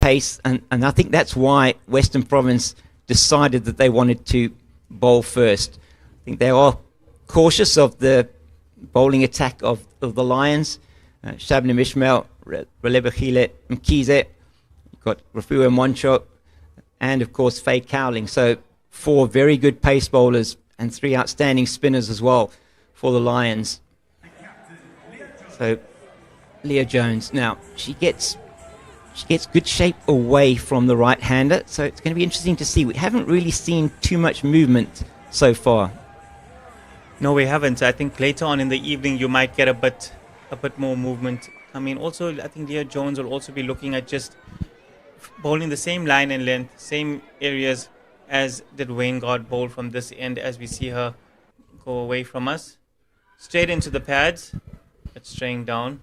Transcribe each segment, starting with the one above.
pace, and I think that's why Western Province decided that they wanted to bowl first. I think they are cautious of the bowling attack of the Lions. Shabnam Ismail, Relebogile Mkhize, you've got Rafua Moncho, and of course Faye Cowling. So 4 very good pace bowlers and 3 outstanding spinners as well for the Lions. So Leah Jones, now she gets good shape away from the right-hander, so it's going to be interesting to see. We haven't really seen too much movement so far. No, we haven't. I think later on in the evening you might get a bit more movement. I mean, also I think Leah Jones will also be looking at just bowling the same line and length, same areas as did Wayne God bowl from this end as we see her go away from us. Straight into the pads, but straying down.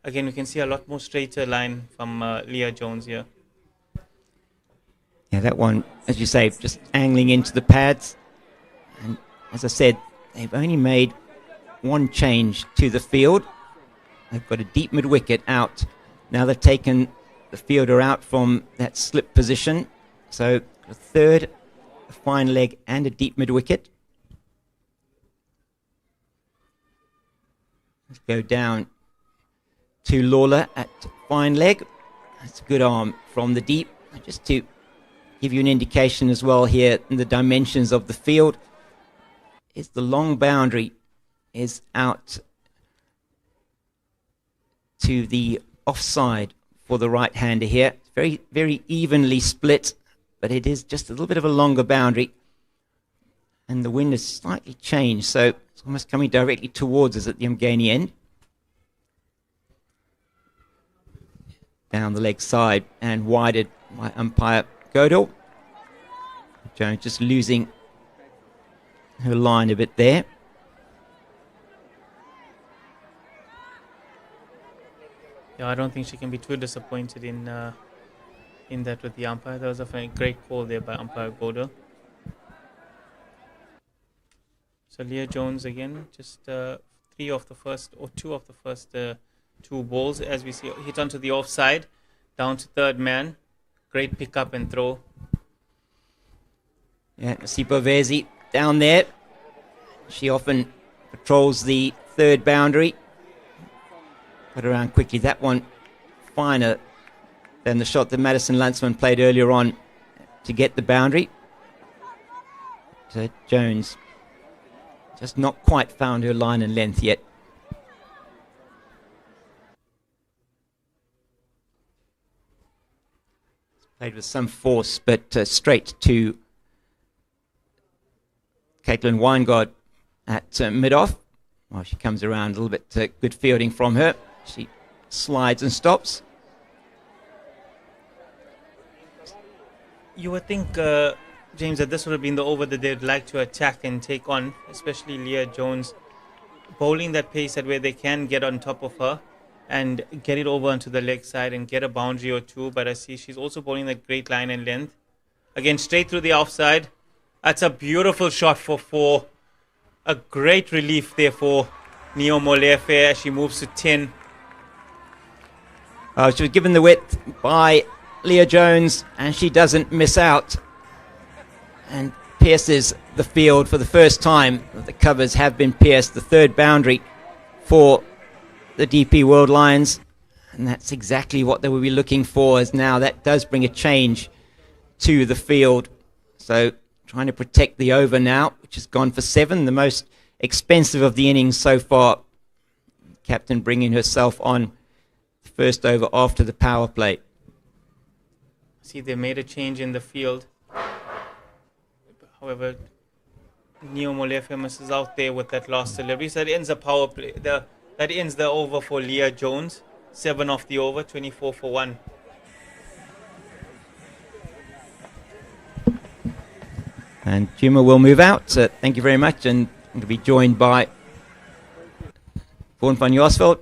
Again, we can see a lot more straighter line from Leah Jones here. Yeah, that one, as you say, just angling into the pads. And as I said, they've only made 1 change to the field. They've got a deep mid-wicket out. Now they've taken the fielder out from that slip position. So a third, a fine leg, and a deep mid-wicket. Let's go down to Lawler at fine leg. That's a good arm from the deep. Just to give you an indication as well here in the dimensions of the field, is the long boundary is out to the offside for the right-hander here. It's very, very evenly split, but it is just a little bit of a longer boundary. And the wind has slightly changed, so it's almost coming directly towards us at the Umgani end. Down the leg side and wided by umpire Goodall. Jones just losing her line a bit there. Yeah, I don't think she can be too disappointed in that with the umpire. That was a great call there by umpire Goodall. So Leah Jones again, just 2 of the first 2 balls as we see hit onto the offside, down to third man. Great pick up and throw. Yeah, Sipo Vezi down there. She often patrols the third boundary. Put around quickly. That one finer than the shot that Madison Lantzman played earlier on to get the boundary. So Jones just not quite found her line and length yet. Played with some force, but straight to Caitlin Weingard at mid-off. Well, she comes around a little bit. Good fielding from her. She slides and stops. You would think, James, that this would have been the over that they'd like to attack and take on, especially Leah Jones, bowling that pace at where they can get on top of her and get it over onto the leg side and get a boundary or 2. But I see she's also bowling that great line and length. Again, straight through the offside. That's a beautiful shot for 4. A great relief there for Neo Molefe as she moves to 10. She was given the width by Leah Jones, and she doesn't miss out and pierces the field for the first time. The covers have been pierced. The third boundary for the DP World Lions, and that's exactly what they will be looking for, as now that does bring a change to the field. So trying to protect the over now, which has gone for 7, the most expensive of the innings so far. Captain bringing herself on the first over after the power play. See, they made a change in the field. However, Neo Molefe misses out there with that last delivery. So that ends the power play. That ends the over for Leah Jones. 7 off the over, 24 for 1. And Juma will move out. Thank you very much. And I'm going to be joined by Vaughan van Jaarsveld.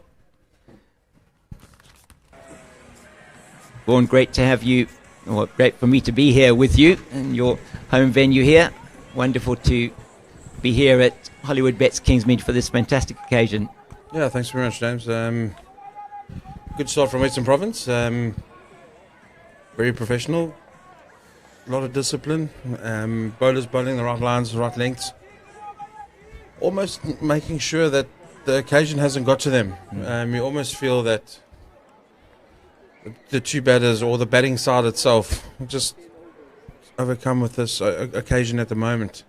Vaughan, great to have you, or great for me to be here with you in your home venue here. Wonderful to be here at Hollywoodbets Kingsmead for this fantastic occasion. Yeah, thanks very much, James. good start from Western Province. Very professional. A lot of discipline. Bowlers bowling the right lines, the right lengths. Almost making sure that the occasion hasn't got to them. You almost feel that the two batters or the batting side itself just overcome with this occasion at the moment.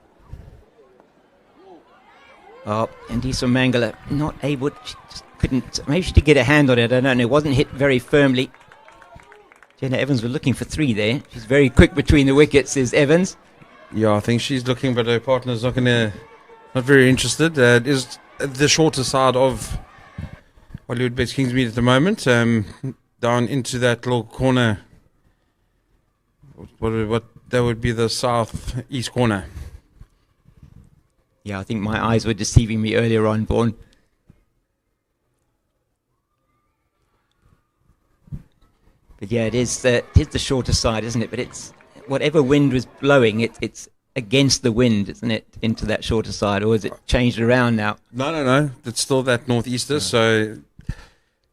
Oh, and Issa Mangala not able, she just couldn't, maybe she did get a hand on it, I don't know, it wasn't hit very firmly. Jenna Evans was looking for 3 there. She's very quick between the wickets, is Evans. Yeah, I think she's looking, but her partner's not very interested. It is the shorter side of Hollywoodbets Kingsmead at the moment, down into that little corner. What that would be the southeast corner. Yeah, I think my eyes were deceiving me earlier on, Vaughan. But yeah, it is the shorter side, isn't it? But it's whatever wind was blowing, it's against the wind, isn't it, into that shorter side? Or has it changed around now? No. It's still that northeaster. Yeah. So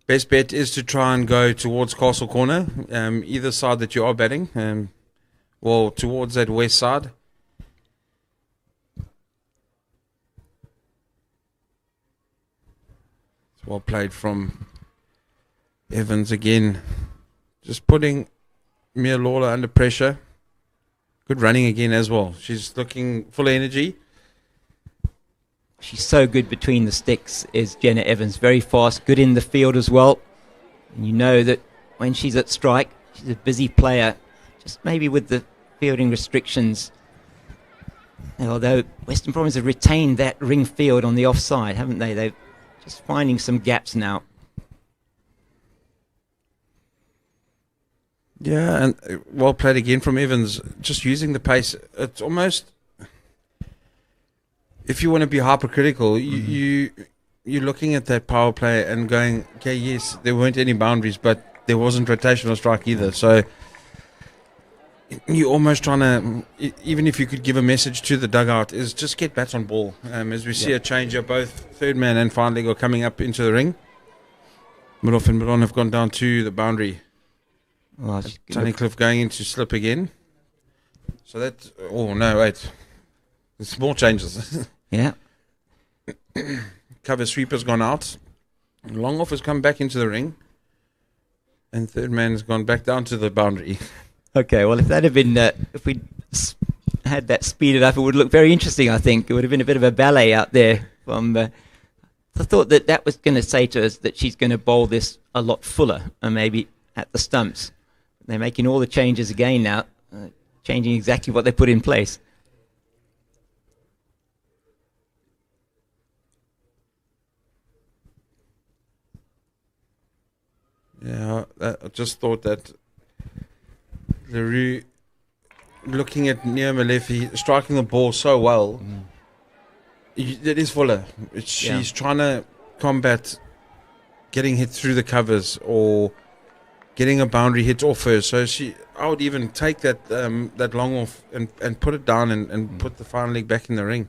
best bet is to try and go towards Castle Corner, either side that you are batting, well, towards that west side. It's well played from Evans again. Just putting Mia Lawler under pressure. Good running again as well. She's looking full of energy. She's so good between the sticks, is Jenna Evans. Very fast, good in the field as well. And you know that when she's at strike, she's a busy player. Just maybe with the fielding restrictions. And although Western Province have retained that ring field on the offside, haven't they? They're just finding some gaps now. Yeah, and well played again from Evans. Just using the pace. It's almost, if you want to be hypercritical, you're looking at that power play and going, okay, yes, there weren't any boundaries, but there wasn't rotational strike either. So you're almost trying to, even if you could give a message to the dugout, is just get bats on ball. As we see a changer, both third man and fine leg are coming up into the ring. Midoff and Midon have gone down to the boundary. Oh, Tunnicliffe going into slip again. So that, oh no, wait. There's more changes. Yeah. Cover sweeper's gone out. Long off has come back into the ring. And third man has gone back down to the boundary. Okay, well, if that had been, if we had that speeded up, it would look very interesting, I think. It would have been a bit of a ballet out there. I thought that was going to say to us that she's going to bowl this a lot fuller, and maybe at the stumps. They're making all the changes again now, changing exactly what they put in place. Yeah, I just thought that LaRue, looking at Nia Malefi striking the ball so well, it is fuller. She's trying to combat getting hit through the covers or getting a boundary hit off her. So I would even take that that long off and put it down and put the final leg back in the ring.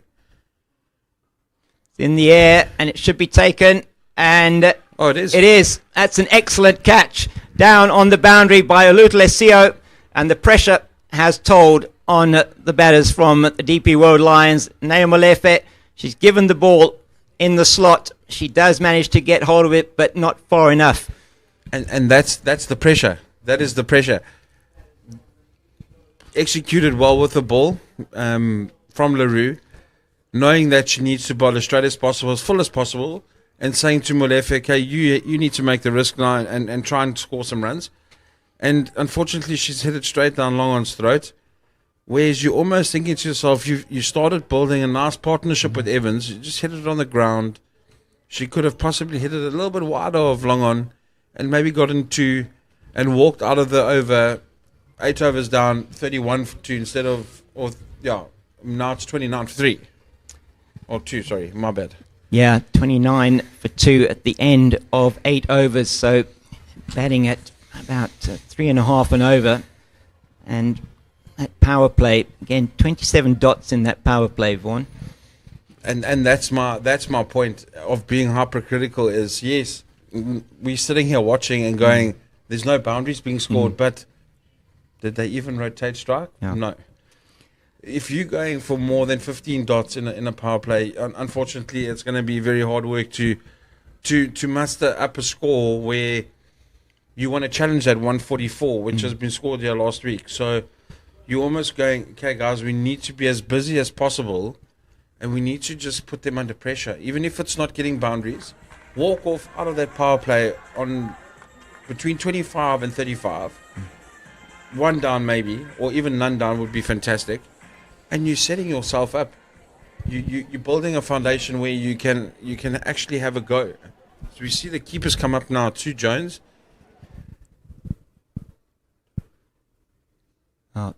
It's in the air and it should be taken. And oh, it is. It is. That's an excellent catch down on the boundary by Olutu Lesio. And the pressure has told on the batters from the DP World Lions. Nea Molefe, she's given the ball in the slot. She does manage to get hold of it, but not far enough. And that's the pressure. That is the pressure. Executed well with the ball from LaRue, knowing that she needs to bowl as straight as possible, as full as possible, and saying to Molefe, okay, you need to make the risk now and try and score some runs. And unfortunately, she's hit it straight down Longon's throat. Whereas you're almost thinking to yourself, you started building a nice partnership with Evans. You just hit it on the ground. She could have possibly hit it a little bit wider of Longon and maybe got into and walked out of the over, 8 overs down, 31 for 2 instead of, now it's 29 for 3. Or 2, sorry, my bad. Yeah, 29 for 2 at the end of 8 overs. So batting at about 3.5 and over. And that power play, again, 27 dots in that power play, Vaughan. And that's my point of being hypercritical is, yes, we're sitting here watching and going, there's no boundaries being scored, but did they even rotate strike? Yeah. No. If you're going for more than 15 dots in a power play, unfortunately, it's going to be very hard work to muster up a score where you want to challenge that 144, which has been scored here last week. So you're almost going, okay, guys, we need to be as busy as possible, and we need to just put them under pressure. Even if it's not getting boundaries, walk off out of that power play on between 25 and 35. One down maybe, or even none down would be fantastic. And you're setting yourself up. You're building a foundation where you can actually have a go. So we see the keepers come up now to Jones. Oh,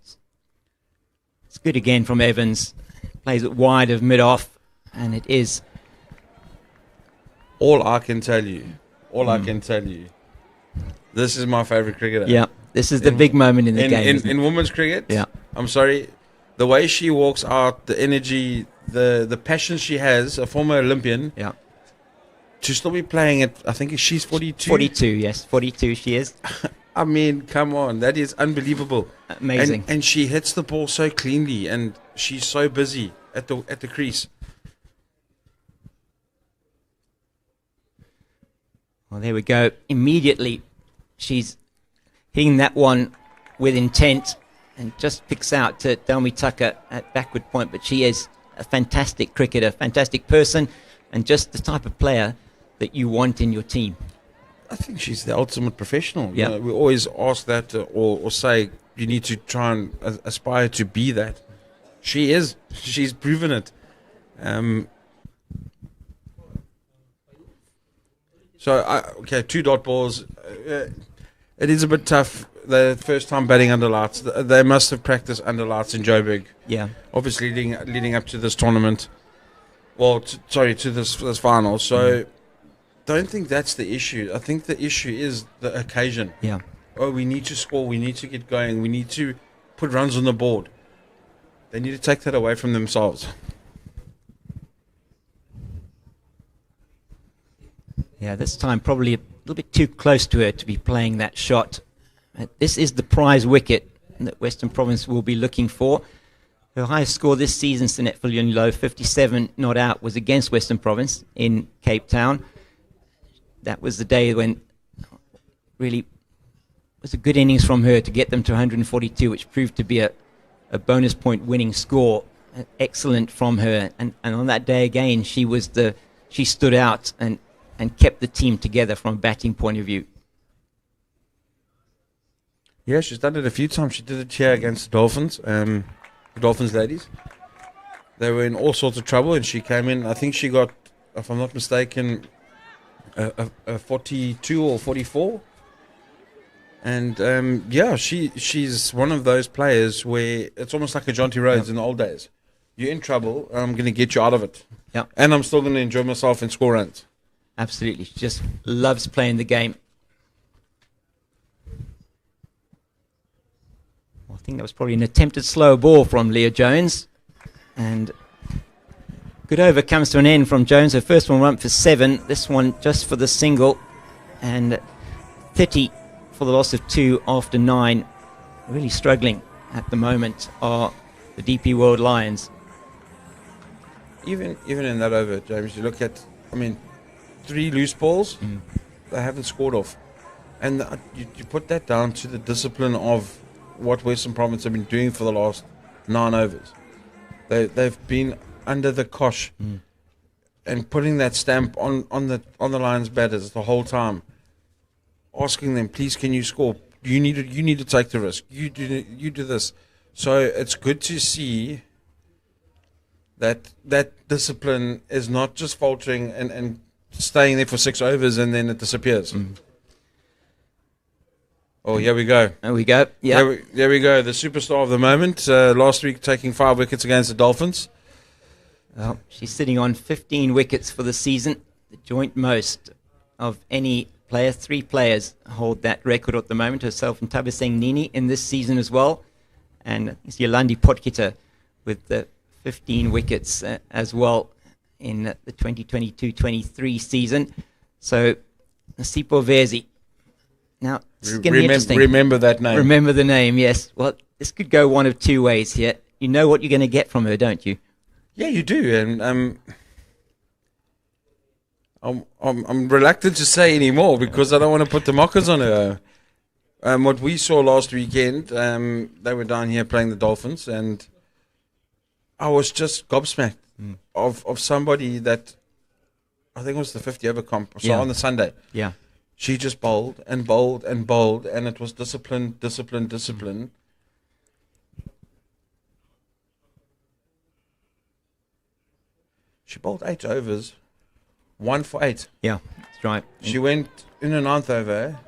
it's good again from Evans. Plays it wide of mid-off, and it is. All I can tell you, this is my favourite cricketer. Yeah, this is the big moment in the game. In women's cricket, yeah. I'm sorry, the way she walks out, the energy, the passion she has, a former Olympian, yeah, to still be playing it, I think she's 42. 42, yes, 42 she is. I mean, come on, that is unbelievable. Amazing. And she hits the ball so cleanly, and she's so busy at the crease. Well, there we go. Immediately, she's hitting that one with intent and just picks out to Delmi Tucker at backward point. But she is a fantastic cricketer, fantastic person, and just the type of player that you want in your team. I think she's the ultimate professional. Yeah. You know, we always ask that or say you need to try and aspire to be that. She is. She's proven it. Okay, 2 dot balls. It is a bit tough. The first time batting under lights. They must have practiced under lights in Joburg. Yeah. Obviously leading up to this tournament. Well, to this final. So don't think that's the issue. I think the issue is the occasion. Yeah. Oh, we need to score. We need to get going. We need to put runs on the board. They need to take that away from themselves. Yeah, this time probably a little bit too close to her to be playing that shot. This is the prize wicket that Western Province will be looking for. Her highest score this season, Sinet Villian-Low, 57 not out, was against Western Province in Cape Town. That was the day when really was a good innings from her to get them to 142, which proved to be a bonus point winning score. Excellent from her. And on that day again, she stood out and kept the team together from a batting point of view. Yeah, she's done it a few times. She did it here against the Dolphins, the Dolphins ladies. They were in all sorts of trouble, and she came in. I think she got, if I'm not mistaken, a 42 or 44. And she's one of those players where it's almost like a Jonty Rhodes in the old days. You're in trouble, I'm going to get you out of it. Yeah. And I'm still going to enjoy myself and score runs. Absolutely. She just loves playing the game. Well, I think that was probably an attempted slow ball from Leah Jones. And good over comes to an end from Jones. Her first one went for 7. This one just for the single. And 30 for the loss of 2 after 9. Really struggling at the moment are the DP World Lions. Even in that over, James, you look at, 3 loose balls, they haven't scored off. And you put that down to the discipline of what Western Province have been doing for the last 9 overs. They've been under the cosh and putting that stamp on the Lions batters the whole time, asking them, please, can you score? You need to take the risk. You do this. So it's good to see that discipline is not just faltering and staying there for 6 overs and then it disappears. Oh, here we go. There we go. Yeah. There we go. The superstar of the moment. Last week taking 5 wickets against the Dolphins. Well, she's sitting on 15 wickets for the season, the joint most of any player. 3 players hold that record at the moment, herself and Tabaseng Nini in this season as well. And it's Yolandi Potgieter with the 15 wickets as well in the 2022-23 season. So Nasipo Verzi. Now, this is going to be interesting. Remember that name. Remember the name, yes. Well, this could go one of two ways here. You know what you're going to get from her, don't you? Yeah, you do. And I'm reluctant to say any more because I don't want to put the mockers on her. What we saw last weekend, they were down here playing the Dolphins, and I was just gobsmacked of somebody that I think it was the 50 over comp. So on the Sunday. Yeah. She just bowled and bowled and bowled, and it was discipline, discipline, discipline. She bowled 8 overs, 1 for 8. Yeah, that's right. She went in the 9th over.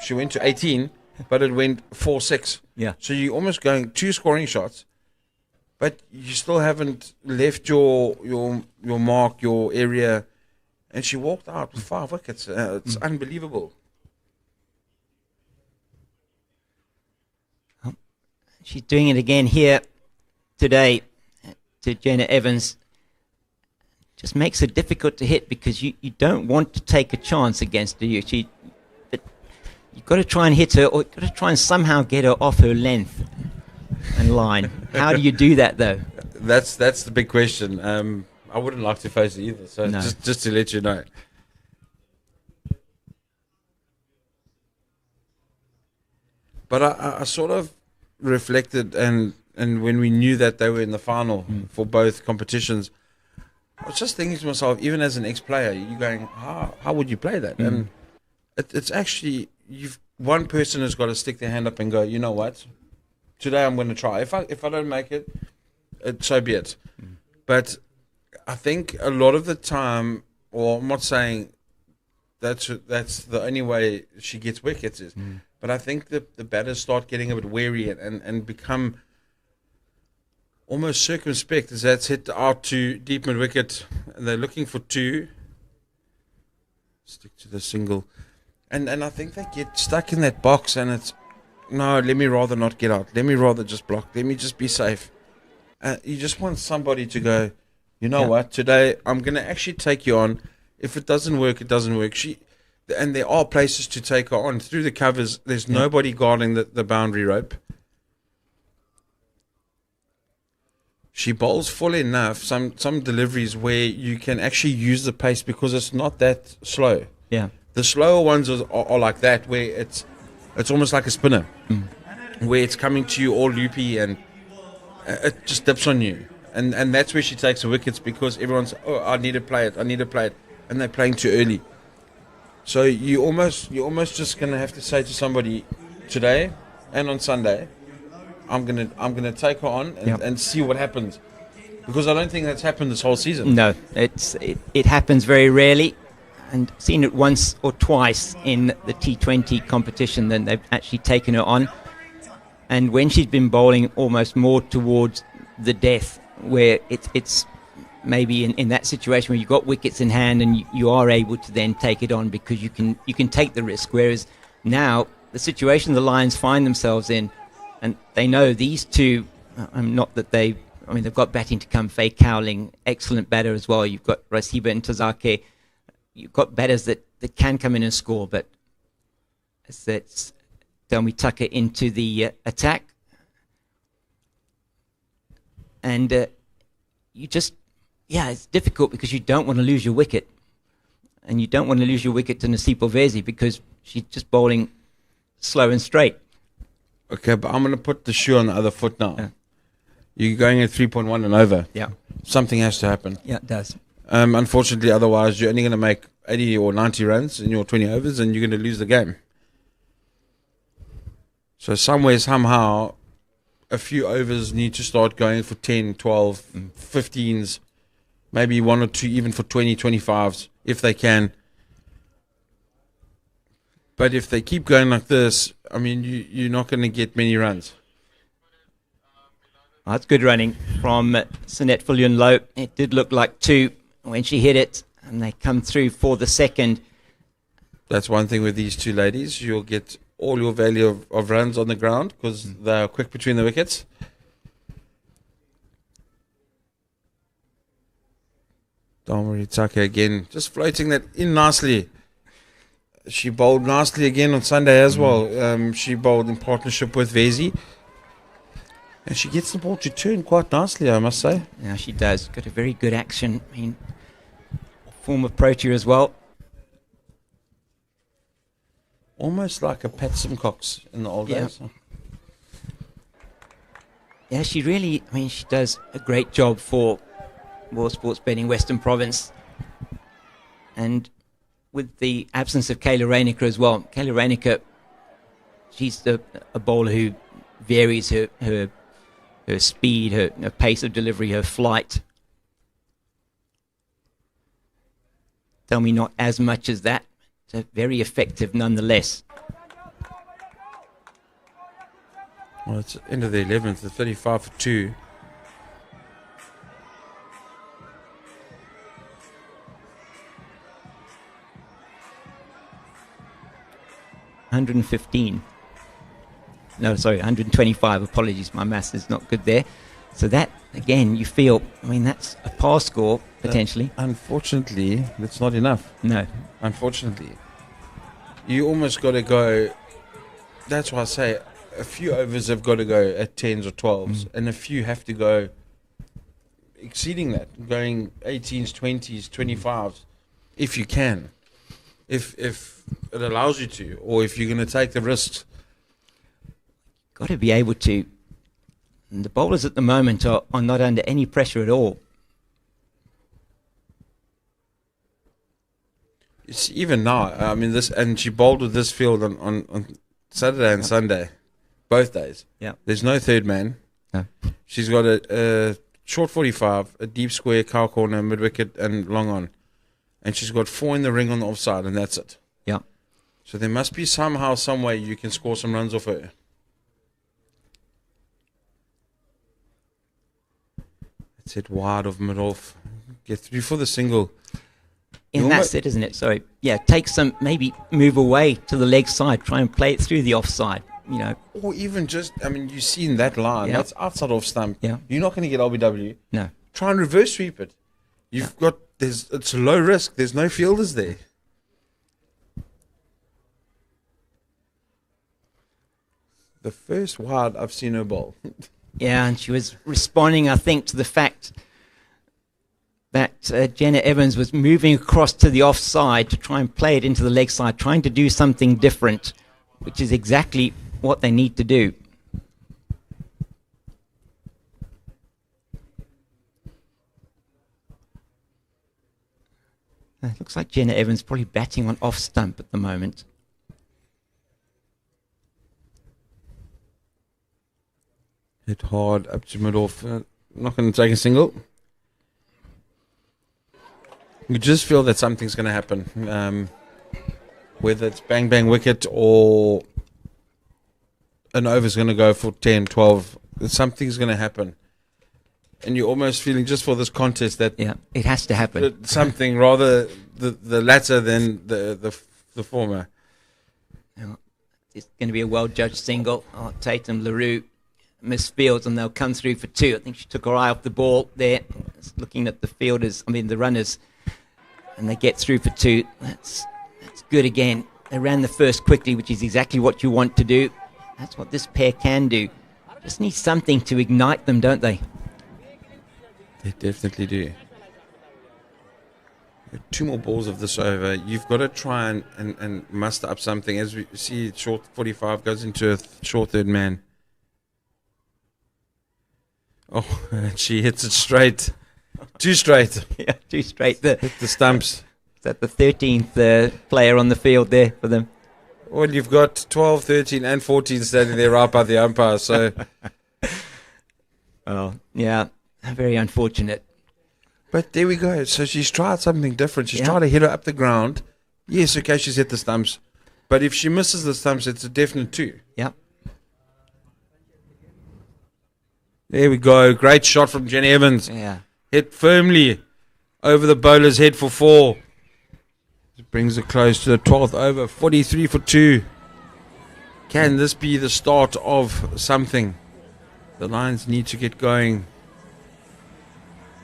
She went to 18, but it went 4-6. Yeah. So you're almost going 2 scoring shots, but you still haven't left your mark, your area. And she walked out with 5 wickets. It's unbelievable. She's doing it again here today to Jenna Evans. Just makes it difficult to hit because you don't want to take a chance against her. You've got to try and hit her, or you've got to try and somehow get her off her length and line. How do you do that, though? That's the big question. I wouldn't like to face it either, so no. just to let you know. But I sort of reflected, and when we knew that they were in the final for both competitions, I was just thinking to myself, even as an ex-player, you're going, how would you play that? And it's actually, one person has got to stick their hand up and go, you know what, today I'm going to try. If I don't make it, so be it. But I think a lot of the time, or I'm not saying that's the only way she gets wickets is, but I think the batters start getting a bit wary and become almost circumspect as that's hit out to deep mid wicket, and they're looking for 2. Stick to the single, and I think they get stuck in that box, and it's no. Let me rather not get out. Let me rather just block. Let me just be safe. You just want somebody to go, you know what, today I'm going to actually take you on. If it doesn't work, it doesn't work. And there are places to take her on. Through the covers, there's nobody guarding the boundary rope. She bowls full enough, some deliveries where you can actually use the pace because it's not that slow. Yeah. The slower ones are like that, where it's almost like a spinner, where it's coming to you all loopy and it just dips on you. And that's where she takes the wickets because everyone's, I need to play it, and they're playing too early. So you're almost just gonna have to say to somebody today and on Sunday, I'm gonna take her on and see what happens, because I don't think that's happened this whole season. No, it happens very rarely, and seen it once or twice in the T20 competition. Then they've actually taken her on, and when she's been bowling almost more towards the death, where it's maybe in that situation where you've got wickets in hand and you are able to then take it on because you can take the risk. Whereas now the situation the Lions find themselves in, and they know these two, they've got batting to come. Faye Cowling, excellent batter as well. You've got Rasiba and Tazake. You've got batters that can come in and score, but it's Delmi Tucker into the attack. And it's difficult because you don't want to lose your wicket. And you don't want to lose your wicket to Nasipo Verzi because she's just bowling slow and straight. Okay, but I'm going to put the shoe on the other foot now. Yeah. You're going at 3.1 and over. Yeah. Something has to happen. Yeah, it does. Unfortunately, otherwise, you're only going to make 80 or 90 runs in your 20 overs and you're going to lose the game. So somewhere, somehow, a few overs need to start going for 10, 12, 15s, maybe 1 or 2 even for 20, 25s, if they can. But if they keep going like this, I mean, you're not going to get many runs. Oh, that's good running from Sinette Viljoen-Low. It did look like 2 when she hit it, and they come through for the second. That's one thing with these two ladies. You'll get all your value of runs on the ground because they're quick between the wickets. Damari Tucker again, just floating that in nicely. She bowled nicely again on Sunday as well. She bowled in partnership with Vezi. And she gets the ball to turn quite nicely, I must say. Yeah, she does. Got a very good action. I mean, former Pro20 as well. Almost like a Pat Simcox in the old days. Yeah, she really, I mean, she does a great job for World Sports Betting Western Province. And with the absence of Kayla Reinecker as well. Kayla Reinecker, she's a bowler who varies her speed, her pace of delivery, her flight. Tell me not as much as that. So very effective nonetheless. Well, it's end of the 11th, the 35 for 2. $115. No, sorry, 125. Apologies, my maths is not good there. So that, again, you feel, I mean, that's a par score, potentially. Unfortunately, that's not enough. No. Unfortunately. You almost got to go, that's why I say a few overs have got to go at 10s or 12s, and a few have to go exceeding that, going 18s, 20s, 25s, if you can. If it allows you to, or if you're going to take the risks. Got to be able to. And the bowlers at the moment are not under any pressure at all. It's even now, I mean, this, and she bowled with this field on Saturday and Sunday, both days. Yeah. There's no third man. No. She's got a short 45, a deep square, cow corner, mid wicket, and long on. And she's got 4 in the ring on the offside, and that's it. Yeah. So there must be somehow, some way you can score some runs off her. That's it, wide of mid-off. Get through for the single. And that's it, isn't it? So, yeah, take some, maybe move away to the leg side, try and play it through the offside, you know. Or even just, I mean, you've seen that line. That's outside off stump. Yeah. You're not going to get LBW. No. Try and reverse sweep it. You've got, it's low risk. There's no fielders there. The first wide I've seen her bowl. Yeah, and she was responding, I think, to the fact that Jenna Evans was moving across to the offside to try and play it into the leg side, trying to do something different, which is exactly what they need to do. It looks like Jenna Evans probably batting on off stump at the moment. Hit hard up to mid-off. Not going to take a single. You just feel that something's going to happen. Whether it's bang, bang, wicket or an over's going to go for 10, 12. Something's going to happen. And you're almost feeling just for this contest that it has to happen. Something rather the latter than the former. It's going to be a well-judged single. Tatum, LaRue, Miss Fields, and they'll come through for 2. I think she took her eye off the ball there. Looking at the fielders, the runners, and they get through for 2. That's good again. They ran the first quickly, which is exactly what you want to do. That's what this pair can do. Just need something to ignite them, don't they? They definitely do. 2 more balls of this over. You've got to try and muster up something. As we see, short 45 goes into a short third man. Oh, and she hits it straight. 2 straight. Yeah, 2 straight. Hit the stumps. Is that the 13th player on the field there for them? Well, you've got 12, 13, and 14 standing there right by the umpire. So, oh, yeah, very unfortunate. But there we go. So she's tried something different. She's tried to hit her up the ground. Yes, okay, she's hit the stumps. But if she misses the stumps, it's a definite 2. Yep. There we go. Great shot from Jenny Evans. Yeah. Hit firmly over the bowler's head for 4. It brings it close to the 12th over. 43 for 2. Can this be the start of something? The Lions need to get going.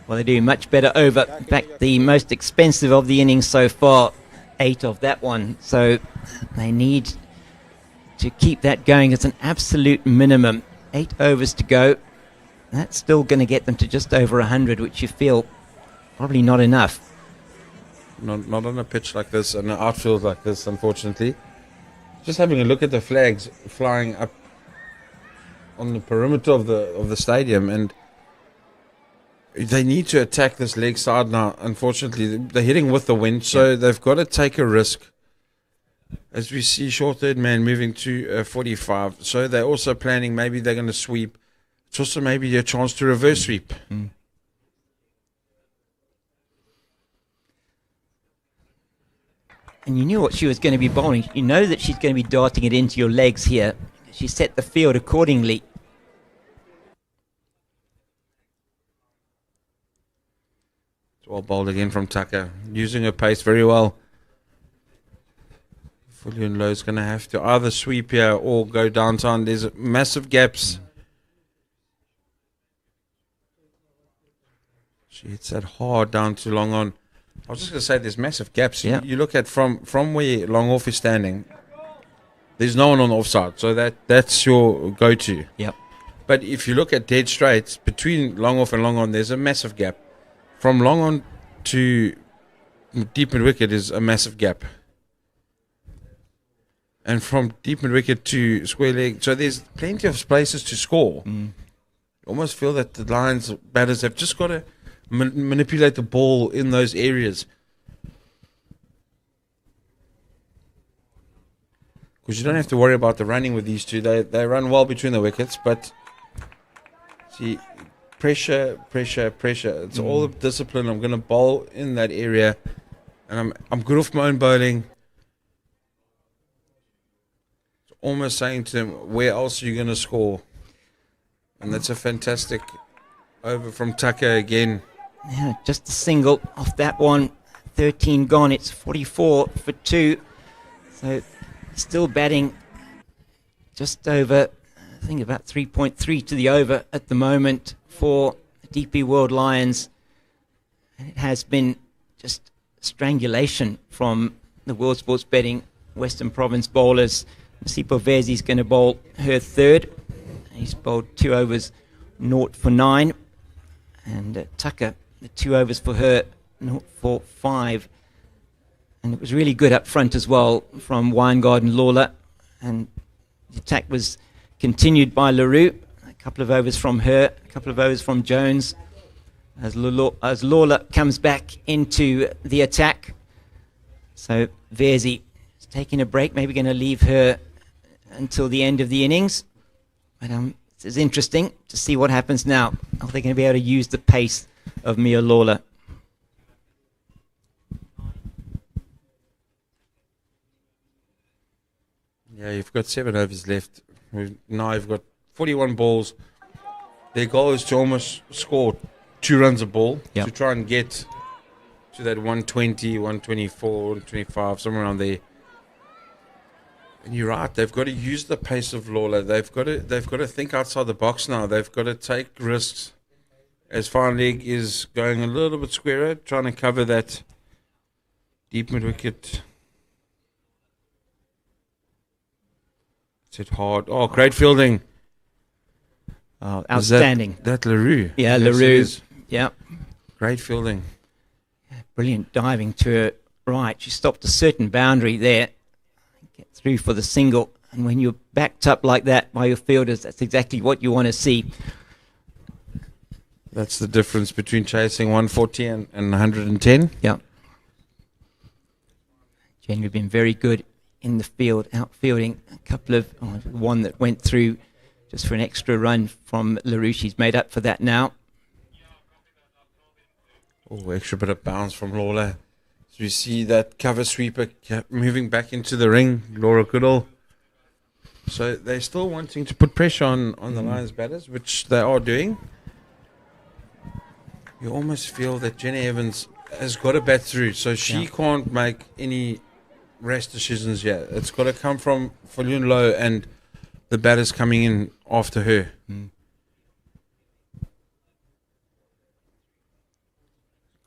Well, they do much better over. In fact, the most expensive of the innings so far, 8 of that one. So they need to keep that going. It's an absolute minimum. 8 overs to go. That's still going to get them to just over 100, which you feel probably not enough. Not on a pitch like this and an outfield like this, unfortunately. Just having a look at the flags flying up on the perimeter of the stadium, and they need to attack this leg side now. Unfortunately, they're hitting with the wind, so they've got to take a risk. As we see, short third man moving to 45. So they're also planning maybe they're going to sweep. It's also maybe a chance to reverse sweep. Mm. And you knew what she was going to be bowling. You know that she's going to be darting it into your legs here. She set the field accordingly. It's well bowled again from Tucker. Using her pace very well. Fully and low is going to have to either sweep here or go downtown. There's massive gaps. She hits that hard down to long on. I was just going to say there's massive gaps. Yeah. You look at from where long off is standing, there's no one on the offside. So that's your go-to. Yep. But if you look at dead straight, between long off and long on, there's a massive gap. From long on to deep mid wicket is a massive gap. And from deep mid wicket to square leg, so there's plenty of places to score. Mm. You almost feel that the Lions batters have just got to manipulate the ball in those areas. Because you don't have to worry about the running with these two. They run well between the wickets, but see, pressure. It's all the discipline. I'm going to bowl in that area, and I'm good off my own bowling. It's almost saying to them, where else are you going to score? And that's a fantastic over from Tucker again. Yeah, just a single off that one. 13 gone. It's 44 for 2. So still batting just over, I think about 3.3 to the over at the moment for the DP World Lions. And it has been just strangulation from the World Sports Betting Western Province bowlers. Masipo Vezi's going to bowl her third. He's bowled 2 overs, 0 for 9. And Tucker, the 2 overs for her, 0 for 5. And it was really good up front as well from Weingarten Lawler. And the attack was continued by LaRue. A couple of overs from her, a couple of overs from Jones. As Lawler comes back into the attack. So Vezi is taking a break, maybe going to leave her until the end of the innings. But it's interesting to see what happens now. Are they going to be able to use the pace of Mia Lawler? Yeah, you've got 7 overs left. Now you've got 41 balls. Their goal is to almost score 2 runs a ball to try and get to that 120, 124, 125, somewhere around there. And you're right, they've got to use the pace of Lawler. They've got to think outside the box now. They've got to take risks. As fine leg is going a little bit squarer, trying to cover that deep mid wicket. It's hit hard. Oh, great fielding. Oh, outstanding. That LaRue. Yeah, LaRue. Yeah. Great fielding. Yeah, brilliant diving to her right. She stopped a certain boundary there. Get through for the single. And when you're backed up like that by your fielders, that's exactly what you want to see. That's the difference between chasing 140 and 110. Yeah. Generally been very good in the field, outfielding. A couple of, one that went through just for an extra run from LaRue. She's made up for that now. Oh, extra bit of bounce from Lawler. So you see that cover sweeper moving back into the ring, Laura Goodall. So they're still wanting to put pressure on the Lions batters, which they are doing. You almost feel that Jenny Evans has got to bat through, so she can't make any rash decisions yet. It's got to come from Falun Low and the batters coming in after her.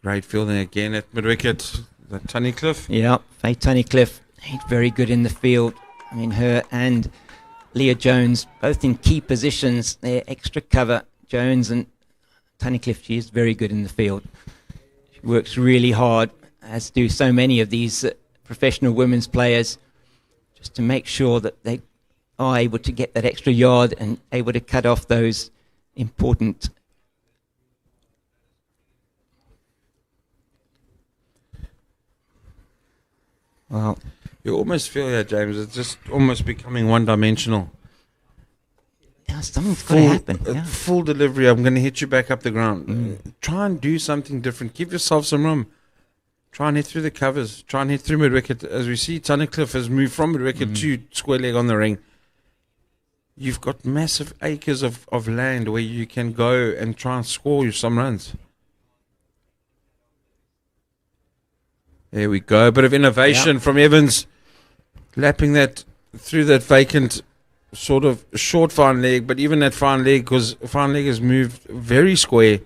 Great fielding again at mid-wicket. That Tunnicliffe. Yeah, Faye Tunnicliffe, he's very good in the field. I mean, her and Leah Jones, both in key positions. They're extra cover. Jones and Tunnicliffe, she is very good in the field. She works really hard, as do so many of these professional women's players, just to make sure that they are able to get that extra yard and able to cut off those important. Well, you almost feel that, James. It's just almost becoming one-dimensional. Yeah, something's got to happen. Yeah. Full delivery. I'm going to hit you back up the ground. Try and do something different. Give yourself some room. Try and hit through the covers. Try and hit through mid-wicket. As we see, Tunnicliffe has moved from mid-wicket to square leg on the ring. You've got massive acres of land where you can go and try and score you some runs. There we go. A bit of innovation from Evans. Lapping that through that vacant sort of short fine leg. But even that fine leg, because fine leg has moved very square.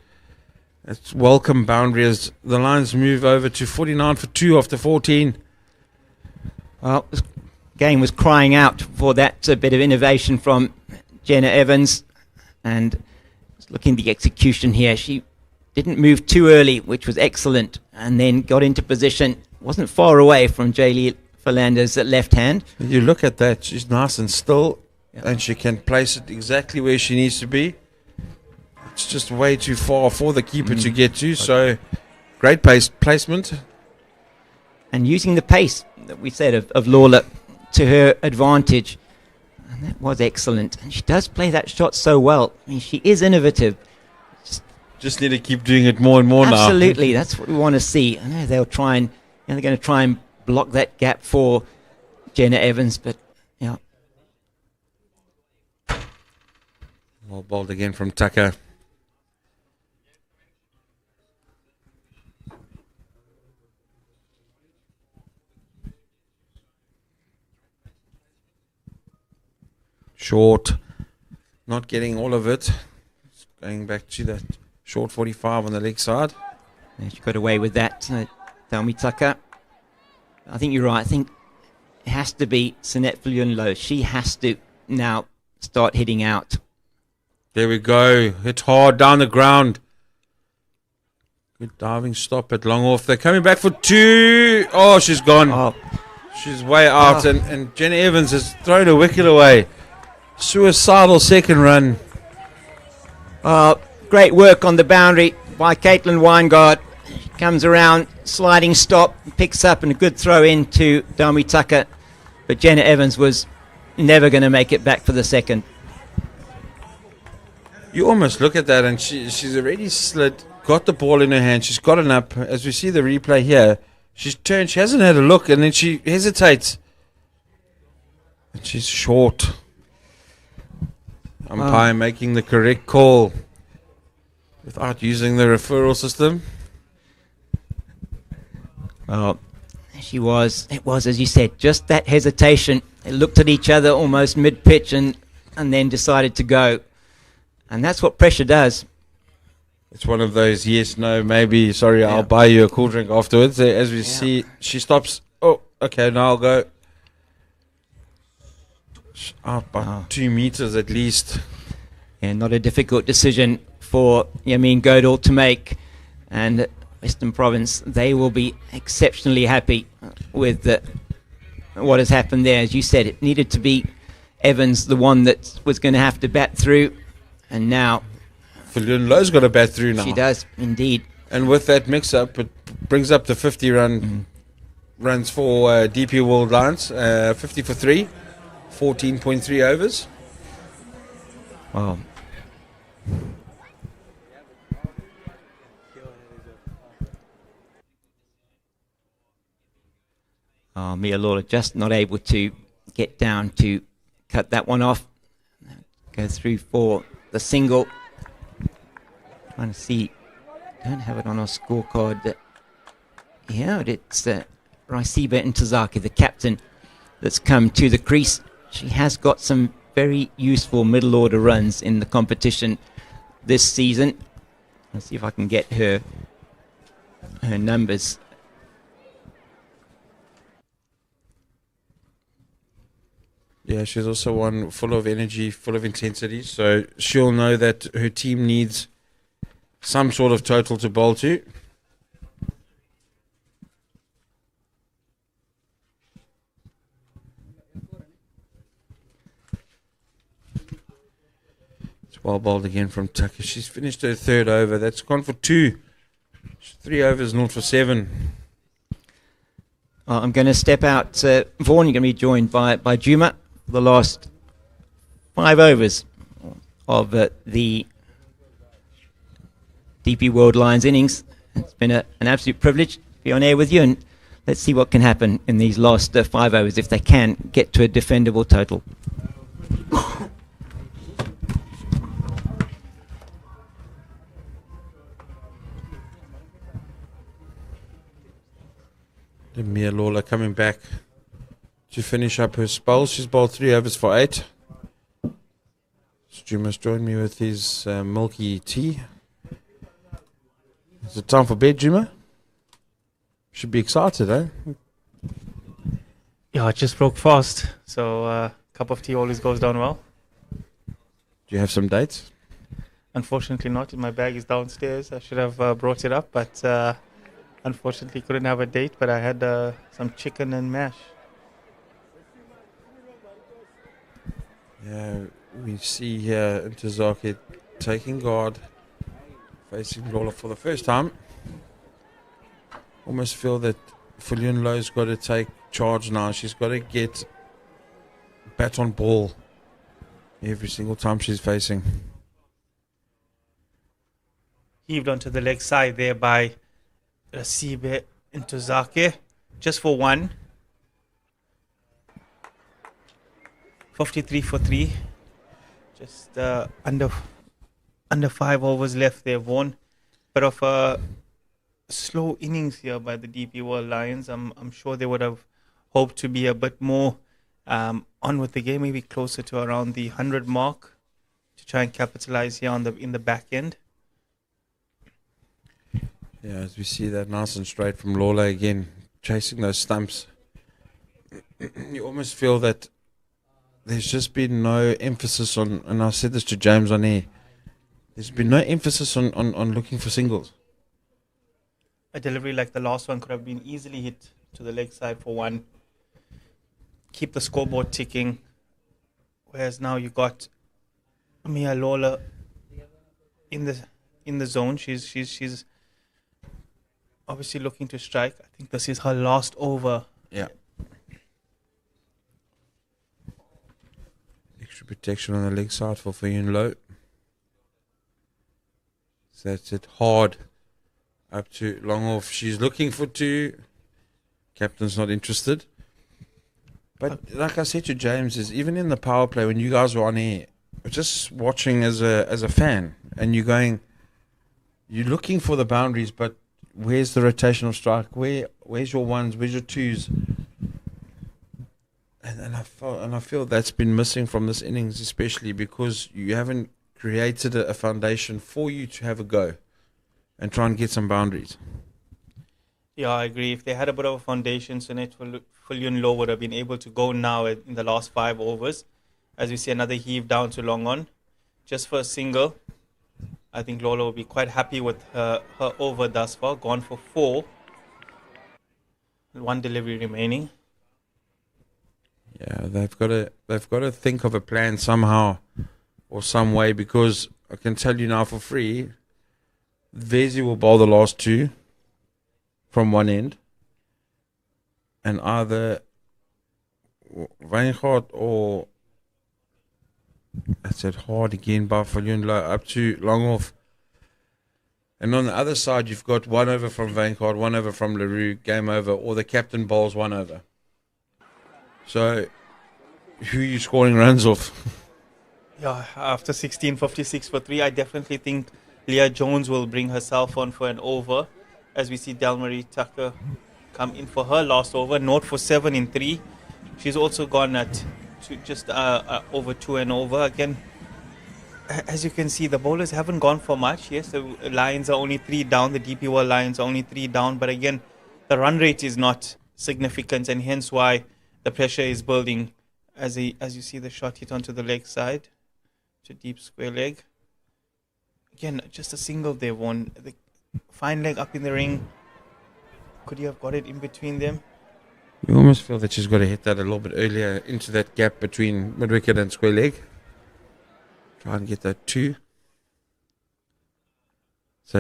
It's welcome boundary as the Lions move over to 49 for 2 after 14. Well, this game was crying out for that bit of innovation from Jenna Evans. And looking at the execution here, she didn't move too early, which was excellent, and then got into position. Wasn't far away from Jaylee Philander's left hand. You look at that, she's nice and still, and she can place it exactly where she needs to be. It's just way too far for the keeper to get to, so great placement. And using the pace that we said of Lawler to her advantage, and that was excellent. And she does play that shot so well. I mean, she is innovative. Just need to keep doing it more and more now. Absolutely, that's what we want to see. I know they'll try and they're going to try and block that gap for Jenna Evans, but yeah. Well bowled again from Tucker. Short, not getting all of it. Going back to that short 45 on the leg side. Yeah, she got away with that, Naomi Tucker. I think you're right. I think it has to be Sinette Viljoen-Low. She has to now start hitting out. There we go. Hit hard down the ground. Good diving stop at long off. They're coming back for 2. Oh, she's gone. Oh. She's way out. And Jenna Evans has thrown a wicket away. Suicidal second run. Great work on the boundary by Caitlin Weingard. She comes around, sliding stop, picks up, and a good throw in to Dami Tucker. But Jenna Evans was never going to make it back for the second. You almost look at that, and she's already slid, got the ball in her hand. She's got it up. As we see the replay here, she's turned. She hasn't had a look, and then she hesitates. And she's short. Umpire making the correct call without using the referral system. Well, it was, as you said, just that hesitation. They looked at each other almost mid-pitch and then decided to go. And that's what pressure does. It's one of those yes, no, maybe, sorry, I'll buy you a cool drink afterwards. As we see, she stops. Oh, okay, now I'll go. Out by 2 meters at least. Yeah, not a difficult decision for Yamin Goodall to make. And Western Province, they will be exceptionally happy with what has happened there. As you said, it needed to be Evans, the one that was going to have to bat through. And now Viljoen-Low's got to bat through now. She does, indeed. And with that mix-up, it brings up the 50 runs for DP World Lions. 50 for 3, 14.3 overs. Wow. Mia Lawler just not able to get down to cut that one off. Go through for the single. Trying to see. Don't have it on our scorecard. Yeah, it's Raisiba Ntozaki, the captain, that's come to the crease. She has got some very useful middle order runs in the competition this season. Let's see if I can get her numbers. Yeah, she's also one full of energy, full of intensity. So she'll know that her team needs some sort of total to bowl to. It's well bowled again from Tucker. She's finished her third over. That's gone for 2. 3 overs, 0 for 7. I'm going to step out. Vaughan, you're going to be joined by Juma for the last 5 overs of the DP World Lions innings. It's been an absolute privilege to be on air with you, and let's see what can happen in these last 5 overs if they can get to a defendable total. Mia Lawler coming back to finish up her spell. She's bowled 3 overs for 8. Stu must join me with his milky tea. Is it time for bed, Juma? Should be excited, eh? Yeah, it just broke fast. So a cup of tea always goes down well. Do you have some dates? Unfortunately not. My bag is downstairs. I should have brought it up, but unfortunately couldn't have a date. But I had some chicken and mash. Yeah, we see here Intizake taking guard, facing Lawler for the first time. Almost feel that Fulian Lowe's got to take charge now. She's got to get bat on ball every single time she's facing. Heaved onto the leg side there by Rasibe Intizake, just for 1. 53 for 3. Just under 5 overs left there, Vaughan. Bit of a slow innings here by the DP World Lions. I'm sure they would have hoped to be a bit more on with the game, maybe closer to around the 100 mark to try and capitalize here on in the back end. Yeah, as we see that nice and straight from Lawler again, chasing those stumps. You almost feel that there's just been no emphasis on, and I said this to James on air, there's been no emphasis on looking for singles. A delivery like the last one could have been easily hit to the leg side for 1. Keep the scoreboard ticking. Whereas now you got Mia Lawler in the zone. She's obviously looking to strike. I think this is her last over. Yeah. Extra protection on the leg side for Fulian Lowe. So that's it hard. Up to long off. She's looking for 2. Captain's not interested. But like I said to James, is even in the power play when you guys were on air, just watching as a fan, and you're looking for the boundaries, but where's the rotational strike? Where's your 1s? Where's your 2s? And I feel that's been missing from this innings, especially because you haven't created a foundation for you to have a go and try and get some boundaries. Yeah, I agree. If they had a bit of a foundation, Sunit Fulian Lowe would have been able to go now in the last 5 overs. As we see another heave down to long on, just for a single. I think Lola will be quite happy with her over thus far. Gone for 4. 1 delivery remaining. Yeah, they've got to think of a plan somehow or some way, because I can tell you now for free, Vezi will bowl the last 2 from one end, and either Weinhardt or, that's it, hard again by Fulian Lowe up to long off. And on the other side, you've got 1 over from Weinhardt, 1 over from LaRue, game over, or the captain bowls 1 over. So, who are you scoring runs off? Yeah, after 16, 56 for 3, I definitely think Leah Jones will bring herself on for an over. As we see Delmarie Tucker come in for her last over, 0 for 7 in 3. She's also gone at just over 2 and over. Again, as you can see, the bowlers haven't gone for much. Yes, the Lions are only 3 down. The DP World Lions are only 3 down. But again, the run rate is not significant, and hence why the pressure is building as you see the shot hit onto the leg side to deep square leg. Again, just a single there, Vaughan. The fine leg up in the ring. Could you have got it in between them? You almost feel that she's got to hit that a little bit earlier into that gap between mid-wicket and square leg. Try and get that 2. So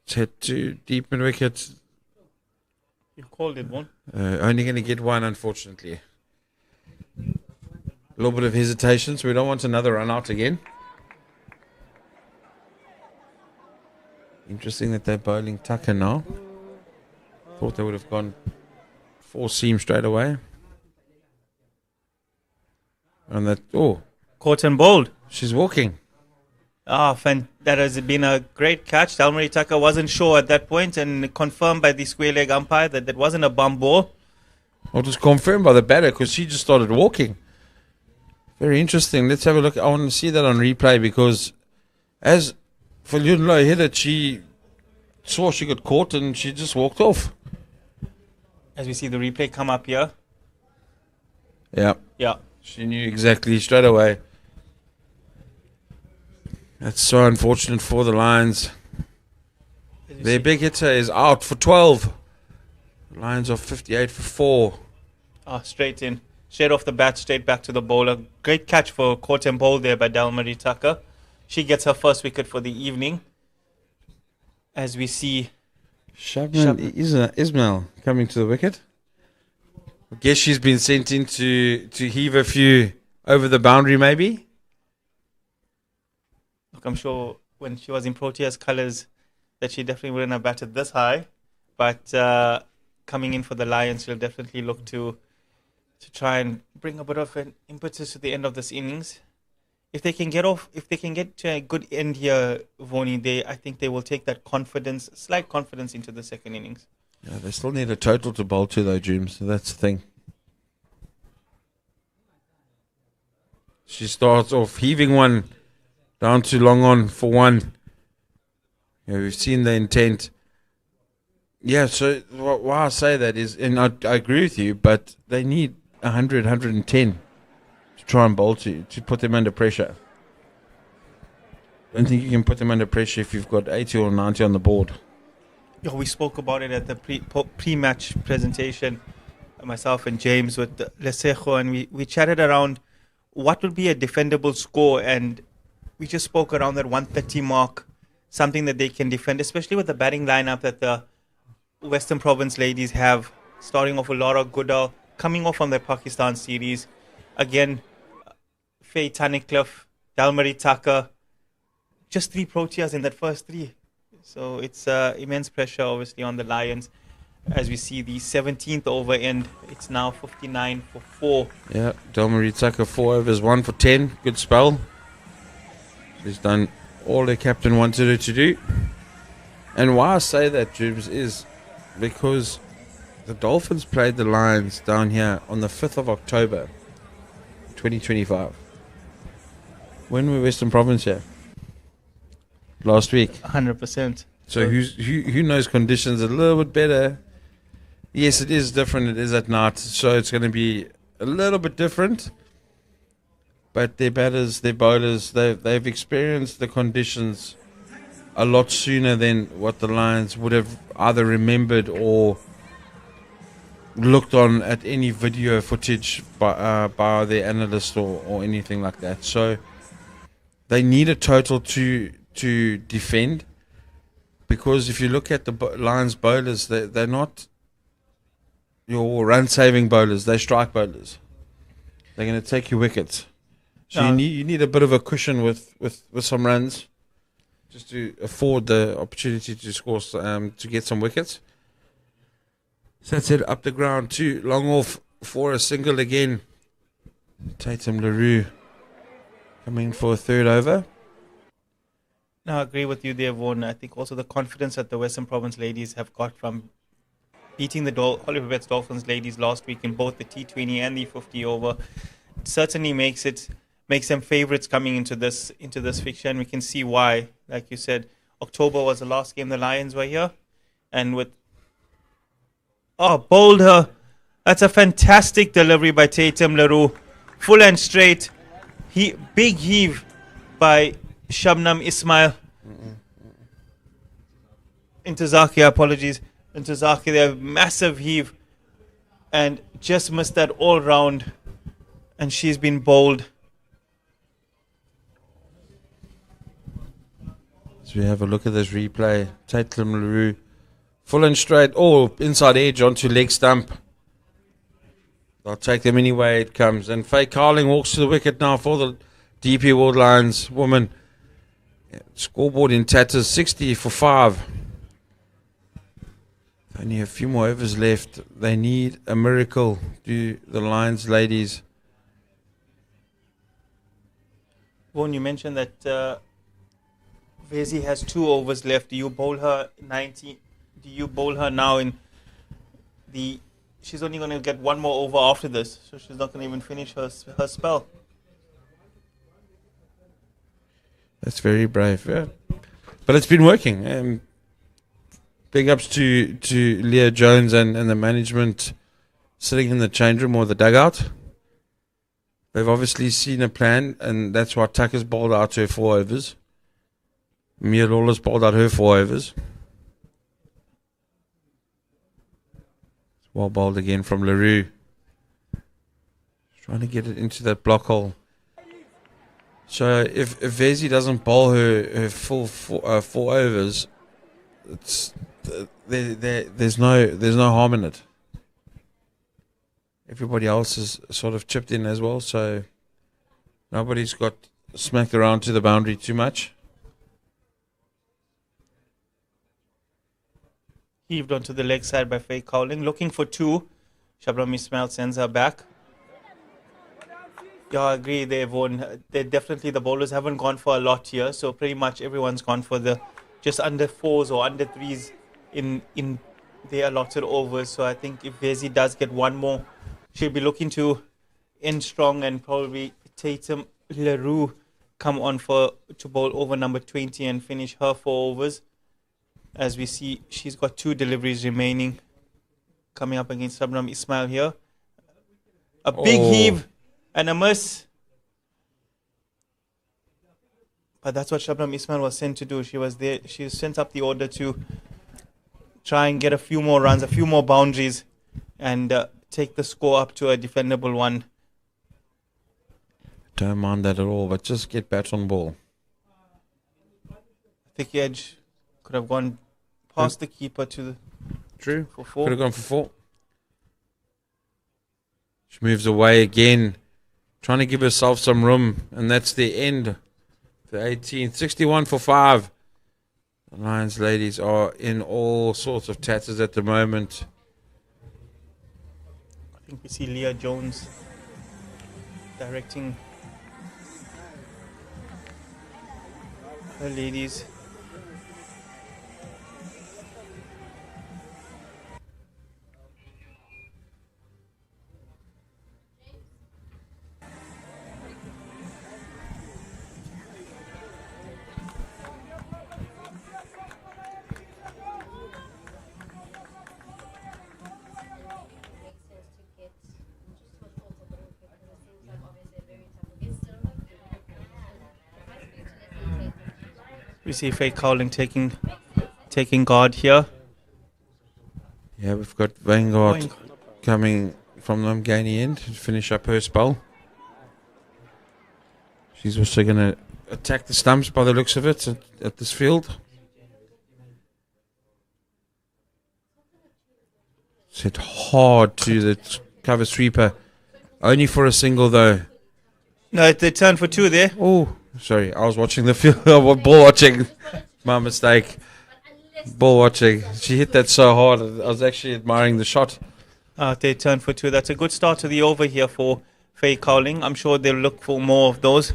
it's hit to deep mid-wicket. You called it, Vaughan. Only going to get 1, unfortunately. A little bit of hesitation, so we don't want another run out again. Interesting that they're bowling Tucker now. Thought they would have gone 4 seam straight away. And that, Caught and bowled. she's walking. That has been a great catch. Dalmarie Tucker wasn't sure at that point and confirmed by the square leg umpire that that wasn't a bum ball. It was confirmed by the batter because she just started walking. Very interesting. Let's have a look. I want to see that on replay because as Yunlo hit it, she saw she got caught and she just walked off. As we see the replay come up here. Yeah. Yeah. She knew exactly straight away. That's so unfortunate for the Lions. Their big hitter is out for 12. The Lions are 58 for 4. Straight in. Straight off the bat, straight back to the bowler. Great catch for caught and bowled there by Dalmarie Tucker. She gets her first wicket for the evening. As we see Shabnam Ismail coming to the wicket. I guess she's been sent in to heave a few over the boundary maybe. Look, I'm sure when she was in Proteas colours that she definitely wouldn't have batted this high. But coming in for the Lions, she'll definitely look to try and bring a bit of an impetus to the end of this innings. If they can get to a good end here, Voni, I think they will take that slight confidence into the second innings. Yeah, they still need a total to bowl to though, Dreams. So that's the thing. She starts off heaving one down to long on for 1. Yeah, we've seen the intent. Yeah, so why I say that is, and I agree with you, but they need 100, 110 to try and bowl to put them under pressure. I don't think you can put them under pressure if you've got 80 or 90 on the board. Yeah, we spoke about it at the pre-match presentation, myself and James with Lesejo, and we chatted around what would be a defendable score, and we just spoke around that 130 mark, something that they can defend, especially with the batting lineup that the Western Province ladies have, starting off with Laura Goodall, coming off on their Pakistan series. Again, Faye Tunnicliffe, Dalmarie Tucker, just 3 Proteas in that first 3. So it's immense pressure, obviously, on the Lions. As we see the 17th over end, it's now 59 for 4. Yeah, Dalmarie Tucker 4 overs, 1 for 10. Good spell. She's done all the captain wanted her to do. And why I say that, Jibs, is because the Dolphins played the Lions down here on the 5th of October, 2025. When were Western Province here? Last week. 100%. So who knows conditions a little bit better? Yes, it is different. It is at night, so it's going to be a little bit different. But their batters, their bowlers, they've experienced the conditions a lot sooner than what the Lions would have either remembered or looked on at any video footage by their analyst or anything like that. So they need a total to defend, because if you look at the Lions bowlers, they're not your run-saving bowlers, they're strike bowlers. They're going to take you wickets. So you need a bit of a cushion with some runs just to afford the opportunity to score, to get some wickets. So that's it, up the ground, 2 long off for a single again. Tatum LaRue coming for a 3rd over. No, I agree with you there, Vaughan. I think also the confidence that the Western Province ladies have got from beating the Hollywoodbets Dolphins ladies last week in both the T20 and the 50 over certainly makes them favourites coming into this fixture, and we can see why. Like you said, October was the last game the Lions were here, and bowled her. That's a fantastic delivery by Tatum LaRue full and straight. Big heave by Shabnam Ismail. Intozaki, apologies. Intozaki there, massive heave. And just missed that all round. And she's been bowled. So we have a look at this replay. Tatum LaRue, full and straight. Oh, inside edge onto leg stump. I'll take them any way it comes. And Faye Carling walks to the wicket now for the DP World Lions woman. Scoreboard in tatters, 60 for 5. Only a few more overs left. They need a miracle, do the Lions ladies. Vaughan, you mentioned that Vezi has 2 overs left. Do you bowl her 90? Do you bowl her now in the... She's only going to get 1 more over after this, so she's not going to even finish her spell. That's very brave, yeah. But it's been working. Big ups to Leah Jones and the management sitting in the change room or the dugout. They've obviously seen a plan, and that's why Tucker's bowled out her 4 overs. Mia Lawler's bowled out her 4 overs. Well bowled again from LaRue. Trying to get it into that block hole. So if Vezi doesn't bowl her full 4 overs, it's there's no harm in it. Everybody else is sort of chipped in as well, so nobody's got smacked around to the boundary too much. Heaved onto the leg side by Faye Cowling, looking for 2. Shabnam Ismail sends her back. Yeah, I agree. They definitely, the bowlers haven't gone for a lot here, so pretty much everyone's gone for the just under 4s or under 3s in their allotted overs. So I think if Vezi does get 1 more, she'll be looking to end strong, and probably Tatum LaRue come on to bowl over number 20 and finish her 4 overs. As we see, she's got 2 deliveries remaining. Coming up against Shabnam Ismail here. A big heave and a miss. But that's what Shabnam Ismail was sent to do. She was there. She sent up the order to try and get a few more runs, a few more boundaries, and take the score up to a defendable one. Don't mind that at all, but just get bat on ball. Thick edge could have gone past the keeper to the... True. For 4. Could have gone for 4. She moves away again, trying to give herself some room, and that's the end. The 18th, 61 for 5. The Lions ladies are in all sorts of tatters at the moment. I think we see Leah Jones directing her ladies. We see Faye Cowling taking guard here. Yeah, we've got Vanguard coming from the Umgani end to finish up her spell. She's also going to attack the stumps by the looks of it at this field. Set hard to the cover sweeper. Only for a single though. No, they turned for 2 there. Oh, sorry. I was watching the field. Ball watching. My mistake. Ball watching. She hit that so hard. I was actually admiring the shot. They turned for 2. That's a good start to the over here for Faye Cowling. I'm sure they'll look for more of those.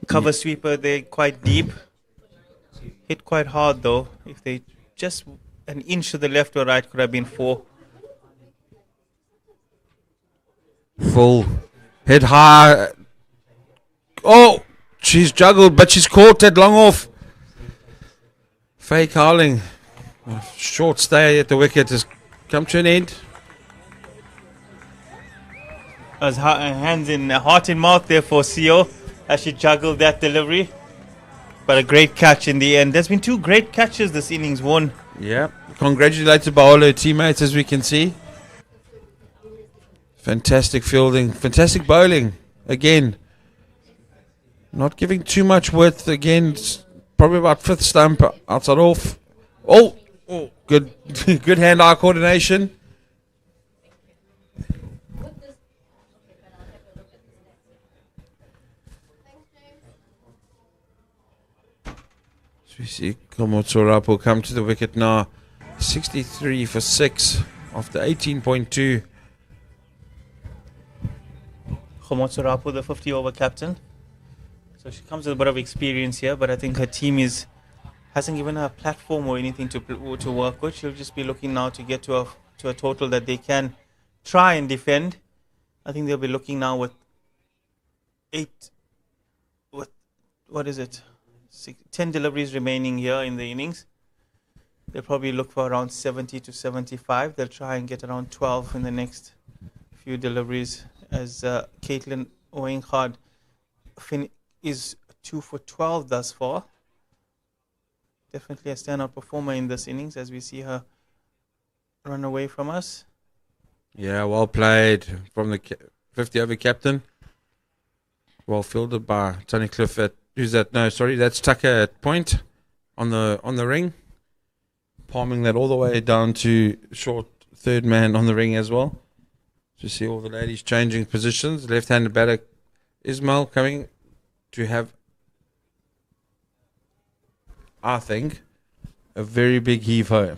Cover sweeper, they're quite deep. Hit quite hard though. If they just an inch to the left or right, could have been 4. Full. Hit high. Oh, she's juggled, but she's caught that long off. Faye Cowling. A short stay at the wicket has come to an end. As hands in heart in mouth there for CO as she juggled that delivery. But a great catch in the end. There's been 2 great catches this innings, one. Yeah. Congratulated by all her teammates, as we can see. Fantastic fielding. Fantastic bowling. Again. Not giving too much width. Again, probably about 5th stump outside off. Oh, good good hand-eye coordination. We see Komotsorapo come to the wicket now. 63 for 6 after 18.2. Komotsorapo, the 50-over captain. So she comes with a bit of experience here, but I think her team hasn't given her a platform or anything to work with. She'll just be looking now to get to a total that they can try and defend. I think they'll be looking now with 10 deliveries remaining here in the innings. They'll probably look for around 70 to 75. They'll try and get around 12 in the next few deliveries as Caitlin Oenkard is 2 for 12 thus far. Definitely a standout performer in this innings as we see her run away from us. Yeah, well played from the 50-over captain. Well fielded by Tony Cliff at... Who's that? No, sorry, that's Tucker at point on the ring. Palming that all the way down to short third man on the ring as well. To see all the ladies changing positions. Left-handed batter Ismail coming to have, I think, a very big heave-ho.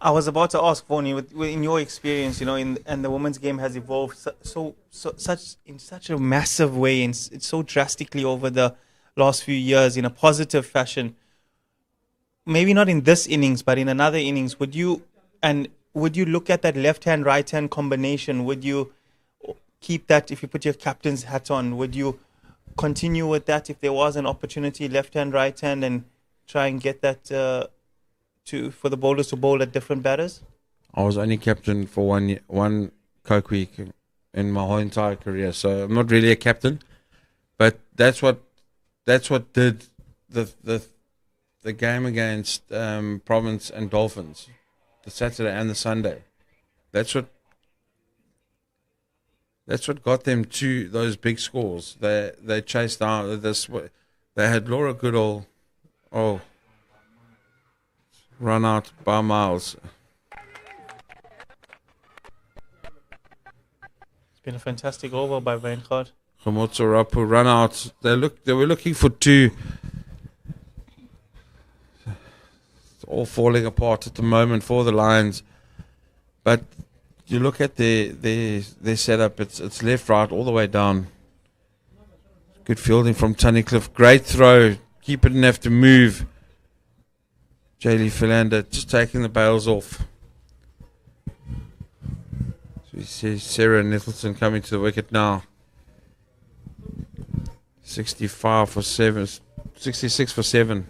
I was about to ask, Voni, in your experience, and the women's game has evolved in such a massive way, and it's so drastically over the last few years in a positive fashion. Maybe not in this innings, but in another innings, would you look at that left-hand, right-hand combination? Would you keep that if you put your captain's hat on? Would you continue with that if there was an opportunity, left-hand, right-hand, and try and get that for the bowlers to bowl at different batters? I was only captain for one Coke week in my whole entire career, so I'm not really a captain. But that's what did the game against Province and Dolphins, the Saturday and the Sunday. That's what got them to those big scores. They chased down this. They had Laura Goodall. Run out by miles. It's been a fantastic over by Venkard. Komotsorapu run out. They were looking for 2. It's all falling apart at the moment for the Lions. But you look at their setup. It's left, right, all the way down. Good fielding from Tunnicliffe. Great throw. Keeper didn't have to move. Jaylee Philander just taking the bails off. So we see Sarah Nettleton coming to the wicket now. 65 for 7. 66 for 7.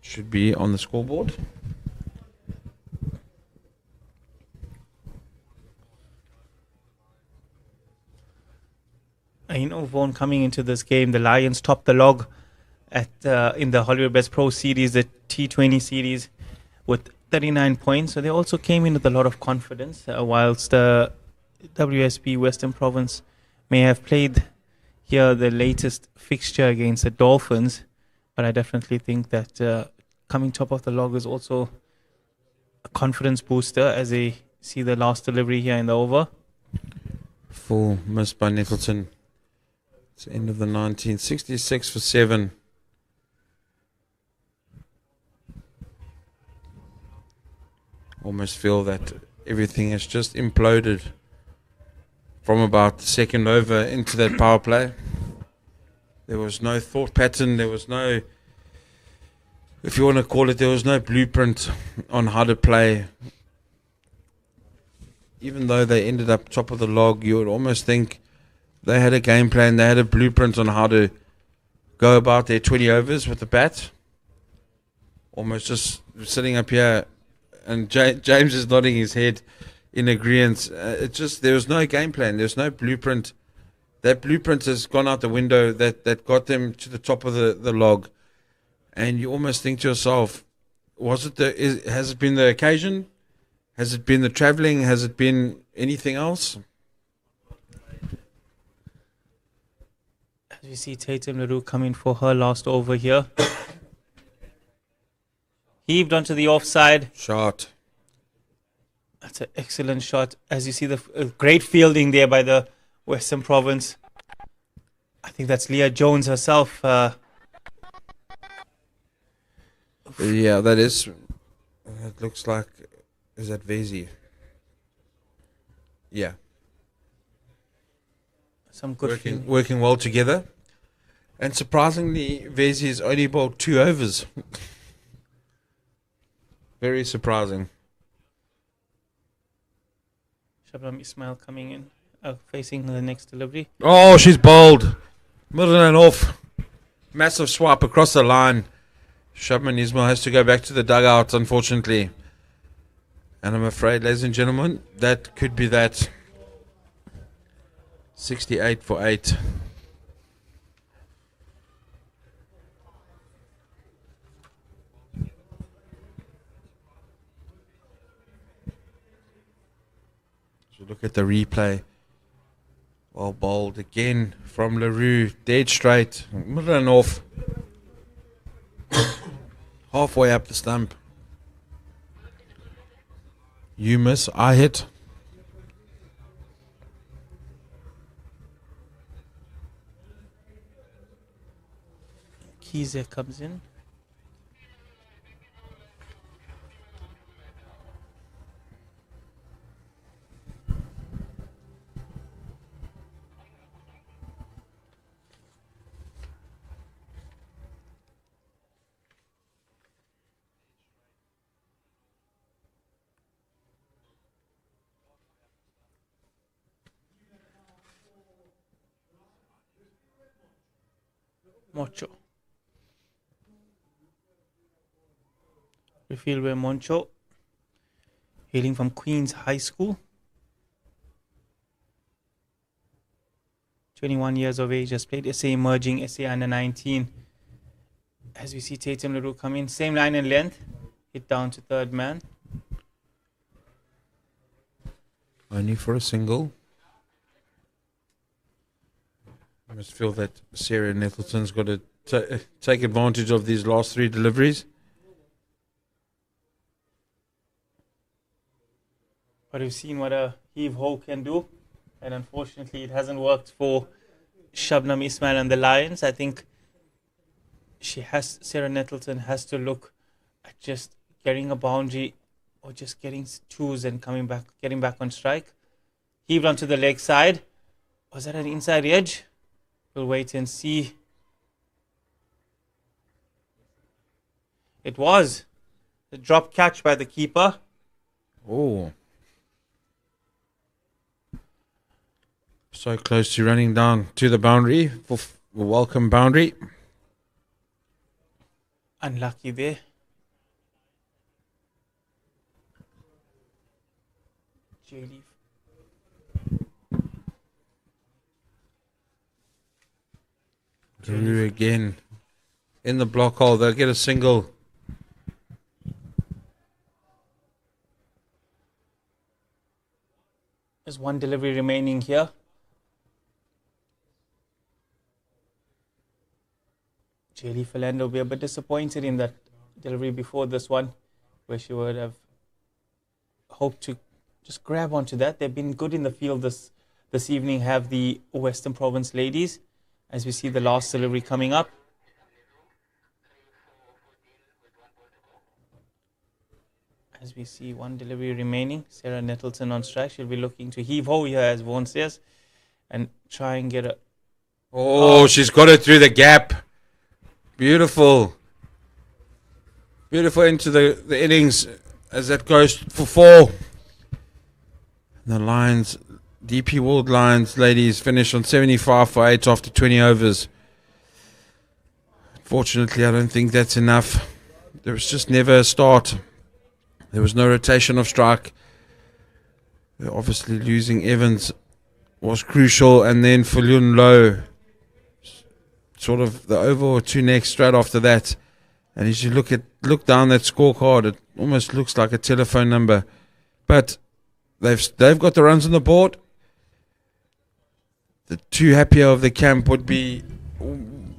Should be on the scoreboard. Vaughan, coming into this game, the Lions topped the log in the Hollywoodbets Pro Series, the T20 series, with 39 points. So they also came in with a lot of confidence, whilst the WSB Western Province may have played here the latest fixture against the Dolphins. But I definitely think that coming top of the log is also a confidence booster as they see the last delivery here in the over. Full miss by Nettleton. It's the end of the 19th. 66 for 7. Almost feel that everything has just imploded from about the second over into that power play. There was no thought pattern. There was no, if you want to call it, there was no blueprint on how to play. Even though they ended up top of the log, you would almost think they had a game plan. They had a blueprint on how to go about their 20 overs with the bat. Almost just sitting up here. And James is nodding his head in agreement. It's just there was no game plan. There's no blueprint. That blueprint has gone out the window that got them to the top of the log. And you almost think to yourself, has it been the occasion? Has it been the travelling? Has it been anything else? As we see Tatum LaRue coming for her last over here. Heaved onto the offside. Shot. That's an excellent shot. As you see the great fielding there by the Western Province. I think that's Leah Jones herself. Yeah, that is. It looks like. Is that Vezi? Yeah. Some good working well together. And surprisingly, Vezi has only bowled 2 overs. Very surprising. Shabnam Ismail coming in, facing the next delivery. Oh, she's bowled. Middle and off. Massive swipe across the line. Shabnam Ismail has to go back to the dugout, unfortunately. And I'm afraid, ladies and gentlemen, that could be that. 68 for 8. So look at the replay. Well bowled again from LaRue. Dead straight. Middle and off. Halfway up the stump. You miss, I hit. Kize comes in. Mocho. Refield by Moncho, hailing from Queen's High School. 21 years of age, has played SA Emerging, SA Under 19. As we see Tatum LaRue come in, same line and length, hit down to third man. Only for a single. I must feel that Sarah Nettleton's got to take advantage of these last 3 deliveries. But we've seen what a heave-ho can do. And unfortunately, it hasn't worked for Shabnam Ismail and the Lions. I think Sarah Nettleton has to look at just getting a boundary or just getting 2s and getting back on strike. Heaved onto the leg side. Was that an inside edge? We'll wait and see. It was. The drop catch by the keeper. Oh. So close to running down to the boundary. For a welcome boundary. Unlucky there. J-Leaf. Drew again in the block hole. They'll get a single. There's 1 delivery remaining here. J-Leaf Philander will be a bit disappointed in that delivery before this one, where she would have hoped to just grab onto that. They've been good in the field this evening, have the Western Province ladies. As we see the last delivery coming up. As we see 1 delivery remaining. Sarah Nettleton on strike. She'll be looking to heave-ho here, as Vaughan says. And try and get a... Oh, she's got it through the gap. Beautiful. Beautiful into the innings as that goes for 4. The Lions... DP World Lions ladies finish on 75 for 8 after 20 overs. Fortunately, I don't think that's enough. There was just never a start. There was no rotation of strike. Obviously, losing Evans was crucial, and then for Lun Low, sort of the over or two next straight after that. And as you look down that scorecard, it almost looks like a telephone number. But they've got the runs on the board. The two happier of the camp would be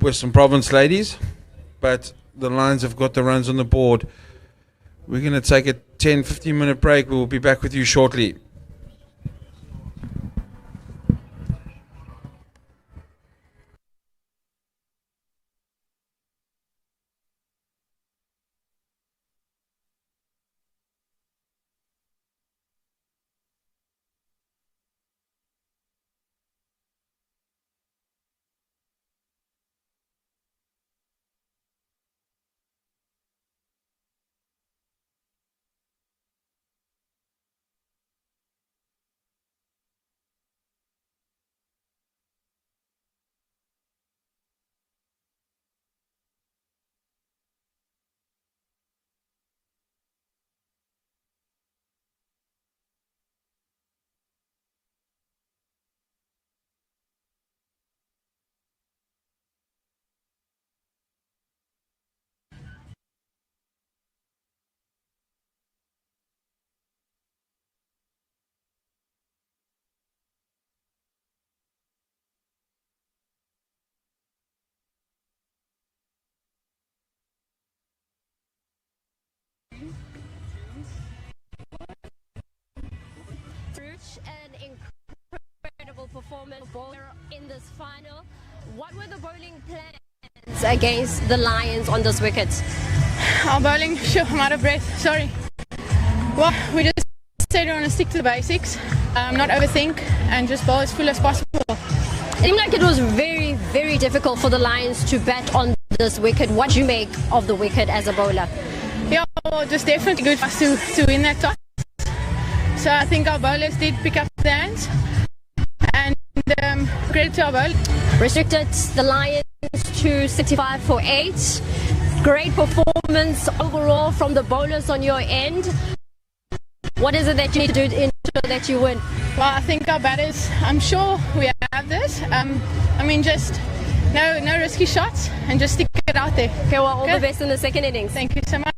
Western Province ladies, but the Lions have got the runs on the board. We're going to take a 10-15 minute break. We will be back with you shortly. An incredible performance in this final. What were the bowling plans against the Lions on this wicket? Our bowling, sure, I'm out of breath, sorry. Well, we just said we want to stick to the basics, not overthink, and just bowl as full as possible. It seemed like it was very, very difficult for the Lions to bat on this wicket. What do you make of the wicket as a bowler? Yeah, well, just definitely good for us to win that toss. So I think our bowlers did pick up the hands, and credit to our bowlers. Restricted the Lions to 65 for 8. Great performance overall from the bowlers on your end. What is it that you need to do to ensure that you win? Well, I think our batters, I'm sure we have this. Just no risky shots and just stick it out there. Okay, well, all the best in the second innings. Thank you so much.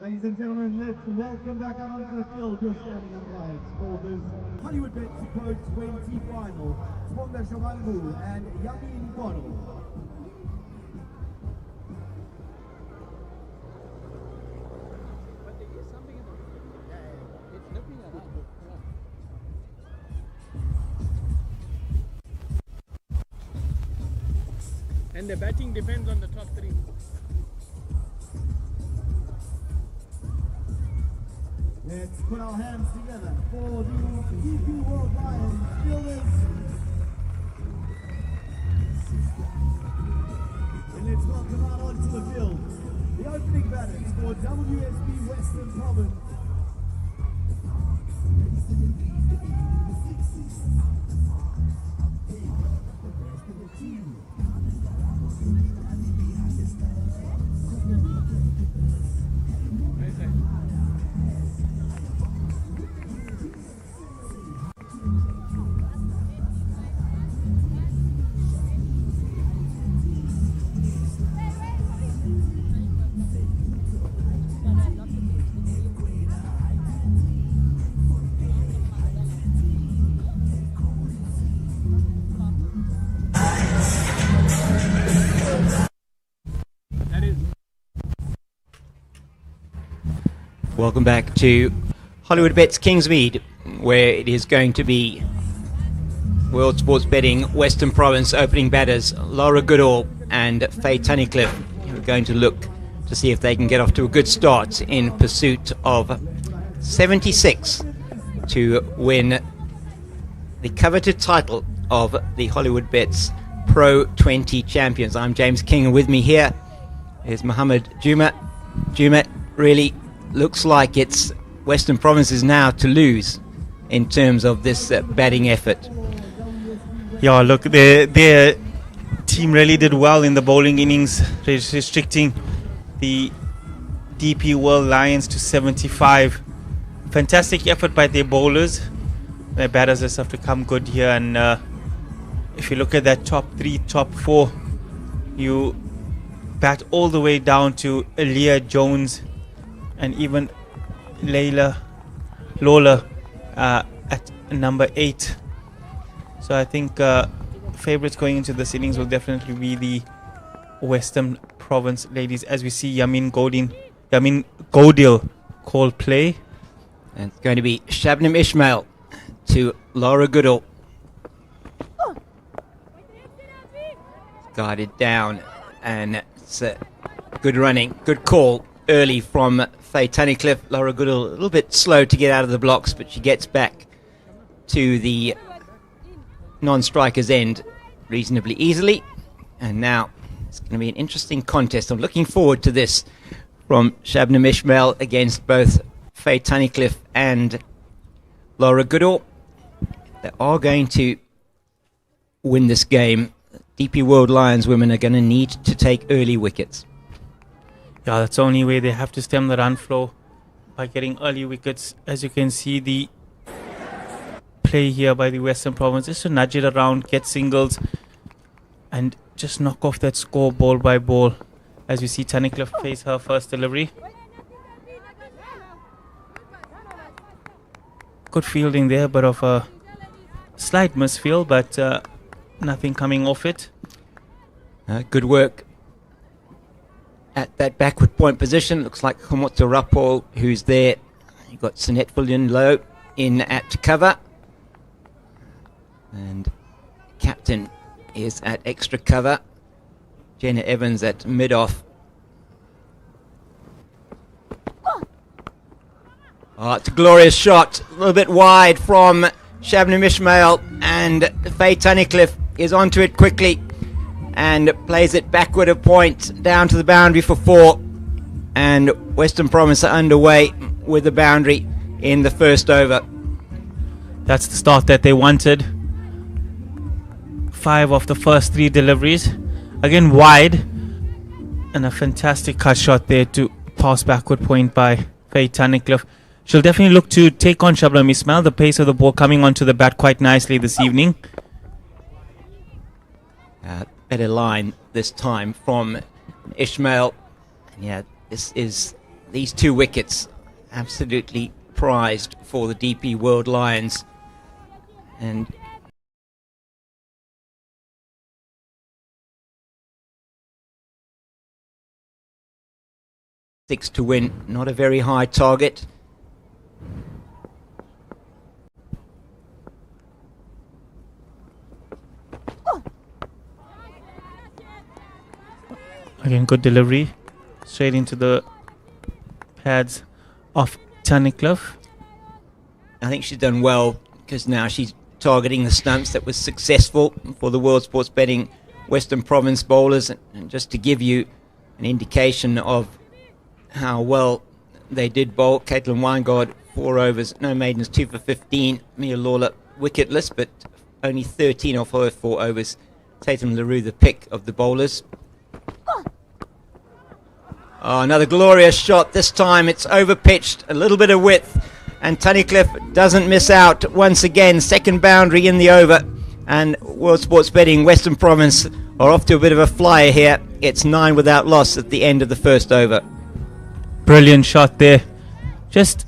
Ladies and gentlemen, let's welcome back out onto the field your standing umpires for this Hollywoodbets Pro20 final. Sponda Shamangu and Yamin Goodall. And the batting depends on the top three. Let's put our hands together for the DP World Lions fielders. And let's welcome out onto the field the opening batters for WSB Western Province. Welcome back to Hollywoodbets Kingsmead, where it is going to be World Sports Betting Western Province opening batters Laura Goodall and Faye Tunnicliffe, who are going to look to see if they can get off to a good start in pursuit of 76 to win the coveted title of the Hollywoodbets Pro20 champions. I'm James King, and with me here is Mohammed Juma. Juma, really looks like it's Western Provinces now to lose in terms of this batting effort. Yeah, look, their team really did well in the bowling innings, restricting the DP World Lions to 75. Fantastic effort by their bowlers. Their batters just have to come good here, and if you look at that top three, top four, you bat all the way down to Aaliyah Jones and even Lola at number 8. So I think favourites going into this innings will definitely be the Western Province ladies, as we see Yamin Goodall call play. And it's going to be Shabnam Ismail to Laura Goodall. Guided down, and it's good running, good call early from Faye Tunnicliffe. Laura Goodall a little bit slow to get out of the blocks, but she gets back to the non-striker's end reasonably easily. And now it's going to be an interesting contest. I'm looking forward to this from Shabnam Ismail against both Faye Tunnicliffe and Laura Goodall. They are going to win this game. DP World Lions women are going to need to take early wickets. Yeah, that's the only way. They have to stem the run flow by getting early wickets. As you can see, the play here by the Western Province is to nudge it around, get singles, and just knock off that score ball by ball. As we see Tunnicliffe face her first delivery. Good fielding there, but of a slight misfield, but nothing coming off it. Good work at that backward point position. Looks like Komotso Rapo, who's there. You've got Sinet Fullion low in at cover. And captain is at extra cover. Jenna Evans at mid-off. Oh, it's a glorious shot. A little bit wide from Shabnam Ismail, and Faye Tunnicliffe is onto it quickly and plays it backward a point down to the boundary for 4. And Western Province are underway with the boundary in the first over. That's the start that they wanted. 5 of the first 3 deliveries. Again wide. And a fantastic cut shot there to pass backward point by Faye Tunnicliffe. She'll definitely look to take on Shabnam Ismail. The pace of the ball coming onto the bat quite nicely this evening. Better line this time from Ishmael. Yeah, this is these 2 wickets absolutely prized for the DP World Lions. And six to win, not a very high target. Again, good delivery. Straight into the pads of Tunnicliffe. I think she's done well because now she's targeting the stumps. That was successful for the World Sports Betting Western Province bowlers. And just to give you an indication of how well they did bowl, Caitlin Weingard, 4 overs, no maidens, 2 for 15. Mia Lawler, wicketless, but only 13 off her 4 overs. Tatum LaRue, the pick of the bowlers. Oh, another glorious shot. This time it's over-pitched, a little bit of width, and Tunnicliffe doesn't miss out once again. Second boundary in the over, and World Sports Betting Western Province are off to a bit of a flyer here. It's 9 without loss at the end of the first over. Brilliant shot there. Just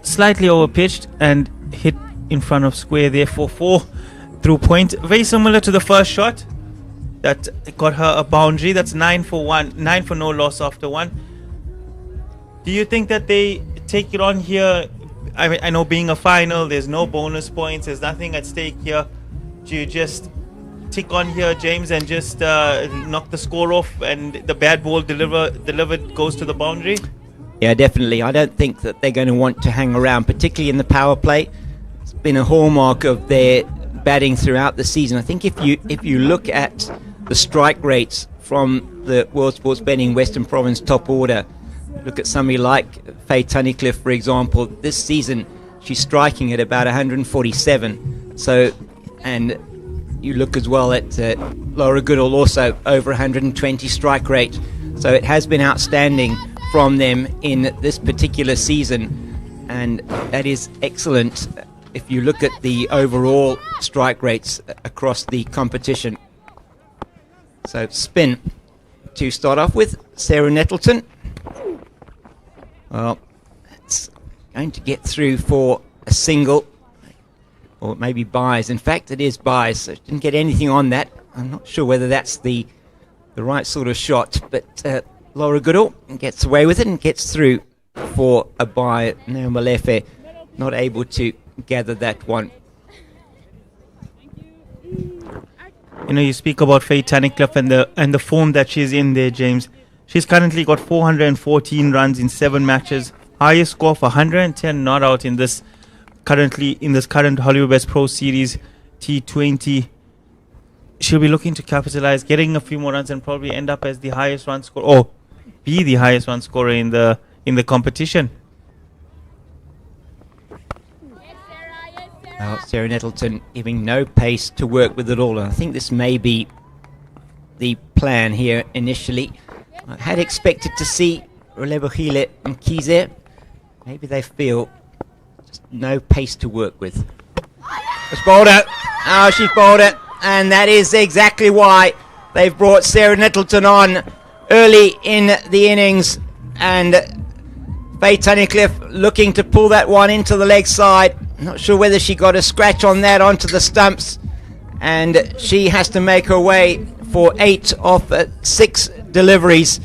slightly over-pitched and hit in front of square there for 4 through point. Very similar to the first shot that got her a boundary. That's 9 for 1, 9 for no loss after 1. Do you think that they take it on here? I mean, I know being a final, there's no bonus points, there's nothing at stake here. Do you just tick on here, James, and just knock the score off, and the bad ball delivered goes to the boundary? Yeah, definitely. I don't think that they're going to want to hang around, particularly in the power play. It's been a hallmark of their batting throughout the season. I think if you look at the strike rates from the World Sports Betting Western Province top order, look at somebody like Faye Tunnicliffe, for example. This season she's striking at about 147. So, and you look as well at Laura Goodall, also over 120 strike rate. So it has been outstanding from them in this particular season, and that is excellent if you look at the overall strike rates across the competition. So spin to start off with. Sarah Nettleton. Well, it's going to get through for a single, or maybe buys. In fact, it is buys. So didn't get anything on that. I'm not sure whether that's the right sort of shot, but Laura Goodall gets away with it and gets through for a buy. Now Molefe not able to gather that one. You know, you speak about Faye Tunnicliffe and the form that she's in there, James. She's currently got 414 runs in 7 matches. Highest score for 110 not out in this current Hollywoodbets Pro Series T20. She'll be looking to capitalize, getting a few more runs, and probably end up as the highest run scorer, or be the highest run scorer in the competition. Sarah Nettleton giving no pace to work with at all. And I think this may be the plan here initially. I had expected to see Relebohile and Kize. Maybe they feel just no pace to work with. It's bowled it. Oh, she's bowled it. And that is exactly why they've brought Sarah Nettleton on early in the innings. And Faye Tunnicliffe looking to pull that one into the leg side. Not sure whether she got a scratch on that onto the stumps. And she has to make her way for 8 off 6 deliveries.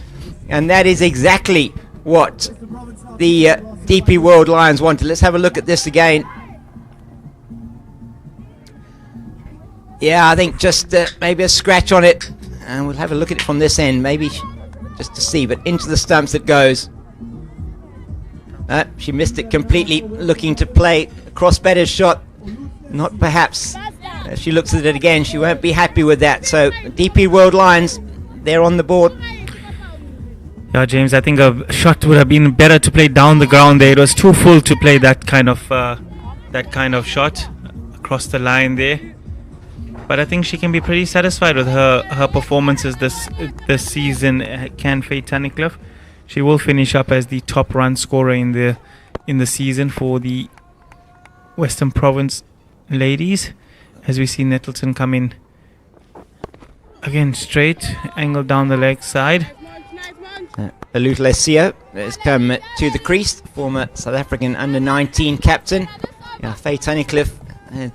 And that is exactly what the DP World Lions wanted. Let's have a look at this again. Yeah, I think just maybe a scratch on it. And we'll have a look at it from this end, maybe just to see. But into the stumps it goes. She missed it completely, looking to play a cross-batter's shot. Not perhaps. If she looks at it again, she won't be happy with that. So DP World Lions, they're on the board. Yeah, James, I think a shot would have been better to play down the ground there. It was too full to play that kind of shot across the line there. But I think she can be pretty satisfied with her performances this season. Can Faye Tunnicliffe. She will finish up as the top run scorer in the season for the Western Province ladies. As we see Nettleton come in again straight, angle down the leg side. Lesio has come to the crease, former South African under-19 captain. Faye Tunnicliffe has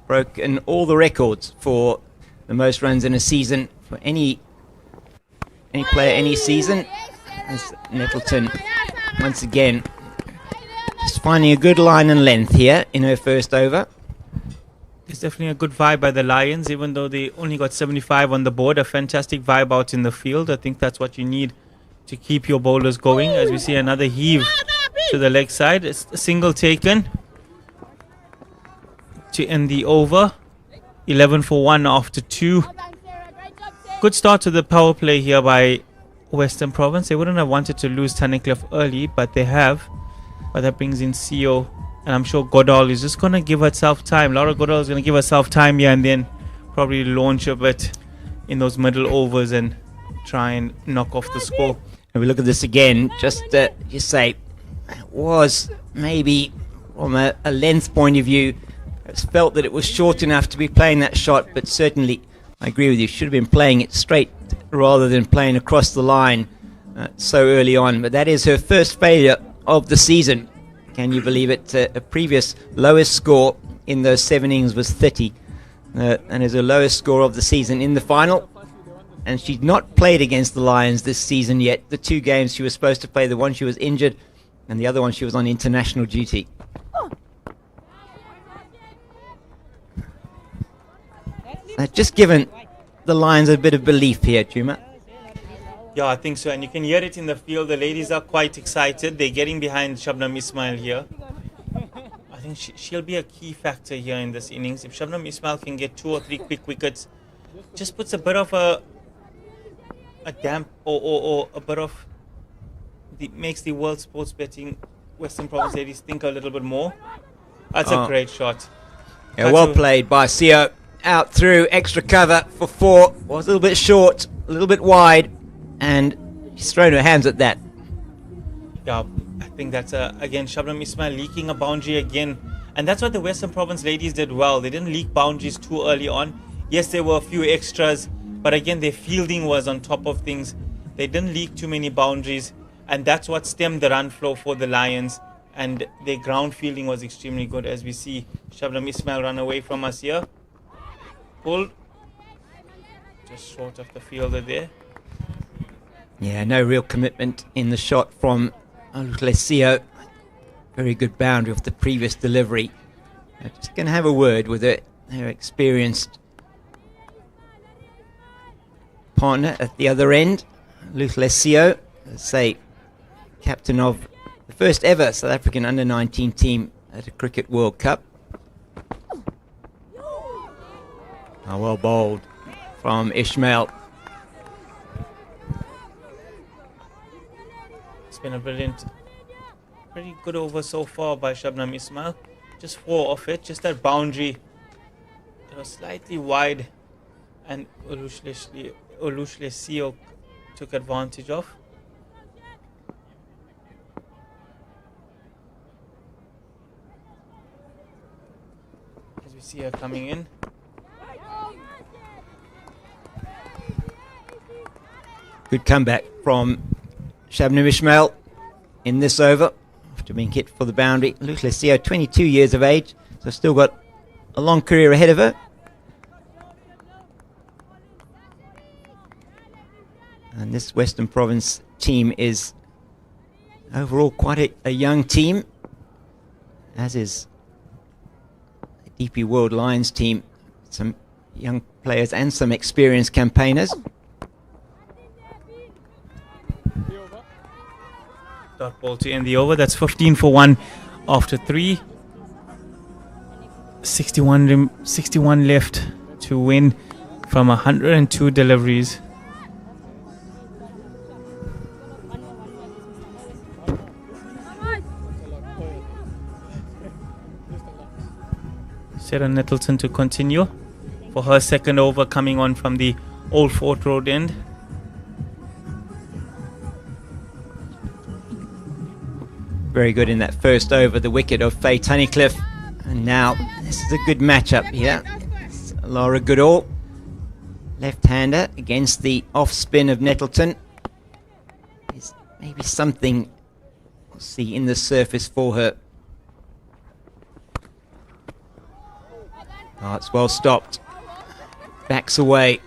broken all the records for the most runs in a season for any player any season. As Nettleton once again just finding a good line and length here in her first over. It's definitely a good vibe by the Lions, even though they only got 75 on the board. A fantastic vibe out in the field. I think that's what you need to keep your bowlers going. As we see another heave to the leg side. It's a single taken to end the over. 11 for 1 after 2. Good start to the power play here by Western Province. They wouldn't have wanted to lose Tunnicliffe early, but they have. But that brings in CO. And I'm sure Goodall is just going to give herself time. Laura Goodall is going to give herself time here and then probably launch a bit in those middle overs and try and knock off the score. And we look at this again, just you say, it was maybe from a length point of view, it's felt that it was short enough to be playing that shot, but certainly, I agree with you, should have been playing it straight rather than playing across the line so early on. But that is her first failure of the season. Can you believe it? A previous lowest score in those 7 innings was 30, and is her lowest score of the season in the final. And she's not played against the Lions this season yet. The 2 games she was supposed to play, the one she was injured, and the other one she was on international duty. Just given the Lions a bit of belief here, Chuma. Yeah, I think so. And you can hear it in the field. The ladies are quite excited. They're getting behind Shabnam Ismail here. I think she'll be a key factor here in this innings. If Shabnam Ismail can get 2 or 3 quick wickets, just puts a bit of a damp or a bit of makes the world sports betting Western Province ladies think a little bit more. That's a great shot. Yeah, well played by CO. Out through, extra cover for 4. Was a little bit short, a little bit wide, and she's thrown her hands at that. Yeah, I think that's again Shabnam Ismail leaking a boundary again, and that's what the Western Province ladies did well. They didn't leak boundaries too early on. Yes, there were a few extras, but again their fielding was on top of things. They didn't leak too many boundaries, and that's what stemmed the run flow for the Lions. And their ground fielding was extremely good, as we see Shabnam Ismail run away from us here. Pulled just short of the fielder there. Yeah, no real commitment in the shot from Lesio. Very good boundary off the previous delivery. Just going to have a word with her experienced partner at the other end, Lesio, say captain of the first ever South African under-19 team at a Cricket World Cup. Well bowled from Ishmael. It's been a pretty good over so far by Shabnam Ismail. Just 4 off it, just that boundary. It was slightly wide, and Lesio took advantage of. As we see her coming in. Good comeback from Shabnam Ismail in this over after being hit for the boundary. Lesio, 22 years of age, so still got a long career ahead of her. And this Western Province team is overall quite a young team, as is the DP World Lions team. Some young players and some experienced campaigners. Dot ball to end the over. That's 15 for 1 after 3. 61 left to win from 102 deliveries. Sarah Nettleton to continue for her second over, coming on from the Old Fort Road end. Very good in that first over, the wicket of Faye Tunnicliffe. And now, this is a good matchup here. It's Laura Goodall, left-hander, against the off-spin of Nettleton. Is maybe something we'll see in the surface for her. Oh, it's well stopped. Backs away.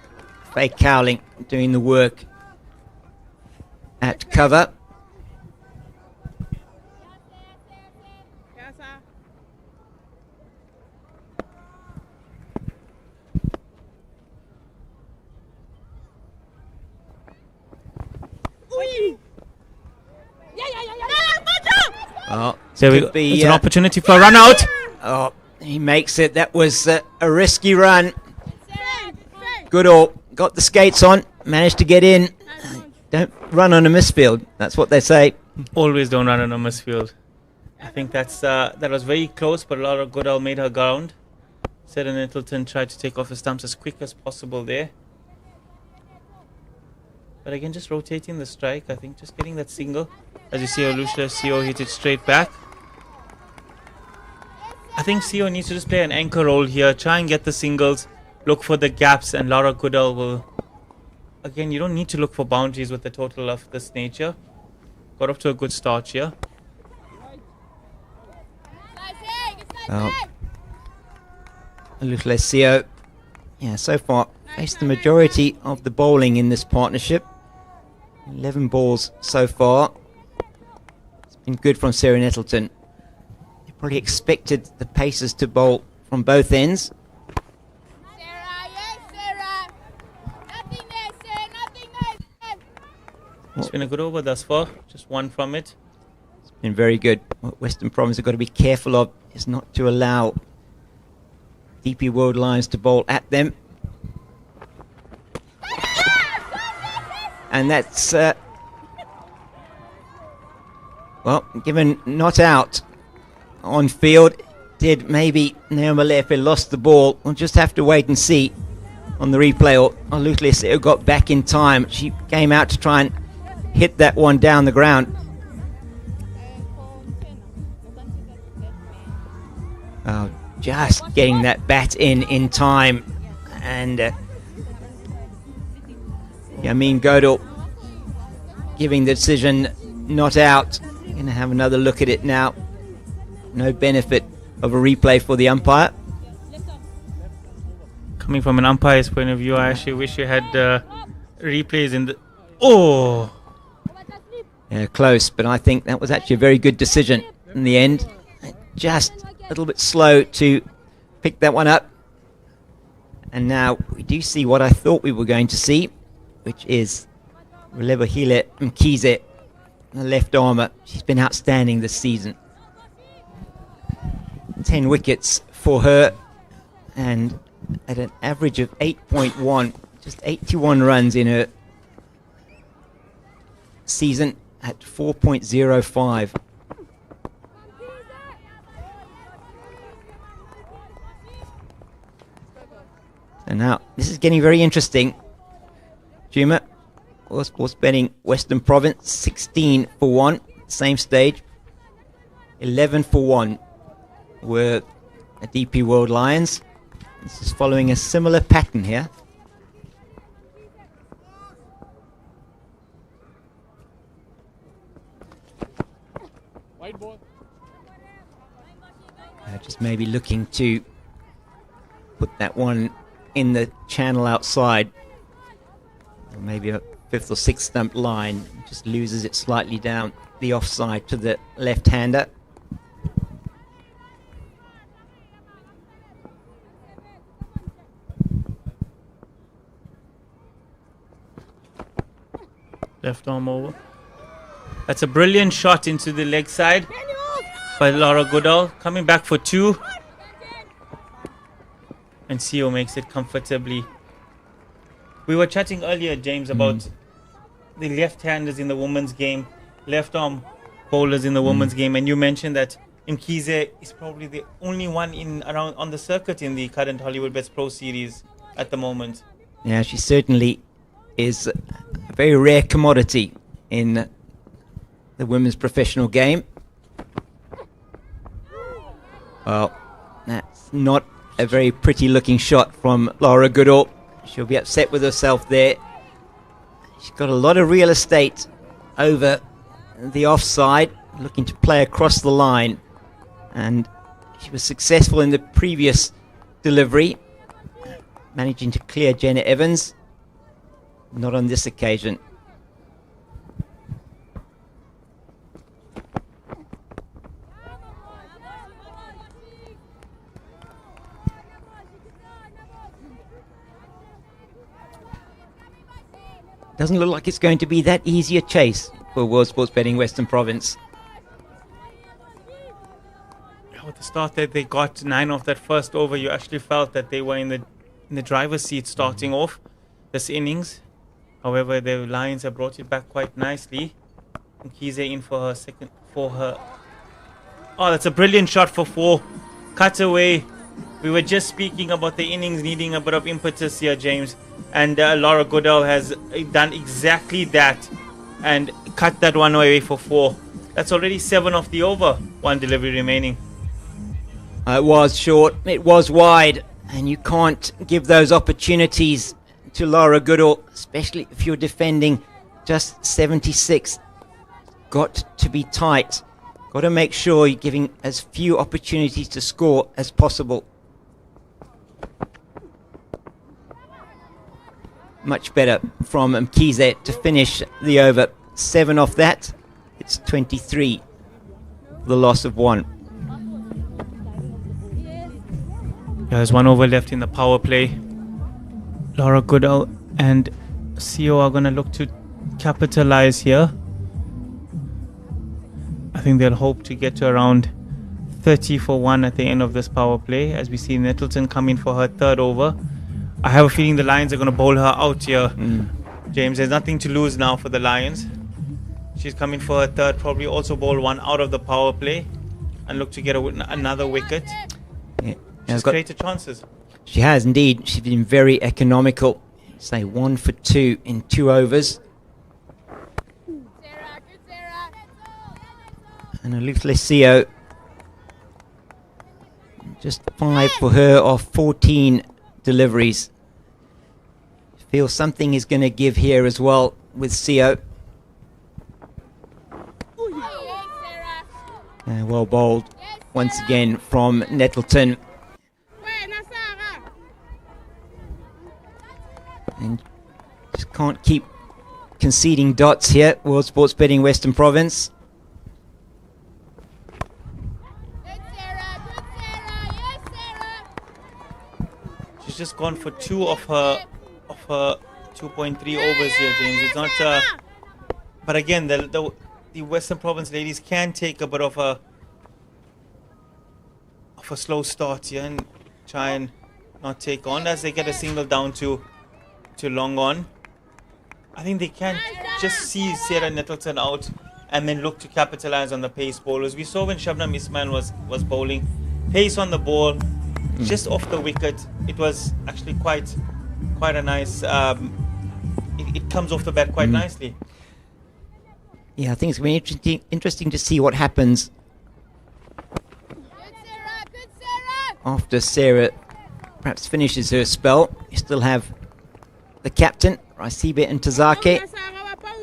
Faye Cowling doing the work at cover. Oh, there we go. It's an opportunity for a run out. Oh, he makes it. That was a risky run. Goodall got the skates on, managed to get in. Don't run on a misfield. That's what they say. Always don't run on a misfield. I think that was very close, but Laura Goodall made her ground. Sarah Nettleton tried to take off the stumps as quick as possible there. But again, just rotating the strike. I think just getting that single. As you see, Lucia CO hit it straight back. I think CO needs to just play an anchor role here. Try and get the singles. Look for the gaps, and Laura Goodall will... Again, you don't need to look for boundaries with the total of this nature. Got off to a good start here. Lucia CO, yeah, so far faced the majority of the bowling in this partnership. 11 balls so far. It's been good from Sarah Nettleton. They probably expected the pacers to bowl from both ends. It's been a good over thus far. Just one from it. It's been very good. What Western Province have got to be careful of is not to allow DP World Lions to bowl at them. And that's, well, given not out on field, did maybe Naomi Lefe lost the ball. We'll just have to wait and see on the replay. Or Lucia got back in time. She came out to try and hit that one down the ground. Oh, just getting that bat in time. And Goodall giving the decision not out. Going to have another look at it now. No benefit of a replay for the umpire. Coming from an umpire's point of view, I actually wish you had replays in the... Oh! Yeah, close, but I think that was actually a very good decision in the end. Just a little bit slow to pick that one up. And now we do see what I thought we were going to see, which is Relebohile Mkhize, the left armour. She's been outstanding this season. 10 wickets for her, and at an average of 8.1, just 81 runs in her season at 4.05. And now this is getting very interesting. Juma was betting Western Province 16 for 1, same stage. 11 for 1 were the DP World Lions. This is following a similar pattern here. Just maybe looking to put that one in the channel outside. Or maybe a 5th or 6th stump line. Just loses it slightly down the offside to the left-hander. Left arm over. That's a brilliant shot into the leg side by Laura Goodall. Coming back for 2. And CO makes it comfortably. We were chatting earlier, James, about the left-handers in the women's game, left arm bowlers in the women's game, and you mentioned that Mkhize is probably the only one around on the circuit in the current Hollywoodbets Pro Series at the moment. Yeah, she certainly is a very rare commodity in the women's professional game. Well, that's not a very pretty looking shot from Laura Goodall. She'll be upset with herself there. She's got a lot of real estate over the offside, looking to play across the line. And she was successful in the previous delivery, managing to clear Jenna Evans. Not on this occasion. Doesn't look like it's going to be that easy a chase for World Sports Betting Western Province. With the start that they got 9 off that first over, you actually felt that they were in the driver's seat starting off this innings. However, the Lions have brought it back quite nicely. Kize in for her second, Oh, that's a brilliant shot for 4. Cut away. We were just speaking about the innings needing a bit of impetus here, James. And Laura Goodall has done exactly that and cut that one away for 4. That's already 7 off the over. 1 delivery remaining. It was short, it was wide, and you can't give those opportunities to Laura Goodall, especially if you're defending just 76. Got to be tight. Got to make sure you're giving as few opportunities to score as possible. Much better from Mkhize to finish the over. 7 off that. It's 23. The loss of 1. There's 1 over left in the power play. Laura Goodall and CO are going to look to capitalize here. I think they'll hope to get to around 30 for 1 at the end of this power play, as we see Nettleton come in for her 3rd over. I have a feeling the Lions are going to bowl her out here. James, there's nothing to lose now for the Lions. She's coming for her 3rd, probably also bowl 1 out of the power play and look to get another wicket. Yeah. She's created chances. She has indeed. She's been very economical. Say 1 for 2 in 2 overs. And Aluflesio, just 5 for her off 14 deliveries. Feel something is going to give here as well with CO. Well bowled once again from Nettleton. And just can't keep conceding dots here, World Sports Betting Western Province. She's just gone for 2 of her 2.3 overs here, James. It's not, but again, the Western Province ladies can take a bit of a slow start here and try and not take on as they get a single down to long on. I think they can just see Sarah Nettleton out and then look to capitalize on the pace bowlers. We saw when Shabnam Ismail was bowling, pace on the ball, just off the wicket. It was actually quite a nice. It comes off the bat quite nicely. Yeah, I think it's going to be interesting to see what happens after Sarah perhaps finishes her spell. You still have the captain, Raisibe Ntazake,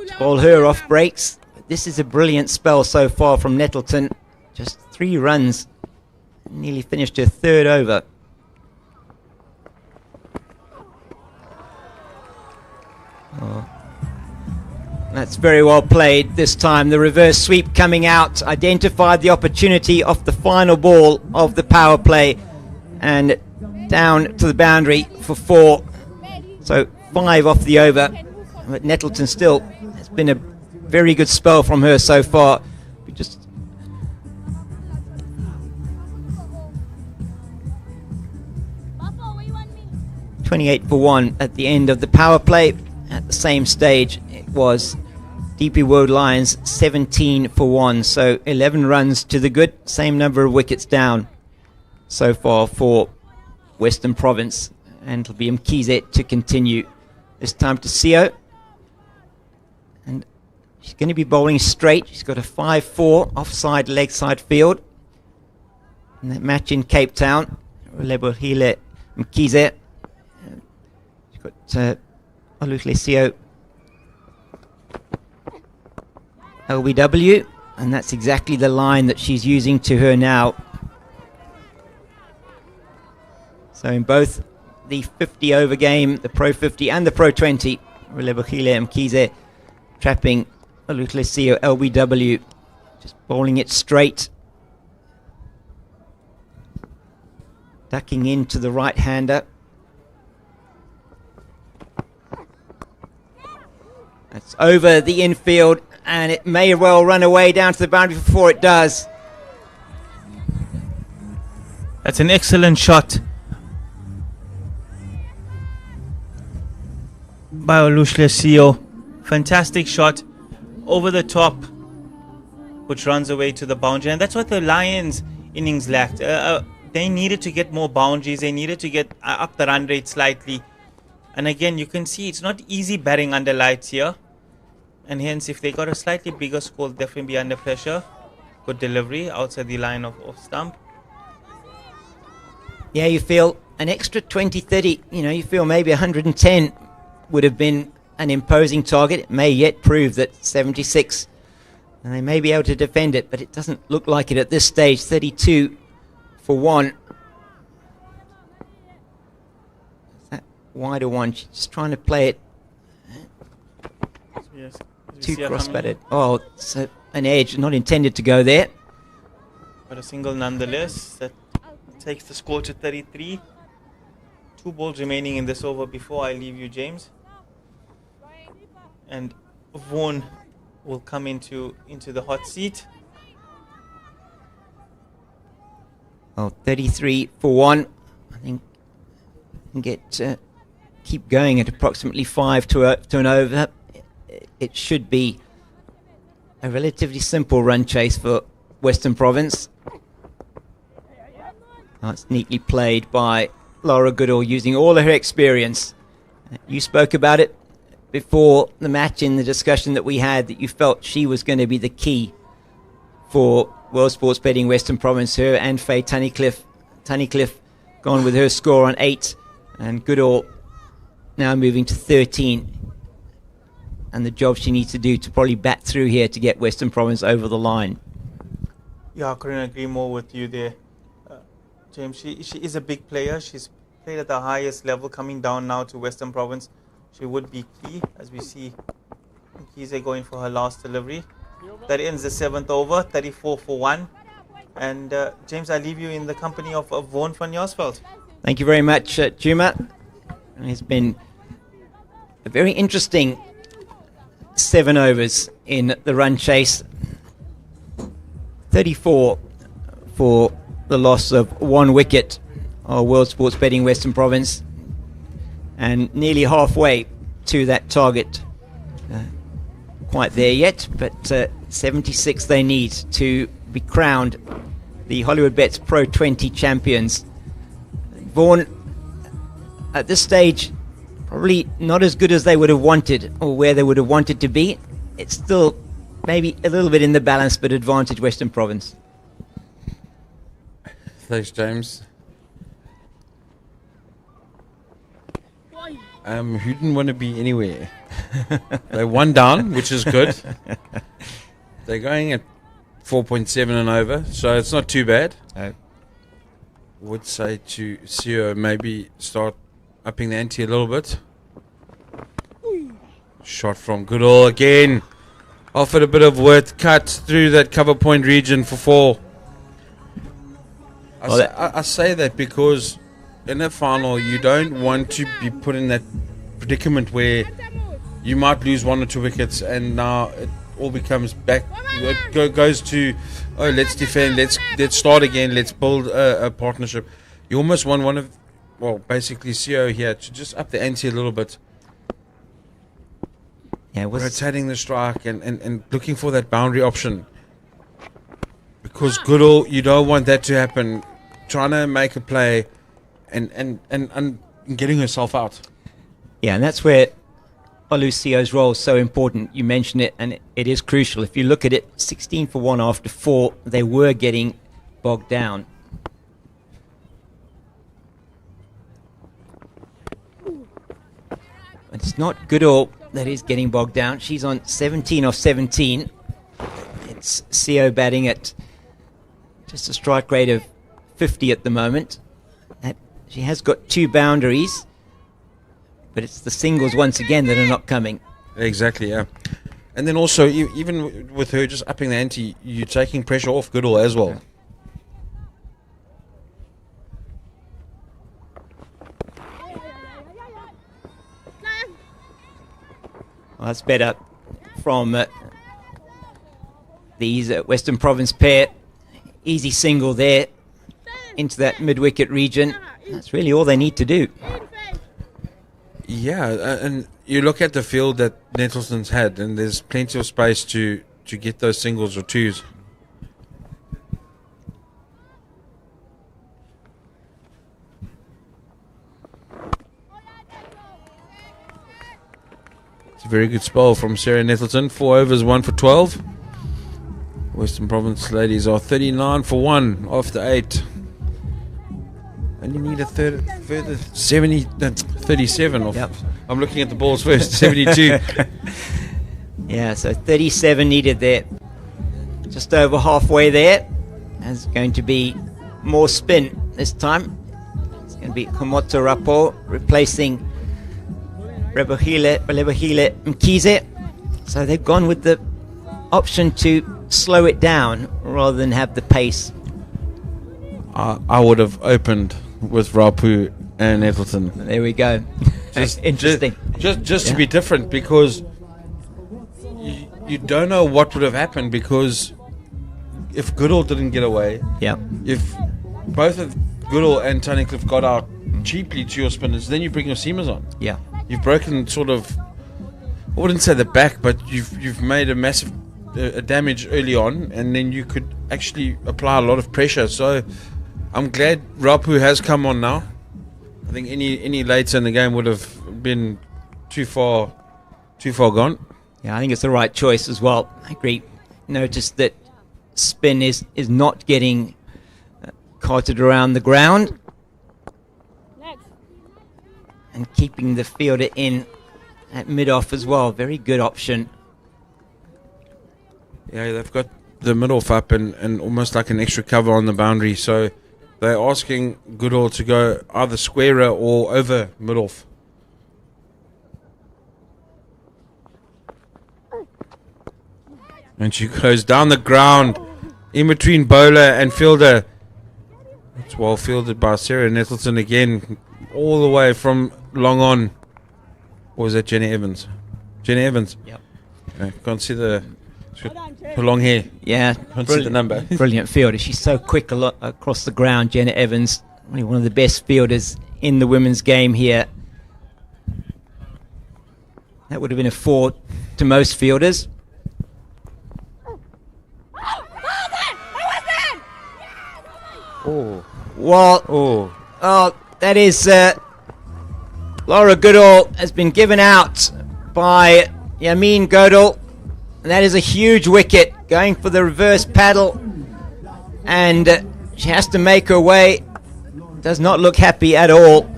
to bowl her off breaks. But this is a brilliant spell so far from Nettleton. Just 3 runs. Nearly finished her 3rd over. Oh. That's very well played this time. The reverse sweep coming out identified the opportunity off the final ball of the power play and down to the boundary for 4. So 5 off the over. But Nettleton still has been a very good spell from her so far. We just 28 for 1 at the end of the power play. At the same stage, it was DP World Lions 17 for 1. So 11 runs to the good. Same number of wickets down so far for Western Province. And it'll be Mkhize to continue. This time to CO. And she's going to be bowling straight. She's got a 5-4 offside leg side field. And that match in Cape Town. Relebohile Mkhize. She's got Aluflesio LBW, and that's exactly the line that she's using to her now. So in both the 50 over game, the Pro 50 and the Pro 20, Relebogile Mkhize trapping Olutlesio LBW, just bowling it straight. Ducking into the right-hander. That's over the infield, and it may well run away down to the boundary before it does. That's an excellent shot by Olutlesio. Fantastic shot over the top, which runs away to the boundary. And that's what the Lions innings lacked. They needed to get more boundaries. They needed to get up the run rate slightly. And again, you can see it's not easy batting under lights here. And hence, if they got a slightly bigger score, they'll definitely be under pressure. Good delivery outside the line of stump. Yeah, you feel an extra 20, 30, you feel maybe 110 would have been an imposing target. It may yet prove that 76, and they may be able to defend it, but it doesn't look like it at this stage. 32 for one. That wider one, she's just trying to play it. Yes. Too cross-batted. Oh, it's an edge, not intended to go there. But a single nonetheless. That takes the score to 33. 2 balls remaining in this over before I leave you, James. And Vaughan will come into the hot seat. Oh, 33 for one. I think we can keep going at approximately 5 to an over. It should be a relatively simple run chase for Western Province. Oh, it's neatly played by Laura Goodall, using all of her experience. You spoke about it before the match in the discussion that we had, that you felt she was going to be the key for World Sports Betting Western Province. Her and Faye Tunnicliffe. Tunnicliffe gone with her score on 8, and Goodall now moving to 13. And the job she needs to do to probably bat through here to get Western Province over the line. Yeah, I couldn't agree more with you there, James. She is a big player. She's played at the highest level. Coming down now to Western Province, she would be key, as we see Mkhize going for her last delivery. That ends the 7th over, 34 for 1. And James, I leave you in the company of Vaughan van Jaarsveld. Thank you very much, Juma. It's been a very interesting 7 overs in the run chase. 34 for the loss of 1 wicket of World Sports Betting Western Province, and nearly halfway to that target. Quite there yet, but 76 they need to be crowned the Hollywoodbets Pro 20 champions. Vaughan, at this stage, probably not as good as they would have wanted, or where they would have wanted to be. It's still maybe a little bit in the balance, but advantage Western Province. Thanks, James. Who didn't want to be anywhere? They're 1 down, which is good. They're going at 4.7 and over, so it's not too bad. I would say to Sio, maybe start upping the ante a little bit. Shot from Goodall again. Offered a bit of width, cut through that cover point region for 4. I say that because in a final, you don't want to be put in that predicament where you might lose 1 or 2 wickets, and now it all becomes back. It goes to, oh, let's defend, let's start again, let's build a partnership. You almost want basically CEO here to just up the ante a little bit. Yeah, rotating the strike and looking for that boundary option. Because Goodall, you don't want that to happen. Trying to make a play and getting herself out. Yeah, and that's where Olucio's role is so important. You mentioned it, and it is crucial. If you look at it, 16 for 1 after 4, they were getting bogged down. But it's not Goodall that is getting bogged down. She's on 17 off 17. It's CO batting at just a strike rate of 50 at the moment. She has got 2 boundaries, but it's the singles once again that are not coming. Exactly, yeah. And then also, even with her just upping the ante, you're taking pressure off Goodall as well. Well, that's better from these Western Province pair. Easy single there into that mid-wicket region. That's really all they need to do. Yeah, and you look at the field that Nettleton's had, and there's plenty of space to get those singles or twos. It's a very good spell from Sarah Nettleton. 4 overs, 1 for 12. Western Province ladies are 39 for 1 after 8. And you need a further 37 off. Yep. I'm looking at the balls first. 72. Yeah, so 37 needed there. Just over halfway there. There's going to be more spin this time. It's going to be Komoto Rapo replacing Rebehile Mkize. So they've gone with the option to slow it down rather than have the pace. I would have opened with Rapu and Nettleton. There we go. Interesting. Just to be different, because you don't know what would have happened, because if Goodall didn't get away, if both of Goodall and Tony Cliff got out cheaply to your spinners, then you bring your seamers on. Yeah. You've broken sort of, I wouldn't say the back, but you've made a massive damage early on, and then you could actually apply a lot of pressure. So I'm glad Rapu has come on now. I think any later in the game would have been too far gone. Yeah, I think it's the right choice as well. I agree. Notice that spin is not getting carted around the ground. And keeping the fielder in at mid-off as well. Very good option. Yeah, they've got the mid-off up and almost like an extra cover on the boundary. So they're asking Goodall to go either squarer or over mid-off. And she goes down the ground in between bowler and fielder. It's well fielded by Sarah Nettleton again, all the way from long on. Or was that Jenny Evans? Jenny Evans. Yep. Can't see her long hair. Yeah. Can't see the number. Brilliant fielder. She's so quick across the ground, Jenna Evans. Really one of the best fielders in the women's game here. That would have been a 4 to most fielders. Oh. Well, that is Laura Goodall has been given out by Yamin Goodall, and that is a huge wicket, going for the reverse paddle, and she has to make her way. Does not look happy at all,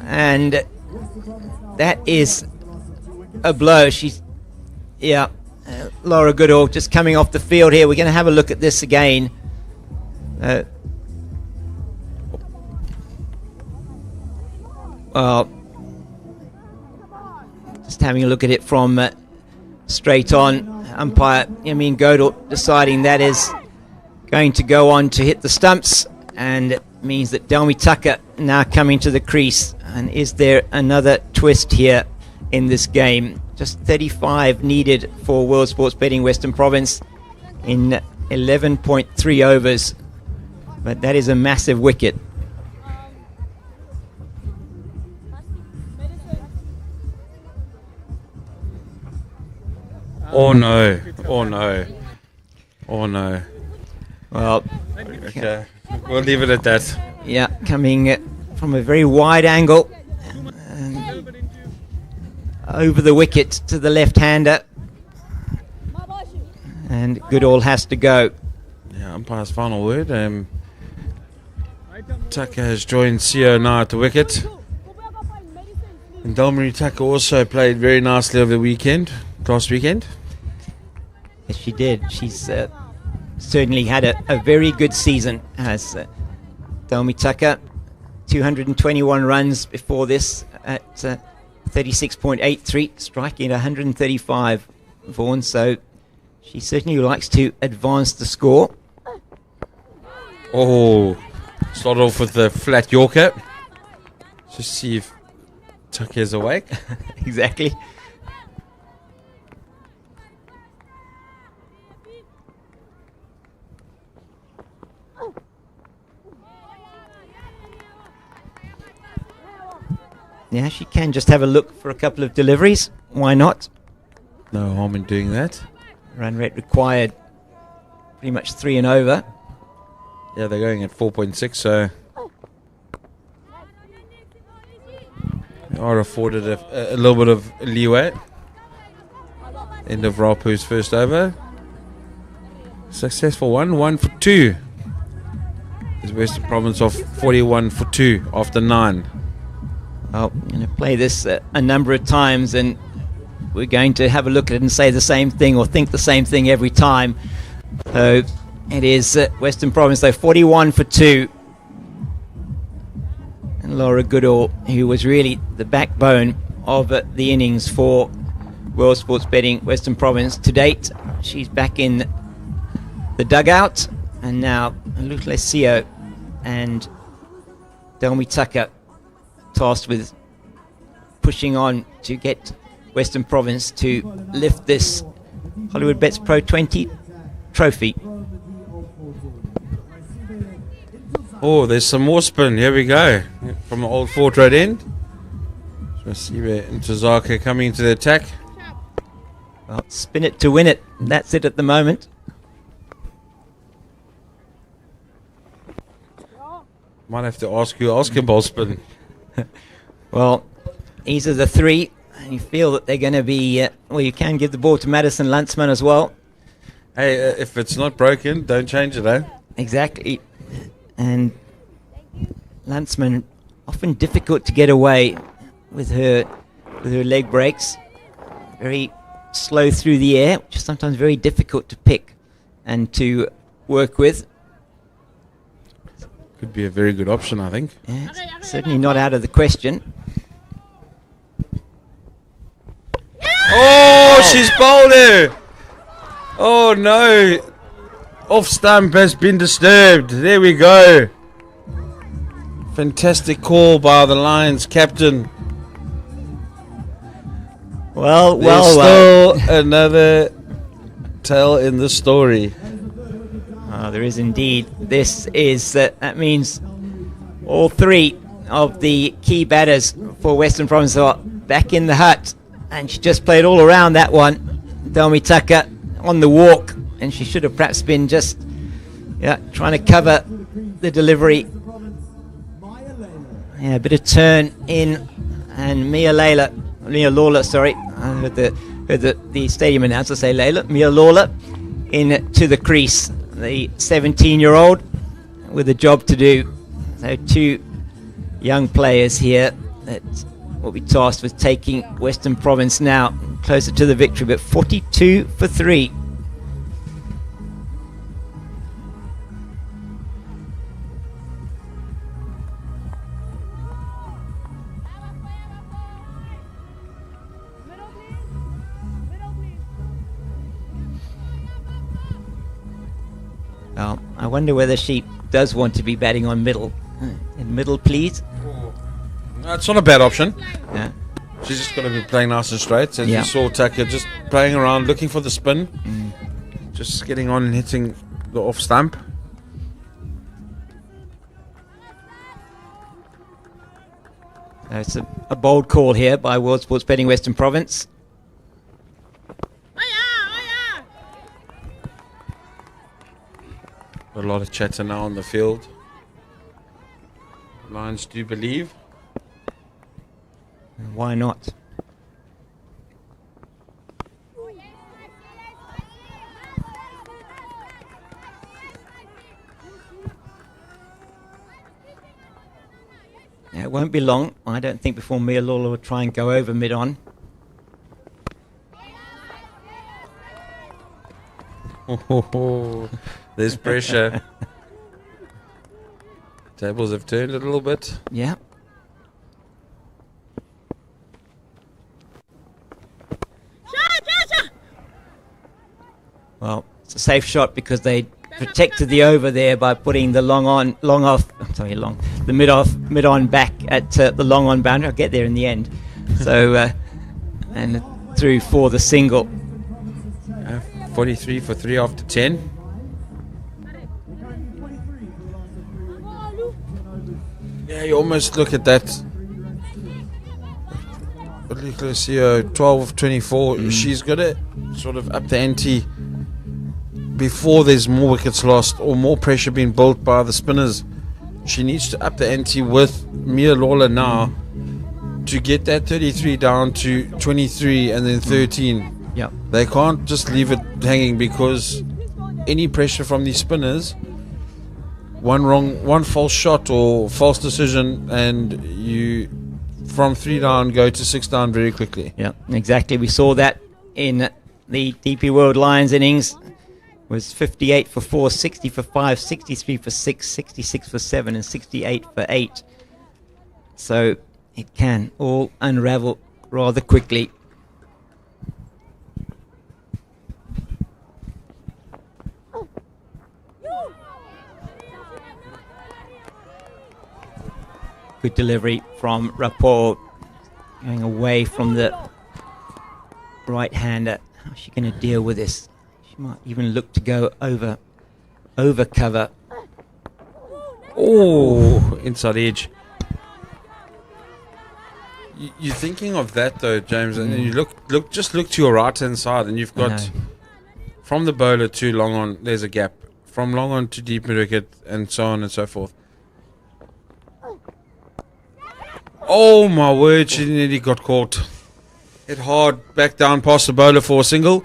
and that is a blow. She's Laura Goodall just coming off the field here. We're going to have a look at this again. Just having a look at it from straight on. Umpire Yamin Goodall deciding that is going to go on to hit the stumps, and it means that Delmi Tucker now coming to the crease. And is there another twist here in this game? Just 35 needed for World Sports Betting Western Province in 11.3 overs, but that is a massive wicket. Oh no. Oh no. Oh no. Well, okay. We'll leave it at that. Yeah, coming from a very wide angle over the wicket to the left-hander. And Goodall has to go. Yeah, umpire's final word. Tucker has joined CO now at the wicket. And Delmarie Tucker also played very nicely over the last weekend. Yes, she did. She's certainly had a very good season as Delmi Tucker. 221 runs before this at 36.83, striking at 135, Vaughan. So she certainly likes to advance the score. Oh, start off with the flat Yorker. Just see if Tucker's awake. Exactly. Yeah, she can just have a look for a couple of deliveries. Why not? No harm in doing that. Run rate required pretty much 3 and over. Yeah, they're going at 4.6, so they are afforded a little bit of leeway. End of Rapu's first over. Successful one for 2. Is Western Province off 41 for 2 after 9. Well, I'm going to play this a number of times, and we're going to have a look at it and say the same thing or think the same thing every time. So it is Western Province, though, 41 for 2. And Laura Goodall, who was really the backbone of the innings for World Sports Betting Western Province to date. She's back in the dugout, and now Luke Lesio and Delmi Tucker tasked with pushing on to get Western Province to lift this Hollywoodbets Pro20 trophy. Oh, there's some more spin. Here we go. From the old Fort Road end. Masibe and Tazaka coming into the attack. Well, spin it to win it. That's it at the moment. Might have to ask you ball spin. Well, these are the 3. And you feel that they're going to be... well, you can give the ball to Madison Lantzman as well. Hey, if it's not broken, don't change it, eh? Exactly. And Lantzman, often difficult to get away with her leg breaks. Very slow through the air, which is sometimes very difficult to pick and to work with. Could be a very good option, I think. Yeah, it's certainly not out of the question. Oh, she's bowled her! Oh no! Off stump has been disturbed. There we go. Fantastic call by the Lions captain. Well. There's still another tale in the story. There is indeed. This is that means all 3 of the key batters for Western Province are back in the hut, and she just played all around that one. Delmi Tucker on the walk, and she should have perhaps been just trying to cover the delivery. Yeah, a bit of turn in, and Mia Lawler, sorry. I heard the stadium announcer say Layla. Mia Lawler in to the crease. The 17-year-old with a job to do. So 2 young players here that will be tasked with taking Western Province now closer to the victory, but 42 for 3. Well, I wonder whether she does want to be batting on middle. In middle, please. No, it's not a bad option. Yeah. She's just got to be playing nice and straight. As you saw Tucker just playing around, looking for the spin. Just getting on and hitting the off stump. It's a bold call here by World Sports Betting Western Province. A lot of chatter now on the field. Lions do believe. Why not? It won't be long, I don't think, before Mia Lawler will try and go over mid-on. There's pressure. Tables have turned a little bit. Yeah. Well, it's a safe shot because they protected the over there by putting the the mid on back at the long on boundary. I'll get there in the end. So and through for the single. 43 for 3 after 10. Yeah, you almost look at that. Lucio, 12 of 24. She's got to sort of up the ante before there's more wickets lost or more pressure being built by the spinners. She needs to up the ante with Mia Lawler now to get that 33 down to 23 and then 13. Yeah, they can't just leave it hanging because any pressure from these spinners, one false shot or false decision, and you from 3 down go to 6 down very quickly. Yeah, exactly. We saw that in the DP World Lions innings. Was 58 for 4, 60 for 5, 63 for 6, 66 for 7, and 68 for 8. So it can all unravel rather quickly. Good delivery from Rapport, going away from the right-hander. How's she going to deal with this? She might even look to go over cover. Oh, inside edge. You're thinking of that though, James, and you look to your right-hand side, and you've got from the bowler to long on. There's a gap from long on to deep mid wicket, and so on and so forth. Oh my word! She nearly got caught. Hit hard, back down past the bowler for a single.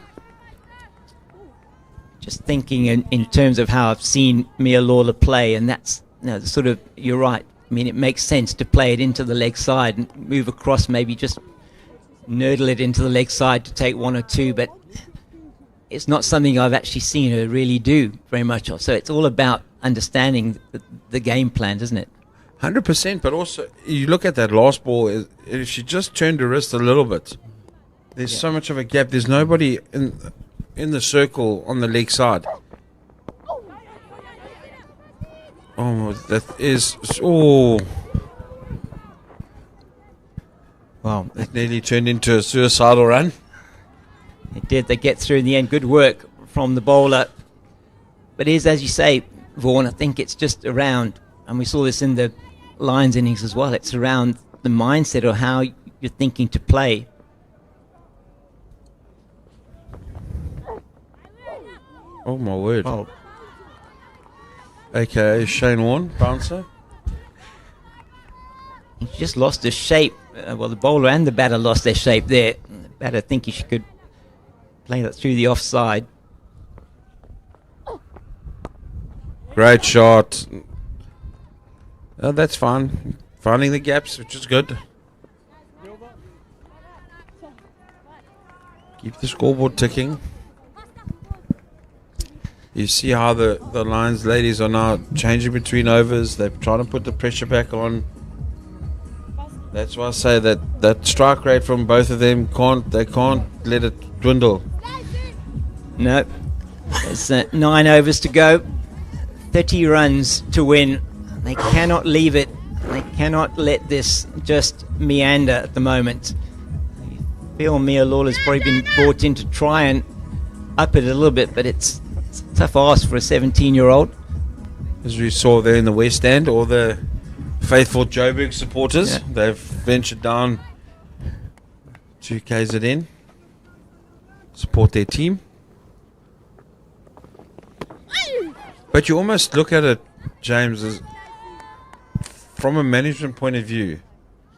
Just thinking in terms of how I've seen Mia Lawler play, and that's sort of, you're right. I mean, it makes sense to play it into the leg side and move across, maybe just nurdle it into the leg side to take 1 or 2, but it's not something I've actually seen her really do very much of. So it's all about understanding the game plan, isn't it? 100%, but also you look at that last ball, if she just turned her wrist a little bit, there's so much of a gap. There's nobody in the circle on the leg side. Oh, that is... Oh. Wow. That nearly turned into a suicidal run. It did. They get through in the end. Good work from the bowler. But it is, as you say, Vaughan, I think it's just around, and we saw this in the Lions innings as well, it's around the mindset or how you're thinking to play. Oh my word. Oh. Okay, Shane Warne, bouncer. He just lost his shape. Well, the bowler and the batter lost their shape there. The batter thinking she could play that through the offside. Great shot. Oh, that's fine. Finding the gaps, which is good. Keep the scoreboard ticking. You see how the Lions ladies are now changing between overs. They're trying to put the pressure back on. That's why I say that strike rate from both of them they can't let it dwindle. No. There's 9 overs to go. 30 runs to win. They cannot leave it. They cannot let this just meander at the moment. I feel Mia Lawler's probably been brought in to try and up it a little bit, but it's a tough ask for a 17-year-old. As we saw there in the West End, all the faithful Joburg supporters, they've ventured down to KZN, support their team. But you almost look at it, James, as from a management point of view,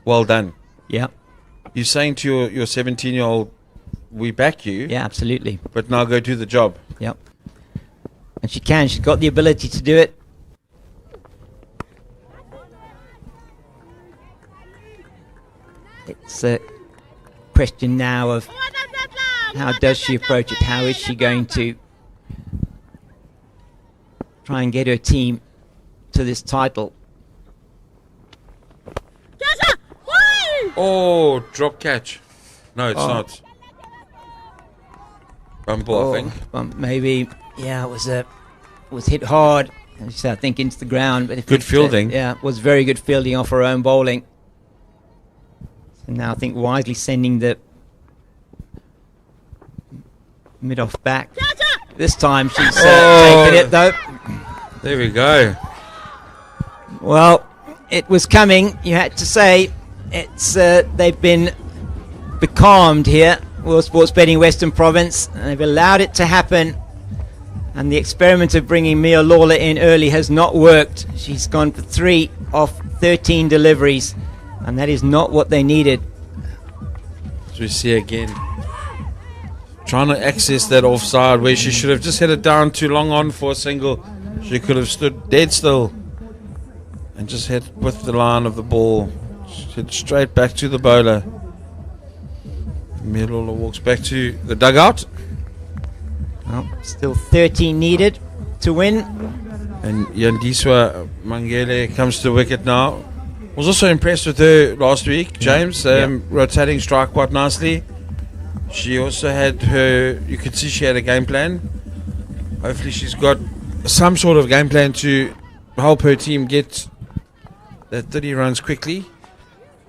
well done. Yeah. You're saying to your 17-year-old, we back you. Yeah, absolutely. But now go do the job. Yep. And she can. She's got the ability to do it. It's a question now of how does she approach it? How is she going to try and get her team to this title. Oh, drop catch. No, it's not. Bumble, I think. Maybe, yeah, it was hit hard. I think into the ground. But Good fielding. Yeah, it was very good fielding off her own bowling. So now I think wisely sending the mid-off back. This time she's taken it though. There we go. Well, it was coming, you had to say. It's they've been becalmed here, World Sports Betting Western Province, and they've allowed it to happen. And the experiment of bringing Mia Lawler in early has not worked. She's gone for 3 off 13 deliveries, and that is not what they needed. As we see again, trying to access that offside where she should have just hit it down too long on for a single. She could have stood dead still and just hit with the line of the ball. Hit straight back to the bowler. Mia Lawler walks back to the dugout. Well, still 13 needed to win. And Yandiswa Mangele comes to the wicket now. Was also impressed with her last week, James, rotating strike quite nicely. She also had you could see she had a game plan. Hopefully she's got some sort of game plan to help her team get that 30 runs quickly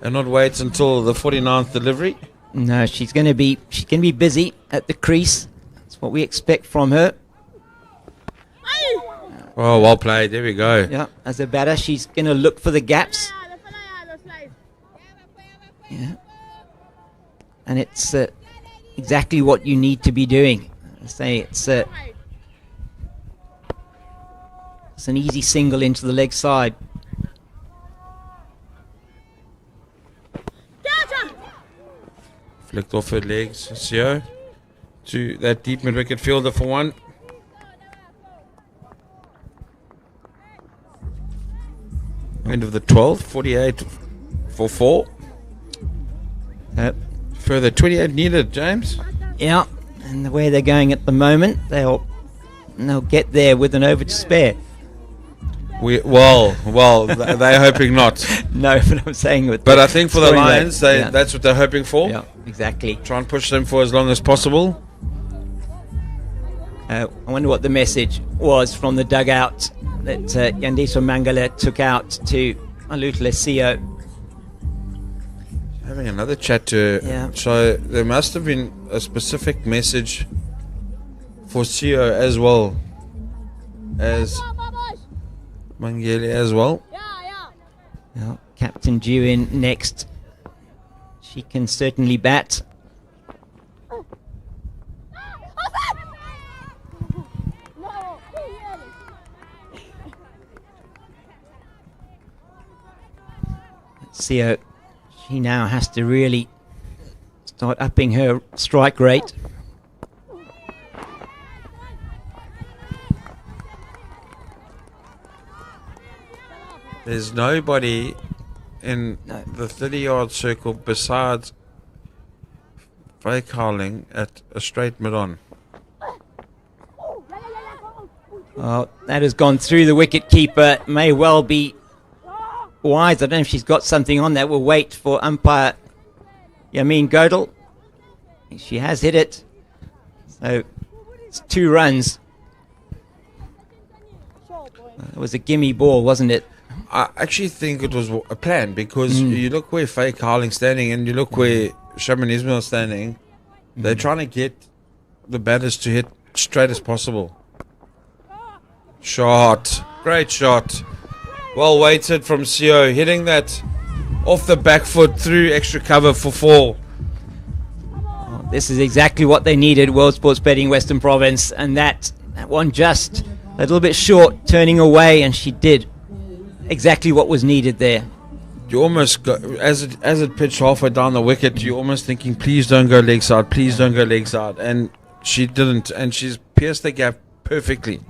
and not wait until the 49th delivery. No, she's going to be busy at the crease. That's what we expect from her. Oh, well played. There we go. Yeah, as a batter, she's going to look for the gaps. Yeah. And it's exactly what you need to be doing. I say it's an easy single into the leg side. Flicked off her legs, Sio, to that deep mid-wicket fielder for 1. End of the 12th, 48 for 4. Further 28 needed, James. Yeah, and the way they're going at the moment, they'll get there with an over to spare. They're hoping not. No, but I'm saying with. But I think for the Lions, that's what they're hoping for. Yeah, exactly. Try and push them for as long as possible. I wonder what the message was from the dugout that Yandiswa Mangala took out to Alutla Sio. Having another chat to her. Yeah. So there must have been a specific message for Sio as well as Mangele as well. Well, Captain due in next. She can certainly bat. Sio, she now has to really start upping her strike rate. There's nobody in the 30-yard circle besides Faye Carling at a straight mid-on. Oh, that has gone through the wicket keeper. May well be wise. I don't know if she's got something on that. We'll wait for umpire Yamin Goodall. She has hit it. So it's 2 runs. It was a gimme ball, wasn't it? I actually think it was a plan because you look where Faye Carling's standing and you look where Shaman Ismail's standing. They're trying to get the batters to hit straight as possible. Shot. Great shot. Well weighted from Sio. Hitting that off the back foot through extra cover for 4. Oh, this is exactly what they needed, World Sports Betting Western Province. And that one just a little bit short, turning away, and she did exactly what was needed there. You almost got, as it pitched halfway down the wicket, you're almost thinking, please don't go leg side, please don't go leg side. And she didn't, and she's pierced the gap perfectly.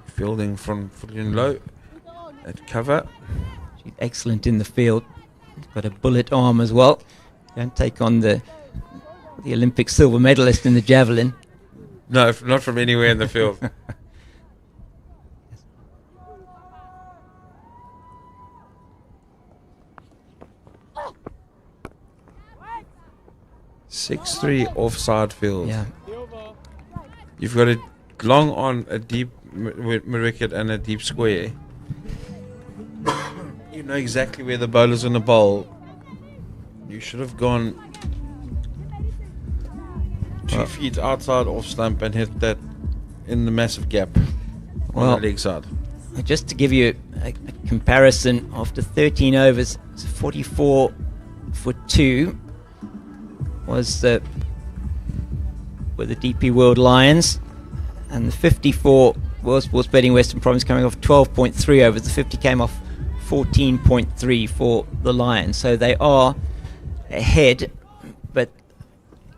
Fielding from Fullion Low at cover. She's excellent in the field. got a bullet arm as well. Don't take on the Olympic silver medalist in the javelin. No, not from anywhere in the field. Six-three offside field. Yeah. You've got a long on, a deep wicket and a deep square. You know exactly where the bowler's going to bowl. You should have gone 2 feet outside off stump and hit that in the massive gap on the leg side. Just to give you a comparison, after 13 overs, 44 for 2 was were the DP World Lions, and the 54 was Sports Betting Western Province, coming off 12.3 overs. The 50 came off 14.3 for the Lions, so they are ahead, but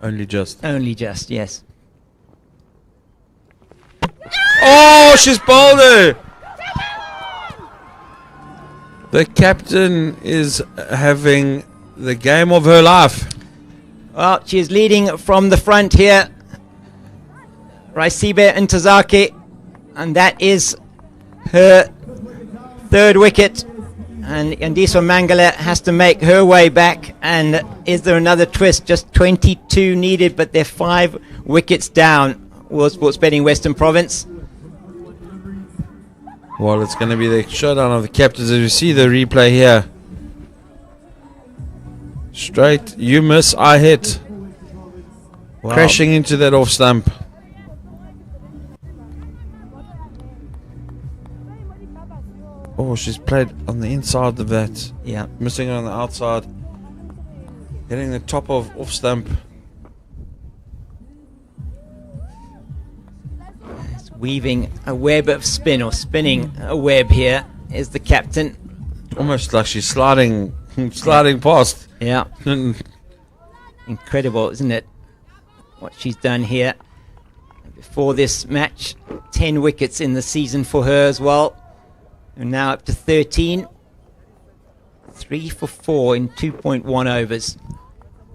only just, yes. Oh, she's bowled her. The captain is having the game of her life. Well, she is leading from the front here, Raisibe Ntozake, and that is her 3rd wicket. And Yandiswa Mangala has to make her way back. And is there another twist? Just 22 needed, but they're 5 wickets down. World Sports Betting Western Province. Well, it's going to be the showdown of the captains as you see the replay here. Straight, you miss, I hit. Wow. Crashing into that off stump. Oh, she's played on the inside of that. Yeah. Missing it on the outside. Hitting the top of off stump. It's weaving a web of spin, or spinning a web here, is the captain. Almost like she's sliding past. Yeah. Incredible, isn't it? What she's done here. Before this match, 10 wickets in the season for her as well. And now up to 13. 3 for 4 in 2.1 overs.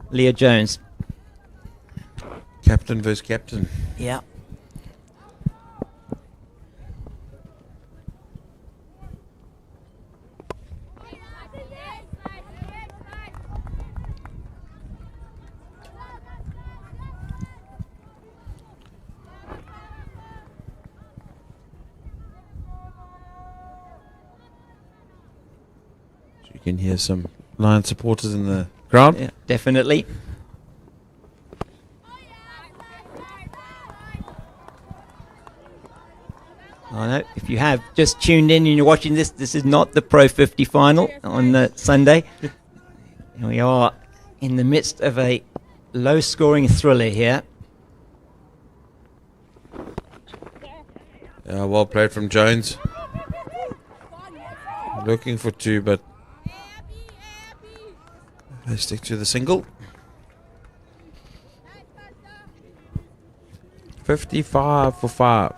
Leah Jones. Captain versus captain. Yeah. You can hear some Lion supporters in the ground. Yeah, definitely. I know, if you have just tuned in and you're watching this, this is not the Pro 50 final on Sunday. We are in the midst of a low-scoring thriller here. Well played from Jones. Looking for 2, but they stick to the single. 55 for 5.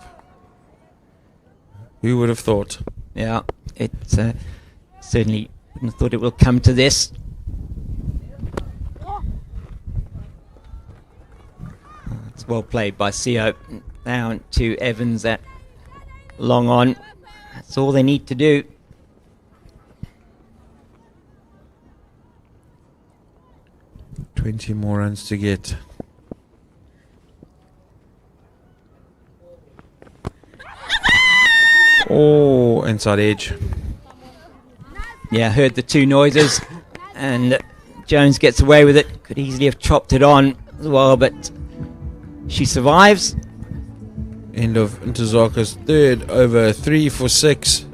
Who would have thought? Yeah, it certainly wouldn't have thought it will come to this. It's well played by CO. Down to Evans at long on. That's all they need to do. $20 more runs to get. Oh, inside edge. Yeah, heard the 2 noises, and Jones gets away with it. Could easily have chopped it on as well, but she survives. End of Ntozake's 3rd over, 3 for 6.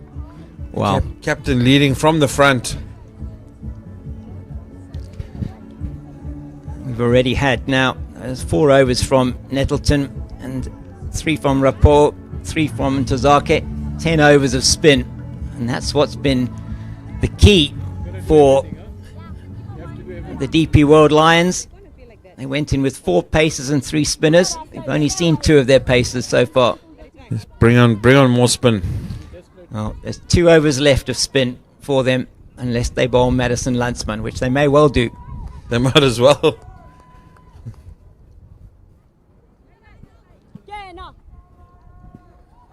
Wow. Captain leading from the front. We've already had now 4 overs from Nettleton and 3 from Rapport, 3 from Ntozake, 10 overs of spin, and that's what's been the key for the DP World Lions. They went in with 4 pacers and 3 spinners. We've only seen 2 of their pacers so far. Bring on more spin. Well, there's 2 overs left of spin for them, unless they bowl Madison Landsman, which they may well do. They might as well.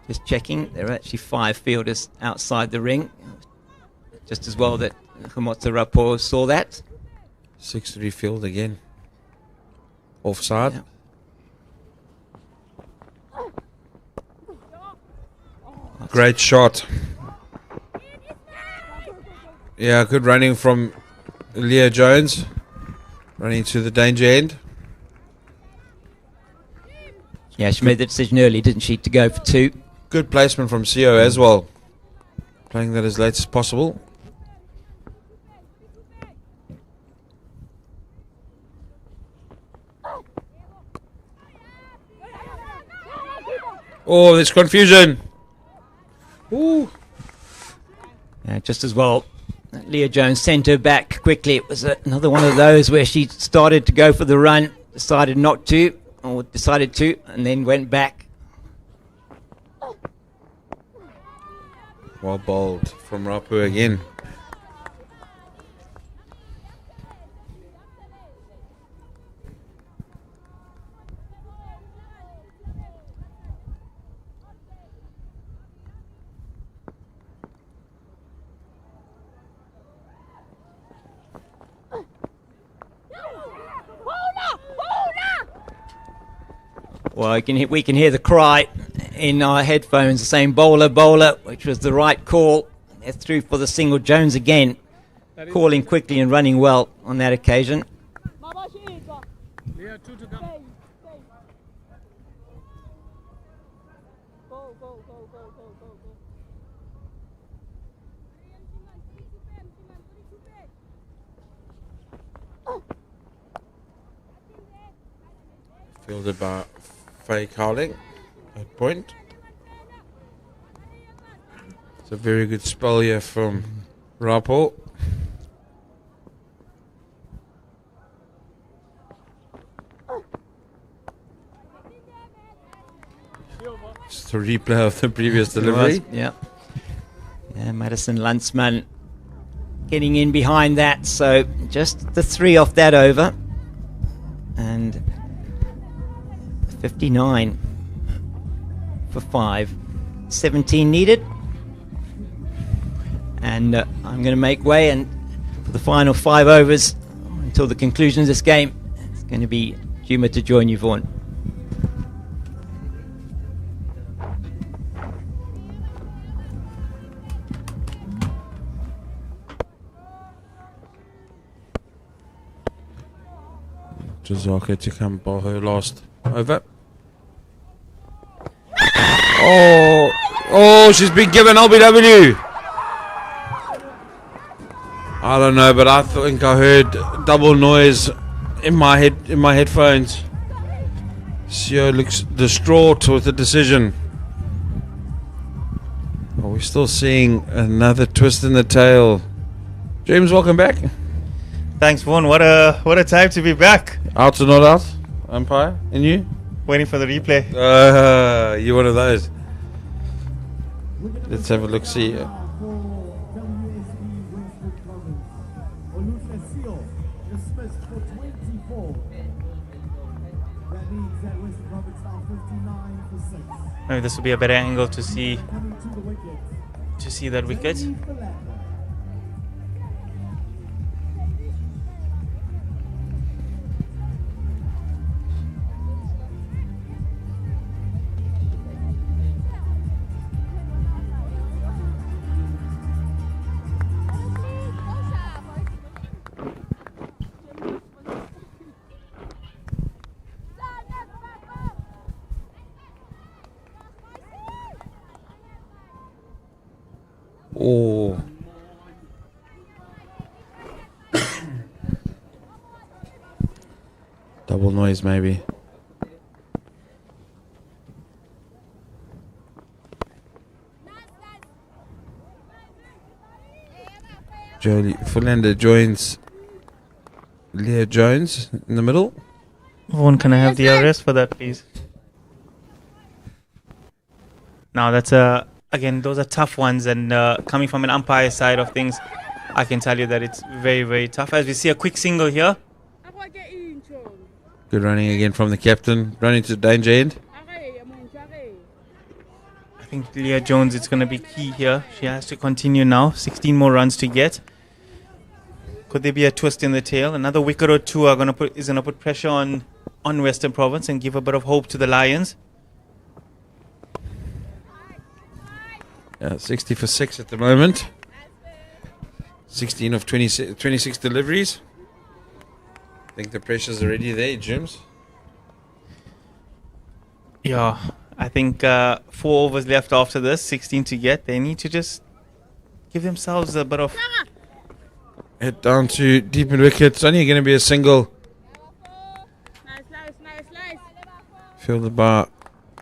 Just checking, there are actually 5 fielders outside the ring. Just as well that Khomotsa Rapport saw that. 6-3 field again. Offside. Yeah. Great shot. Yeah, good running from Leah Jones. Running to the danger end. Yeah, she made the decision early, didn't she, to go for 2. Good placement from CO as well. Playing that as late as possible. Oh, there's confusion. Ooh. Yeah, just as well. Leah Jones sent her back quickly. It was another one of those where she started to go for the run, decided not to, or decided to, and then went back. Well bowled from Rapu again. Well, we can hear the cry in our headphones saying bowler, bowler, which was the right call. They're through for the single. Jones again, calling quickly and running well on that occasion. Yeah, 2 to come. Fielded by Faye Cowling at point. It's a very good spell here from Rapport. It's the replay of the previous delivery. Yeah. Yeah, Madison Landsman getting in behind that. So just the 3 off that over. And 59 for 5. 17 needed. And I'm going to make way, and for the final 5 overs until the conclusion of this game, it's going to be Juma to join you, Vaughan. Jazaka to come by her last over. Oh, she's been given LBW. I don't know, but I think I heard double noise in my headphones. Sio looks distraught with the decision. Are we still seeing another twist in the tail? James, welcome back. Thanks, Vaughan. What a time to be back. Out or not out, umpire, and you? Waiting for the replay. You're one of those. Let's have a look. See. Maybe this will be a better angle to see that wicket. Oh. Double noise, maybe. Jolie Philander joins Leah Jones in the middle. Vaughan, can I have the arrest for that, please? Now that's again, those are tough ones, and coming from an umpire side of things, I can tell you that it's very, very tough. As we see a quick single here. Good running again from the captain. Running to the danger end. I think Leah Jones, it's going to be key here. She has to continue now. 16 more runs to get. Could there be a twist in the tail? Another wicket or two is going to put pressure on Western Province and give a bit of hope to the Lions. 60 for 6 at the moment. 16 of 26 deliveries. I think the pressure's already there, Jims. Yeah, I think 4 overs left after this, 16 to get. They need to just give themselves a bit of... Head down to deep in wicket. It's only going to be a single. Feel the bar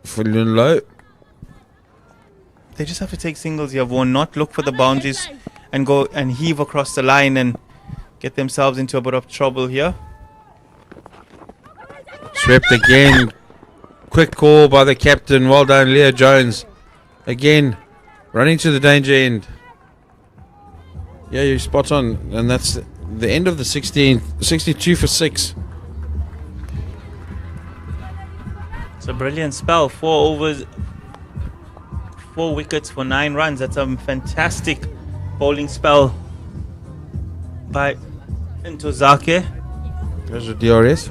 fully low. They just have to take singles here, Vaughan, not look for the boundaries and go and heave across the line and get themselves into a bit of trouble here. Swept again. Quick call by the captain. Well done, Leah Jones. Again, running to the danger end. Yeah, you're spot on. And that's the end of the 16th. 62 for 6. It's a brilliant spell. 4 overs, 4 wickets for 9 runs. That's a fantastic bowling spell by Ntozake. There's the DRS.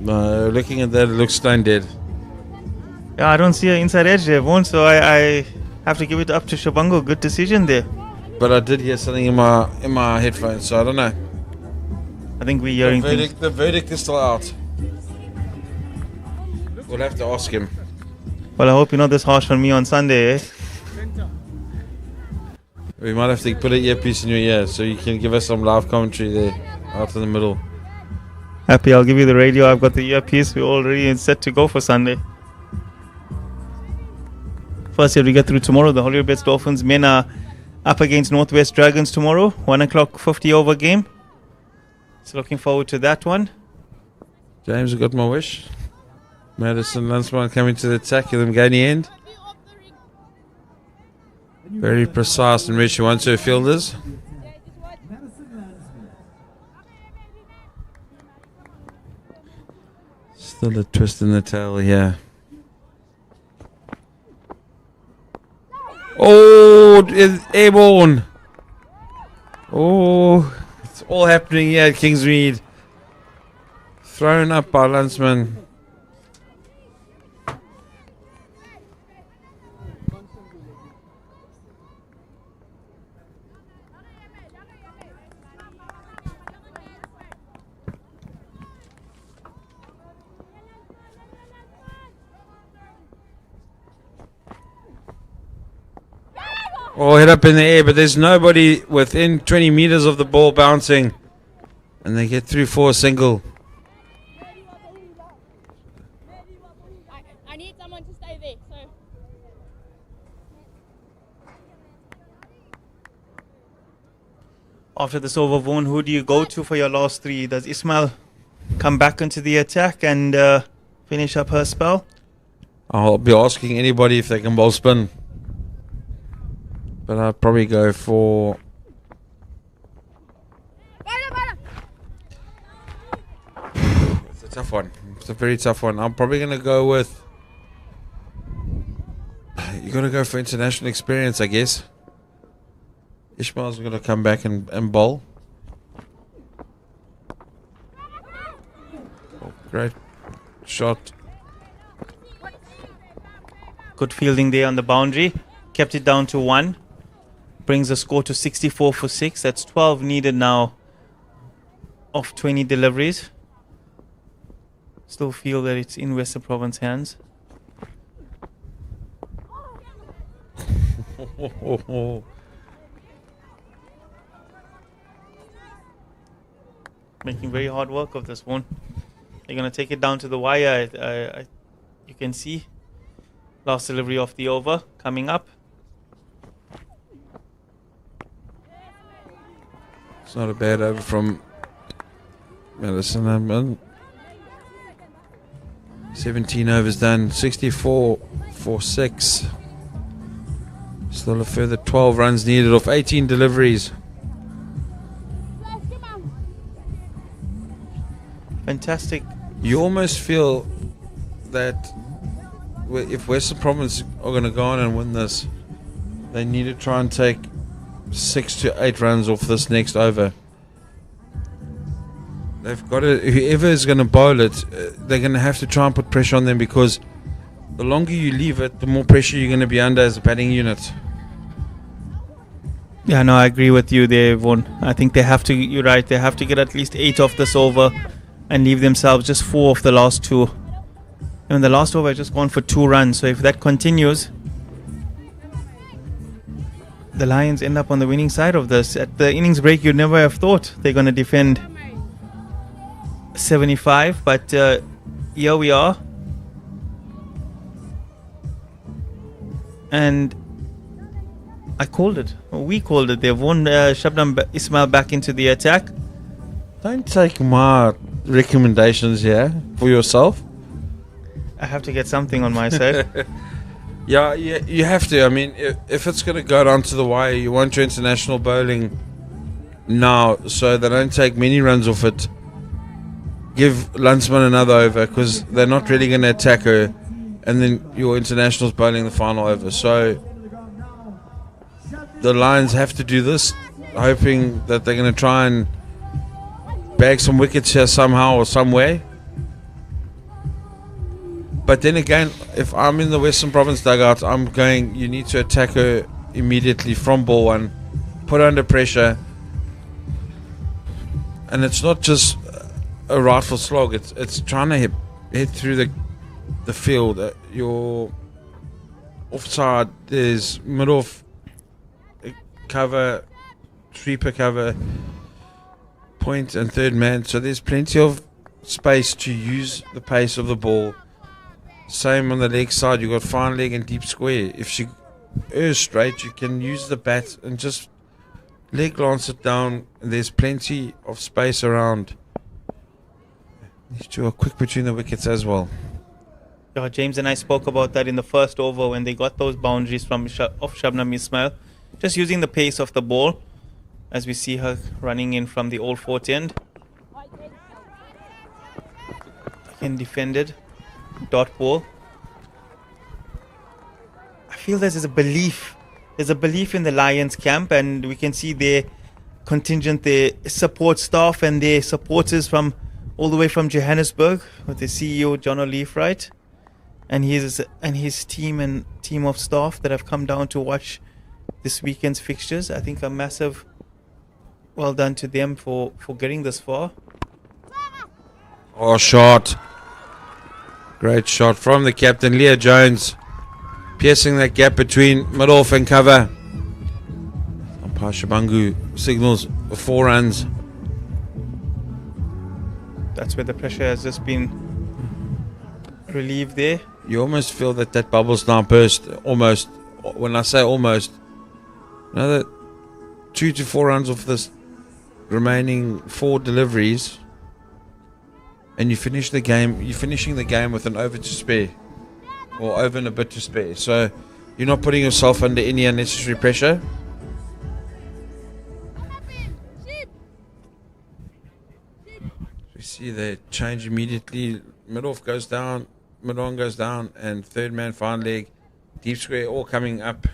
No, looking at that, it looks stone dead. Yeah, I don't see an inside edge there, Vaughan, so I have to give it up to Shabango. Good decision there. But I did hear something in my headphones, so I don't know. I think we're hearing things. The verdict is still out. We'll have to ask him. Well, I hope you're not this harsh on me on Sunday, eh? We might have to put an earpiece in your ear so you can give us some live commentary there, out in the middle. Happy, I'll give you the radio. I've got the earpiece. We're already set to go for Sunday. First, here we get through tomorrow. The Hollywoodbets Dolphins men are up against Northwest Dragons tomorrow. 1 o'clock 50 over game. So looking forward to that one. James, you got my wish. Madison Lansman coming to the attack. Give them Gainey end. Very precise in where she wants her fielders. Still a twist in the tail here. Oh, it's airborne. Oh, it's all happening here at Kingsmead. Thrown up by Lansman. Oh, head up in the air, but there's nobody within 20 meters of the ball bouncing. And they get through for a single. I need someone to stay there. So. After this over, Vaughan, who do you go to for your last 3? Does Ismail come back into the attack and finish up her spell? I'll be asking anybody if they can bowl spin. But I'll probably go for... It's a tough one. It's a very tough one. I'm probably going to go with... You got to go for international experience, I guess. Ishmael's going to come back and bowl. Oh, great shot. Good fielding there on the boundary. Kept it down to 1. Brings the score to 64 for 6. That's 12 needed now of 20 deliveries. Still feel that it's in Western Province hands. Making very hard work of this one. They're going to take it down to the wire. You can see last delivery of the over coming up. It's not a bad over from Madison. 17 overs done. 64 for 6. Still a further 12 runs needed off 18 deliveries. Fantastic. You almost feel that if Western Province are going to go on and win this, they need to try and take 6 to 8 runs off this next over. They've got to, whoever is going to bowl it, they're going to have to try and put pressure on them, because the longer you leave it, the more pressure you're going to be under as a batting unit. Yeah, no, I agree with you there, Vaughan. I think they have to, you're right, they have to get at least 8 off this over and leave themselves just 4 of the last 2. And the last over has just gone for 2 runs. So if that continues, the Lions end up on the winning side of this. At the innings break, you'd never have thought they're going to defend 75, but here we are. And I called it. We called it. They've won Shabnam Ismail back into the attack. Don't take my recommendations here for yourself. I have to get something on my side. Yeah, you have to. I mean, if it's going to go down to the wire, you want your international bowling now, so they don't take many runs off it. Give Lunsman another over, because they're not really going to attack her, and then your international's bowling the final over. So the Lions have to do this, hoping that they're going to try and bag some wickets here somehow or some way. But then again, if I'm in the Western Province dugout, I'm going, you need to attack her immediately from ball 1, put her under pressure. And it's not just a rifle slog, it's trying to hit through the field. Your offside, there's mid-off cover, sweeper cover, point and third man. So there's plenty of space to use the pace of the ball. Same on the leg side, you've got fine leg and deep square. If she errs straight, you can use the bat and just leg glance it down. There's plenty of space around. These two are quick between the wickets as well. James and I spoke about that in the first over when they got those boundaries from off Shabnam Ismail. Just using the pace of the ball, as we see her running in from the old fort end. Again defended. Dot ball. I feel there's a belief. There's a belief in the Lions camp, and we can see their contingent, their support staff and their supporters from all the way from Johannesburg, with the CEO John O'Leaf, right? And his team of staff that have come down to watch this weekend's fixtures. I think a massive well done to them for getting this far. Oh, shot. Great shot from the captain, Leah Jones, piercing that gap between mid-off and cover. Umpire Shabangu signals 4 runs. That's where the pressure has just been relieved there. You almost feel that bubble's now burst. Almost. When I say almost, another 2 to 4 runs off this remaining 4 deliveries, and you finish the game. You're finishing the game with an over to spare, or over and a bit to spare. So you're not putting yourself under any unnecessary pressure. We see they change immediately. Mid-off goes down, mid-on goes down, and third man, fine leg, deep square, all coming up.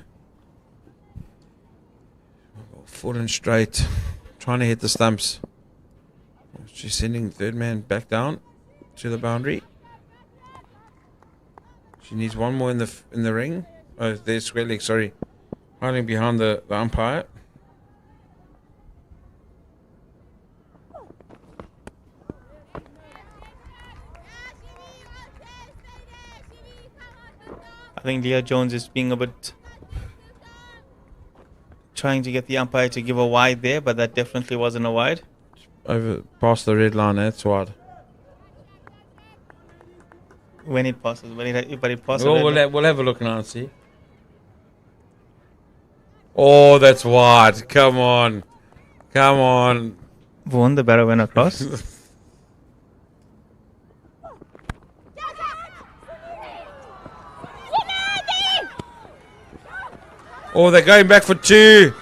Full and straight, trying to hit the stumps. She's sending third man back down to the boundary. She needs one more in the ring. Oh, there's square leg, sorry. Hiding behind the umpire. I think Leah Jones is being a bit trying to get the umpire to give a wide there, but that definitely wasn't a wide. Over past the red line, that's wide. When it passes, but it passes. We'll have a look now and see. Oh, that's wide. Come on. Vaughan, the batter went across. Oh, they're going back for 2.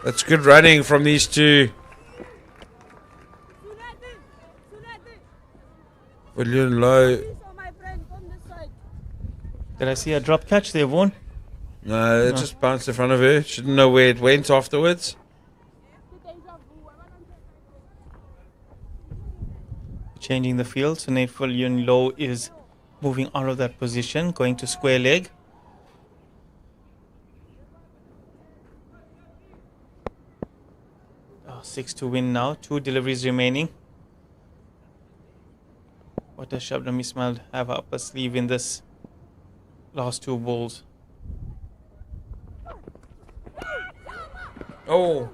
That's good running from these two. William Lowe. Did I see a drop catch there, Vaughan? No, it just bounced in front of her. She didn't know where it went afterwards. Changing the field, so Nathan Yun Low is moving out of that position, going to square leg. Oh, 6 to win now, 2 deliveries remaining. What does Shabnam Ismail have up her sleeve in this last 2 balls? Oh.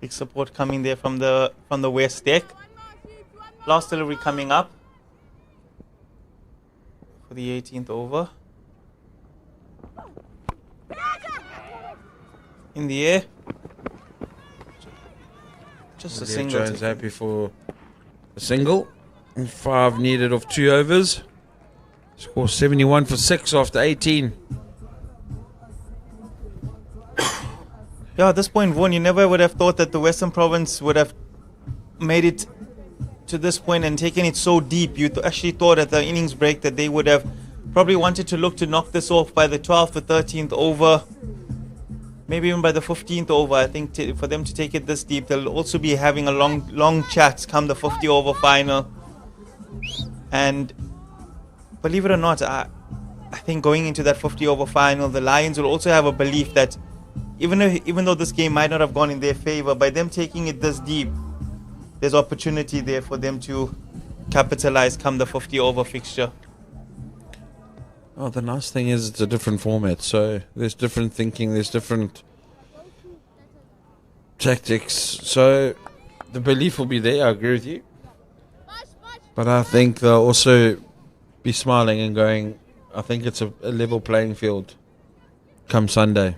Big support coming there from the west deck. Last delivery coming up for the 18th over. In the air. Just a single. Jones happy for a single. 5 needed of 2 overs. Score 71 for 6 after 18. Yeah, at this point, Vaughan, you never would have thought that the Western Province would have made it to this point and taken it so deep. You actually thought at the innings break that they would have probably wanted to look to knock this off by the 12th or 13th over, maybe even by the 15th over. I think for them to take it this deep, they'll also be having a long chats come the 50 over final. And believe it or not, I think going into that 50 over final, the Lions will also have a belief that even though this game might not have gone in their favor, by them taking it this deep, there's opportunity there for them to capitalize come the 50 over fixture. Oh, the nice thing is it's a different format, so there's different thinking, there's different tactics, so the belief will be there. I agree with you, but I think they'll also be smiling and going, I think it's a level playing field come Sunday.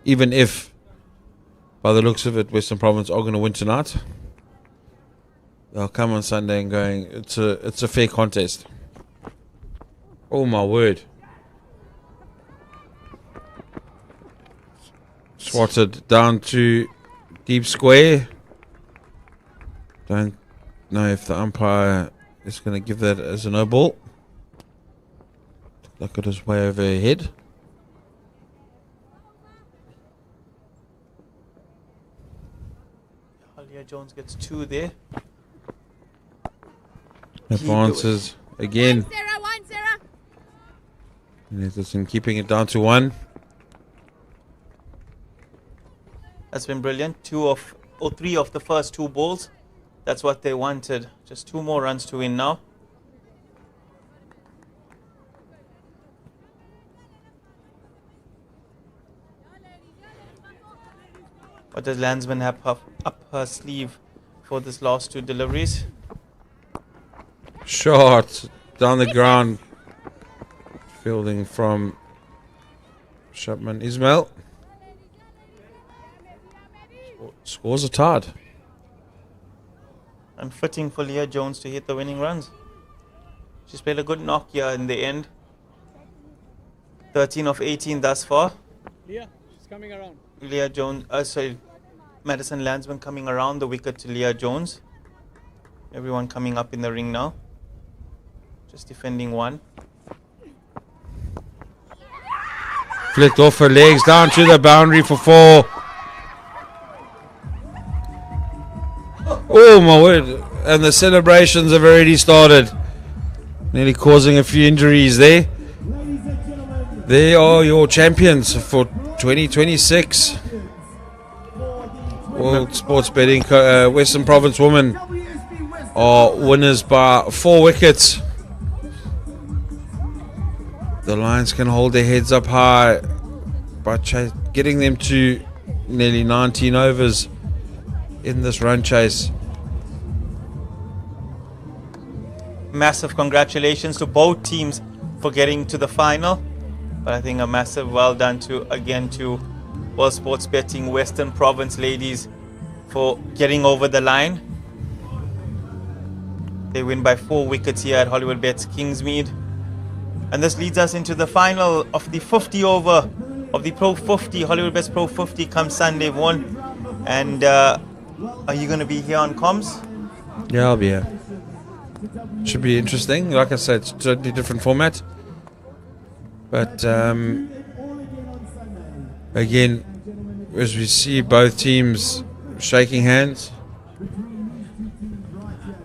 Even if, by the looks of it, Western Province are going to win tonight, they'll come on Sunday and going, it's a fair contest. Oh my word. Swatted down to deep square. Don't know if the umpire is going to give that as a no ball. Look at his way over her head. Jones gets 2 there. Advances again. Netherton keeping it down to 1. That's been brilliant. 3 of the first 2 balls. That's what they wanted. Just 2 more runs to win now. What does Landsman have up her sleeve for this last 2 deliveries? Shot down the ground. Fielding from Shabnam Ismail. Scores are tied. And fitting for Leah Jones to hit the winning runs. She's played a good knock here in the end. 13 of 18 thus far. Leah, she's coming around. Leah Jones, Madison Landsman coming around the wicket to Leah Jones. Everyone coming up in the ring now. Just defending 1. Flicked off her legs down to the boundary for 4. Oh my word. And the celebrations have already started. Nearly causing a few injuries there. They are your champions for 2026. World Sports Betting. Western Province women are winners by 4 wickets. The Lions can hold their heads up high by getting them to nearly 19 overs in this run chase. massive congratulations to both teams for getting to the final. But I think a massive well done to World Sports Betting Western Province ladies for getting over the line. They win by 4 wickets here at Hollywoodbets Kingsmead. And this leads us into the final of the 50 over of the Pro 50, Hollywoodbets Pro 50 come Sunday, Vaughan. And are you going to be here on comms? Yeah, I'll be here. Should be interesting. Like I said, it's a totally different format. But again, as we see both teams shaking hands.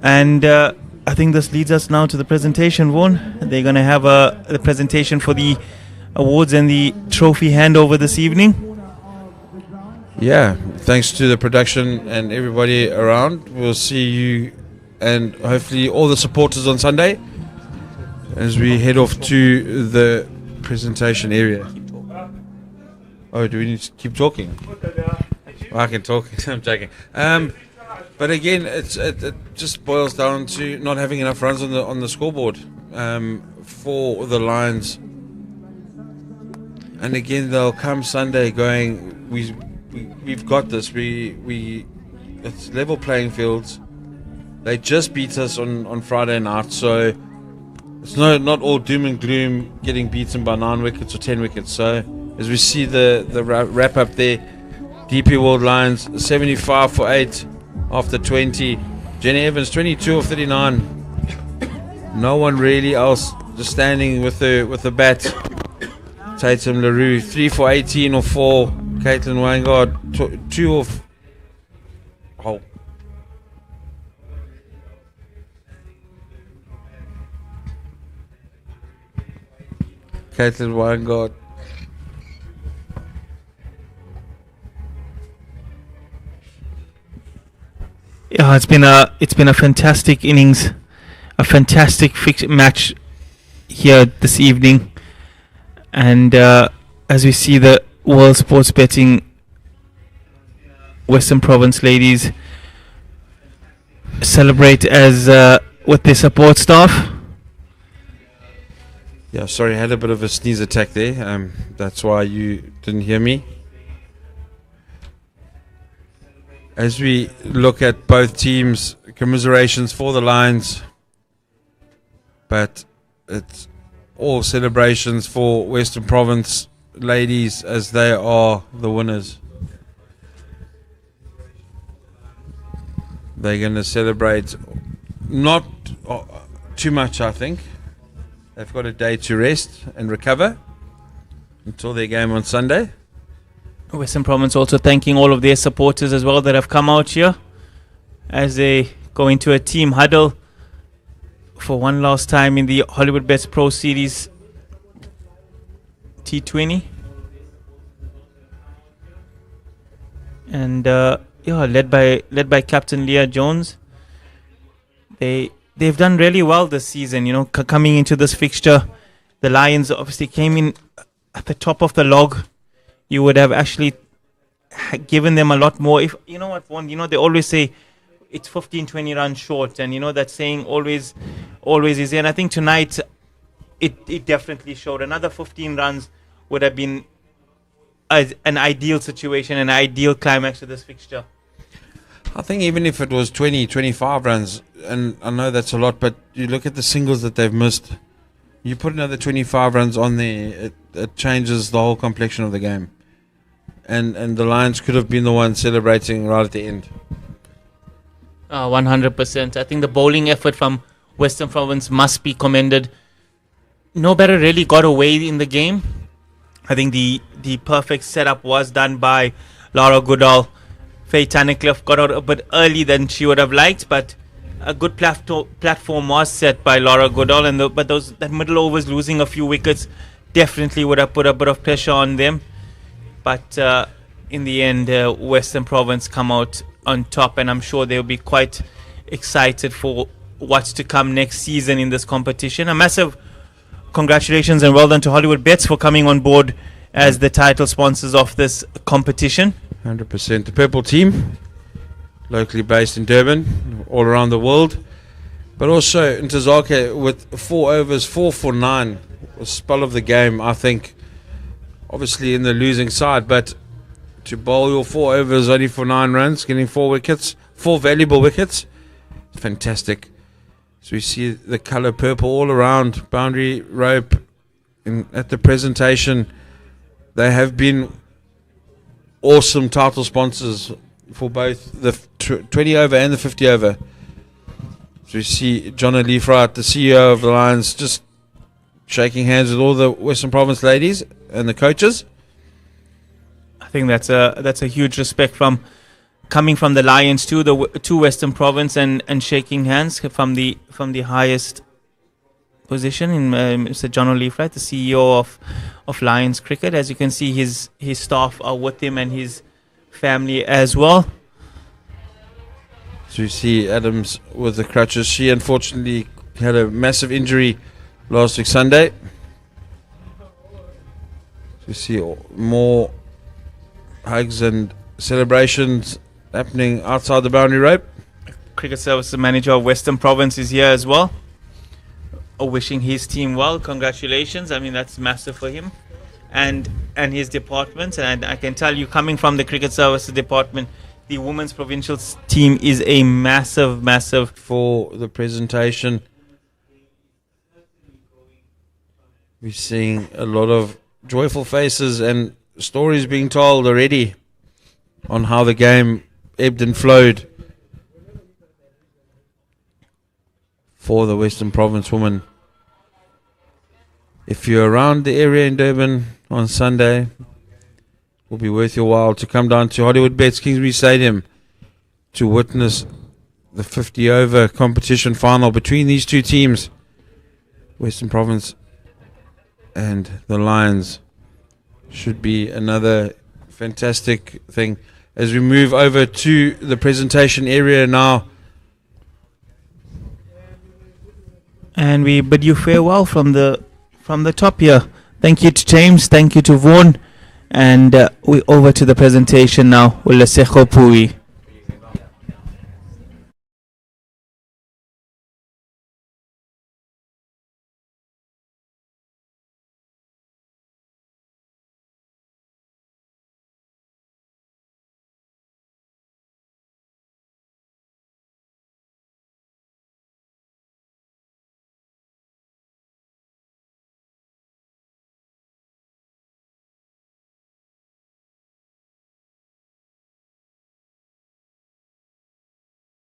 And I think this leads us now to the presentation, Vaughan. They're going to have the presentation for the awards and the trophy handover this evening. Yeah, thanks to the production and everybody around. We'll see you and hopefully all the supporters on Sunday as we head off to the presentation area. Oh, do we need to keep talking? I can talk. I'm joking. But again, it just boils down to not having enough runs on the scoreboard for the Lions. And again, they'll come Sunday going, we've got this. It's level playing fields. They just beat us on Friday night, so it's not all doom and gloom getting beaten by 9 wickets or 10 wickets. So as we see the wrap up there, DP World Lions 75 for 8 after 20. Jenny Evans 22 of 39. No one really else just standing with the bat. Tatum LaRue 3 for 18 or 4. Caitlin Wangard 2 of Caitlin Wangard. Yeah, it's been a fantastic innings, a fantastic match here this evening, and as we see the World Sports Betting Western Province ladies celebrate as with their support staff. Yeah, sorry, I had a bit of a sneeze attack there. That's why you didn't hear me. As we look at both teams, commiserations for the Lions, but it's all celebrations for Western Province ladies as they are the winners. They're going to celebrate not too much, I think. They've got a day to rest and recover until their game on Sunday. Western Province also thanking all of their supporters as well that have come out here as they go into a team huddle for one last time in the Hollywoodbets Pro Series T20. And led by Captain Leah Jones. They've done really well this season, coming into this fixture. The Lions obviously came in at the top of the log. You would have actually given them a lot more. If you know what, Vaughan, they always say it's 15-20 runs short, and that saying always is there. And I think tonight it definitely showed. Another 15 runs would have been an ideal situation, an ideal climax to this fixture. I think even if it was 20, 25 runs, and I know that's a lot, but you look at the singles that they've missed, you put another 25 runs on there, it changes the whole complexion of the game. And the Lions could have been the ones celebrating right at the end. 100%. I think the bowling effort from Western Province must be commended. No better really got away in the game. I think the perfect setup was done by Laura Goodall. Faye Tunnicliffe got out a bit early than she would have liked, but a good platform was set by Laura Goodall. But that middle overs losing a few wickets definitely would have put a bit of pressure on them. But in the end, Western Province come out on top, and I'm sure they'll be quite excited for what's to come next season in this competition. A massive congratulations and well done to Hollywoodbets for coming on board as the title sponsors of this competition. 100%. The Purple team, locally based in Durban, all around the world, But also Ntozake with 4 overs, 4 for 9, was spell of the game, I think. Obviously in the losing side, but to bowl your 4 overs only for 9 runs, getting 4 wickets, 4 valuable wickets, fantastic. So we see the colour purple all around, boundary rope at the presentation. They have been awesome title sponsors for both the 20 over and the 50 over. So we see John Leafright, the CEO of the Lions, just shaking hands with all the Western Province ladies and the coaches. I think that's a huge respect from coming from the Lions to Western Province and shaking hands from the highest position in Mr. John Leafright, the CEO of Lions Cricket. As you can see, his staff are with him and his family as well. So you see Adams with the crutches. She unfortunately had a massive injury last week Sunday. So you see more hugs and celebrations happening outside the boundary rope. Cricket Services Manager of Western Province is here as well, wishing his team well. Congratulations. I mean, that's massive for him and his department. And I can tell you, coming from the Cricket Services Department, the Women's Provincial team is a massive for the presentation. We're seeing a lot of joyful faces and stories being told already on how the game ebbed and flowed for the Western Province women. If you're around the area in Durban on Sunday, it will be worth your while to come down to Hollywoodbets Kingsmead Stadium to witness the 50 over competition final between these two teams, Western Province and the Lions. Should be another fantastic thing. As we move over to the presentation area now, and we bid you farewell from the top here. Thank you to James, thank you to Vaughan, and we're over to the presentation now. Ulesecho Pui.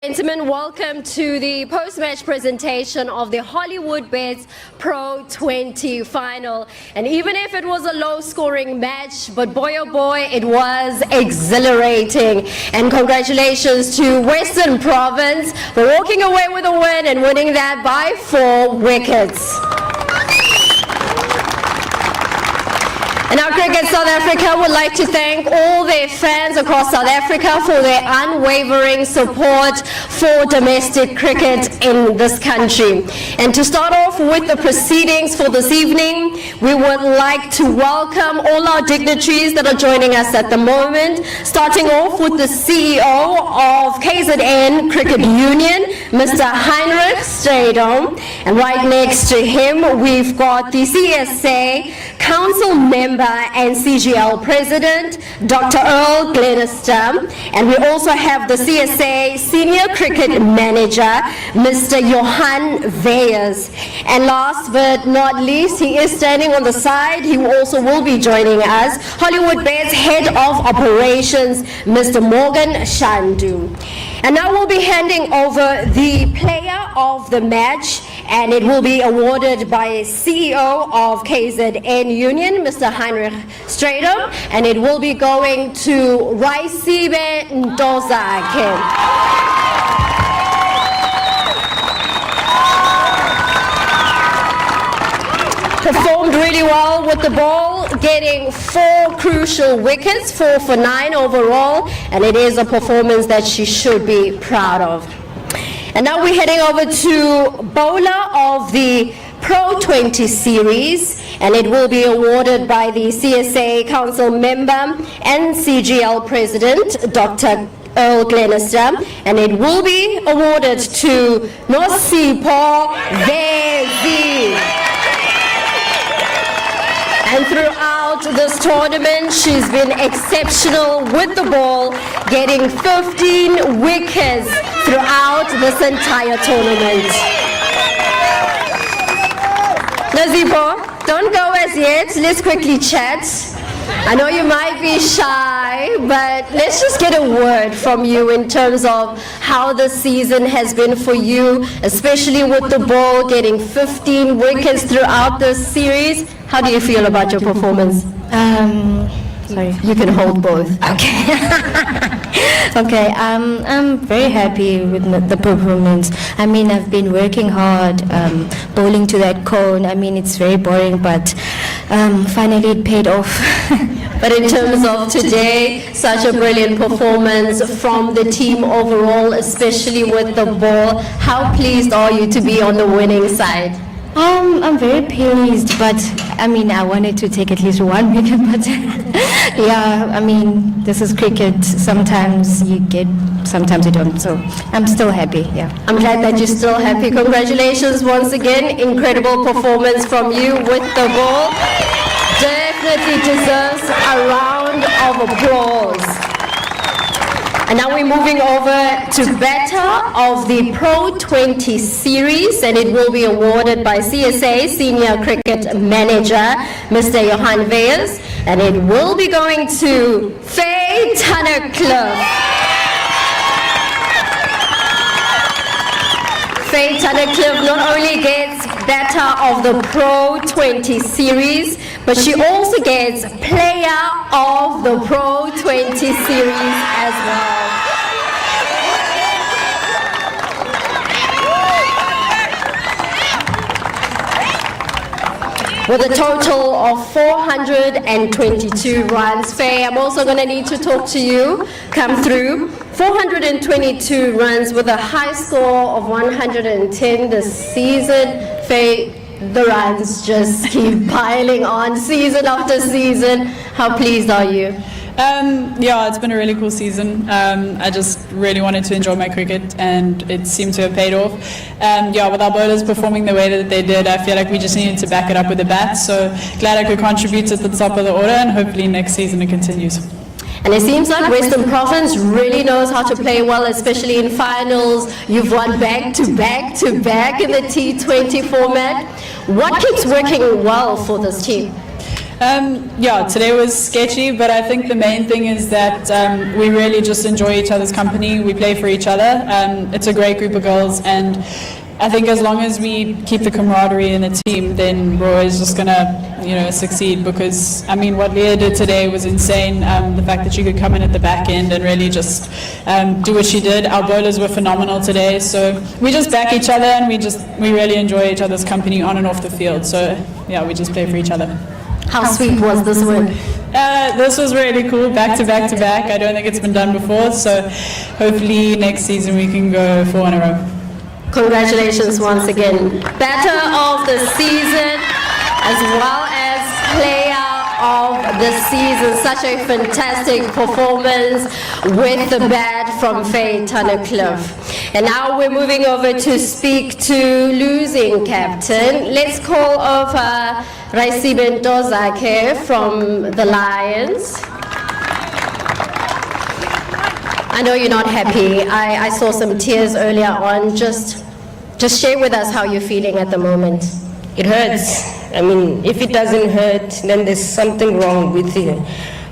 Gentlemen, welcome to the post-match presentation of the Hollywoodbets Pro20 final. And even if it was a low-scoring match, but boy oh boy, it was exhilarating. And congratulations to Western Province for walking away with a win and winning that by 4 wickets. And our Cricket South Africa would like to thank all their fans across South Africa for their unwavering support for domestic cricket in this country. And to start off with the proceedings for this evening, we would like to welcome all our dignitaries that are joining us at the moment, starting off with the CEO of KZN Cricket Union, Mr. Heinrich Stradom. And right next to him, we've got the CSA Council Member and CGL President, Dr. Earl Glenister. And we also have the CSA Senior Cricket Manager, Mr. Johan Veyers. And last but not least, he is standing on the side. He also will be joining us, Hollywoodbets Head of Operations, Mr. Morgan Shandu. And now we'll be handing over the player of the match, and it will be awarded by CEO of KZN Union, Mr. Heinrich Stradom, and it will be going to Raisibe Ntozake. Performed really well with the ball, getting 4 crucial wickets, 4 for 9 overall, and it is a performance that she should be proud of. And now we're heading over to bowler of the Pro20 series, and it will be awarded by the CSA Council Member and CGL President, Dr. Earl Glenister, and it will be awarded to Nosipho Vezi. And throughout this tournament, she's been exceptional with the ball, getting 15 wickets throughout this entire tournament. Nosipho, don't go as yet. Let's quickly chat. I know you might be shy, but let's just get a word from you in terms of how the season has been for you, especially with the ball getting 15 wickets throughout the series. How do you feel about your performance? Sorry. You can hold both. Okay. Okay, I'm very happy with the performance. I mean, I've been working hard, bowling to that cone. I mean, it's very boring, but finally it paid off. But in terms of today, such a brilliant performance from the team overall, especially with the ball. How pleased are you to be on the winning side? I'm very pleased, but I mean, I wanted to take at least one wicket, but yeah, I mean, this is cricket. Sometimes you get, sometimes you don't. So I'm still happy, yeah. I'm glad that you're still happy. Congratulations once again. Incredible performance from you with the ball. Definitely deserves a round of applause. And now we're moving over to batter of the Pro20 series, and it will be awarded by CSA Senior Cricket Manager, Mr. Johan Veyers, and it will be going to Faye Tunnicliffe. Faye Tunnicliffe not only gets batter of the Pro20 series, but she also gets player of the Pro20 series as well. With a total of 422 runs. Faye, I'm also going to need to talk to you. Come through. 422 runs with a high score of 110 this season. Faye, the runs just keep piling on season after season. How pleased are you? Yeah, it's been a really cool season. I just really wanted to enjoy my cricket, and it seemed to have paid off. Yeah, with our bowlers performing the way that they did, I feel like we just needed to back it up with the bats. So glad I could contribute at the top of the order, and hopefully next season it continues. And it seems like Western Province really knows how to play well, especially in finals. You've won back to back to back in the T20 format. What keeps working well for this team? Yeah, today was sketchy, but I think the main thing is that we really just enjoy each other's company. We play for each other. It's a great group of girls, and I think as long as we keep the camaraderie in the team, then we're always just gonna, succeed. Because I mean, what Leah did today was insane. The fact that she could come in at the back end and really just do what she did. Our bowlers were phenomenal today, so we just back each other, and we really enjoy each other's company on and off the field. So yeah, we just play for each other. How sweet was this win? This was really cool, back to back to back. I don't think it's been done before, so hopefully next season we can go 4 in a row. Congratulations once again. Batter of the season as well as player of the season. Such a fantastic performance with the bat from Faye Tunnicliffe. And now we're moving over to speak to losing captain. Let's call over Raisibe Ntozake from the Lions. I know you're not happy. I saw some tears earlier on. Just share with us how you're feeling at the moment. It hurts. I mean, if it doesn't hurt, then there's something wrong with you.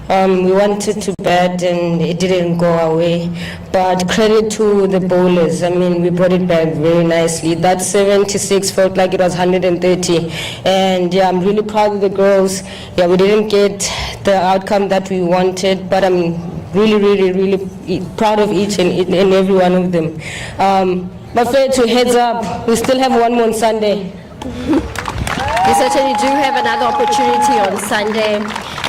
We wanted to bat and it didn't go our way. But credit to the bowlers. I mean, we brought it back very nicely. That 76 felt like it was 130. And yeah, I'm really proud of the girls. Yeah, we didn't get the outcome that we wanted, but I'm really, really, really proud of each and every one of them. But fair to heads up, we still have one more on Sunday. You certainly do have another opportunity on Sunday.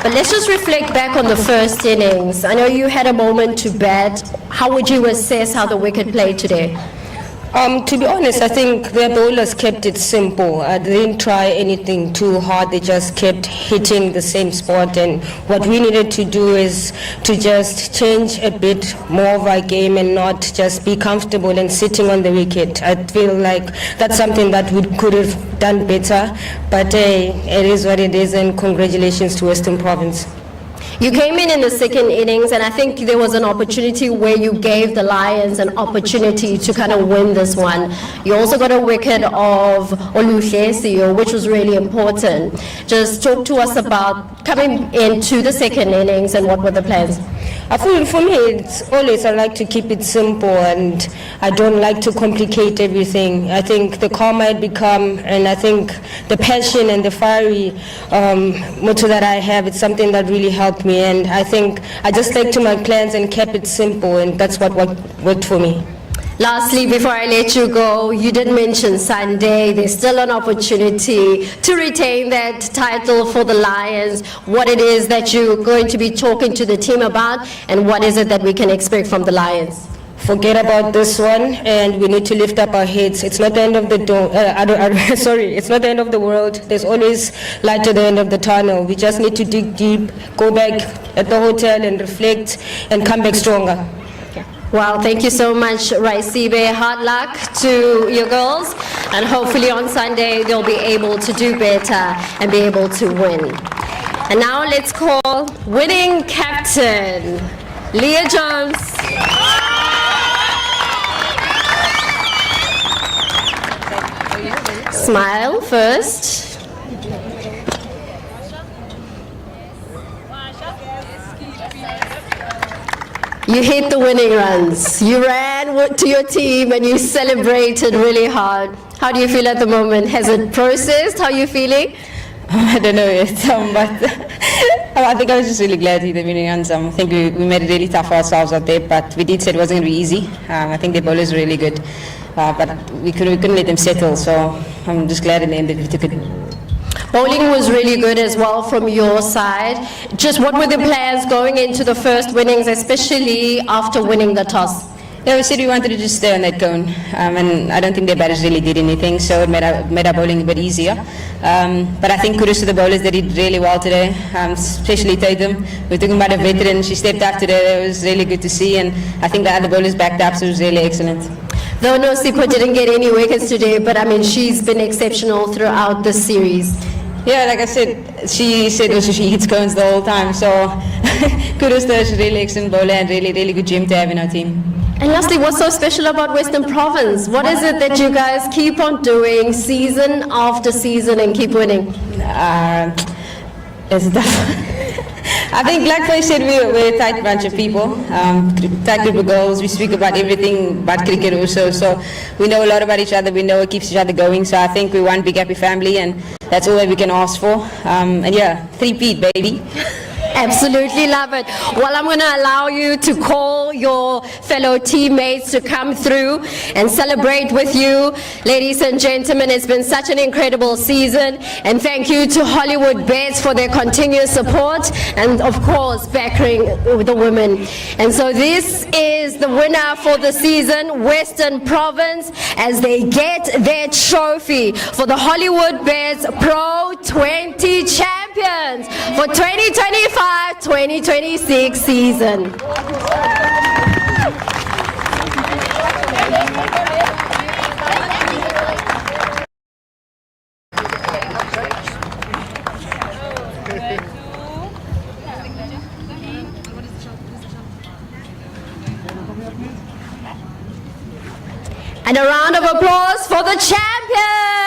But let's just reflect back on the first innings. I know you had a moment to bat. How would you assess how the wicket played today? To be honest, I think their bowlers kept it simple. They didn't try anything too hard. They just kept hitting the same spot. And what we needed to do is to just change a bit more of our game and not just be comfortable and sitting on the wicket. I feel like that's something that we could have done better. But it is what it is, and congratulations to Western Province. You came in the second innings, and I think there was an opportunity where you gave the Lions an opportunity to kind of win this one. You also got a wicket of Oluhlesio, which was really important. Just talk to us about coming into the second innings and what were the plans? I feel for me, it's always I like to keep it simple, and I don't like to complicate everything. I think the calmer it become, and I think the passion and the fiery motto that I have, it's something that really helped me. And I think I just stuck to my plans and kept it simple, and that's what worked for me. Lastly, before I let you go, you did mention Sunday. There's still an opportunity to retain that title for the Lions. What it is that you're going to be talking to the team about, and what is it that we can expect from the Lions? Forget about this one, and we need to lift up our heads. It's not the end of the it's not the end of the world. There's always light at the end of the tunnel. We just need to dig deep, go back at the hotel and reflect, and come back stronger. Well, thank you so much, Raisibe. Hard luck to your girls, and hopefully on Sunday they'll be able to do better and be able to win. And now let's call winning captain, Leah Jones. Smile first. You hit the winning runs. You ran to your team and you celebrated really hard. How do you feel at the moment? Has it processed? How are you feeling? I don't know yet, but I think I was just really glad to hit the winning runs. I think we made it really tough for ourselves out there, but we did say it wasn't going to be easy. I think their bowlers were really good, but we couldn't let them settle, so I'm just glad in the end that we took it. Bowling was really good as well from your side. Just what were the plans going into the first innings, especially after winning the toss? Yeah, we said we wanted to just stay on that cone, and I don't think their batters really did anything, so it made our bowling a bit easier. But I think kudos to the bowlers, they did really well today, especially Tatum. We're talking about a veteran, she stepped up today, it was really good to see, and I think the other bowlers backed up, so it was really excellent. Though Nosipho didn't get any wickets today, but I mean, she's been exceptional throughout the series. Yeah, like I said, she said also she hits cones the whole time, so kudos to her, she's a really excellent bowler and really good gem to have in our team. And lastly, what's so special about Western Province? What is it that you guys keep on doing season after season and keep winning? It's tough. I think, like I said, we're a tight bunch of people, tight group of girls. We speak about everything but cricket also, so we know a lot about each other. We know what keeps each other going, so I think we're one big happy family, and that's all that we can ask for. And yeah, 3-peat, baby. Absolutely love it. Well, I'm going to allow you to call your fellow teammates to come through and celebrate with you. Ladies and gentlemen, it's been such an incredible season, and thank you to Hollywoodbets for their continuous support and, of course, backing the women. And so this is the winner for the season, Western Province, as they get their trophy for the Hollywoodbets Pro20 champions for 2025-2026 season. And a round of applause for the champions.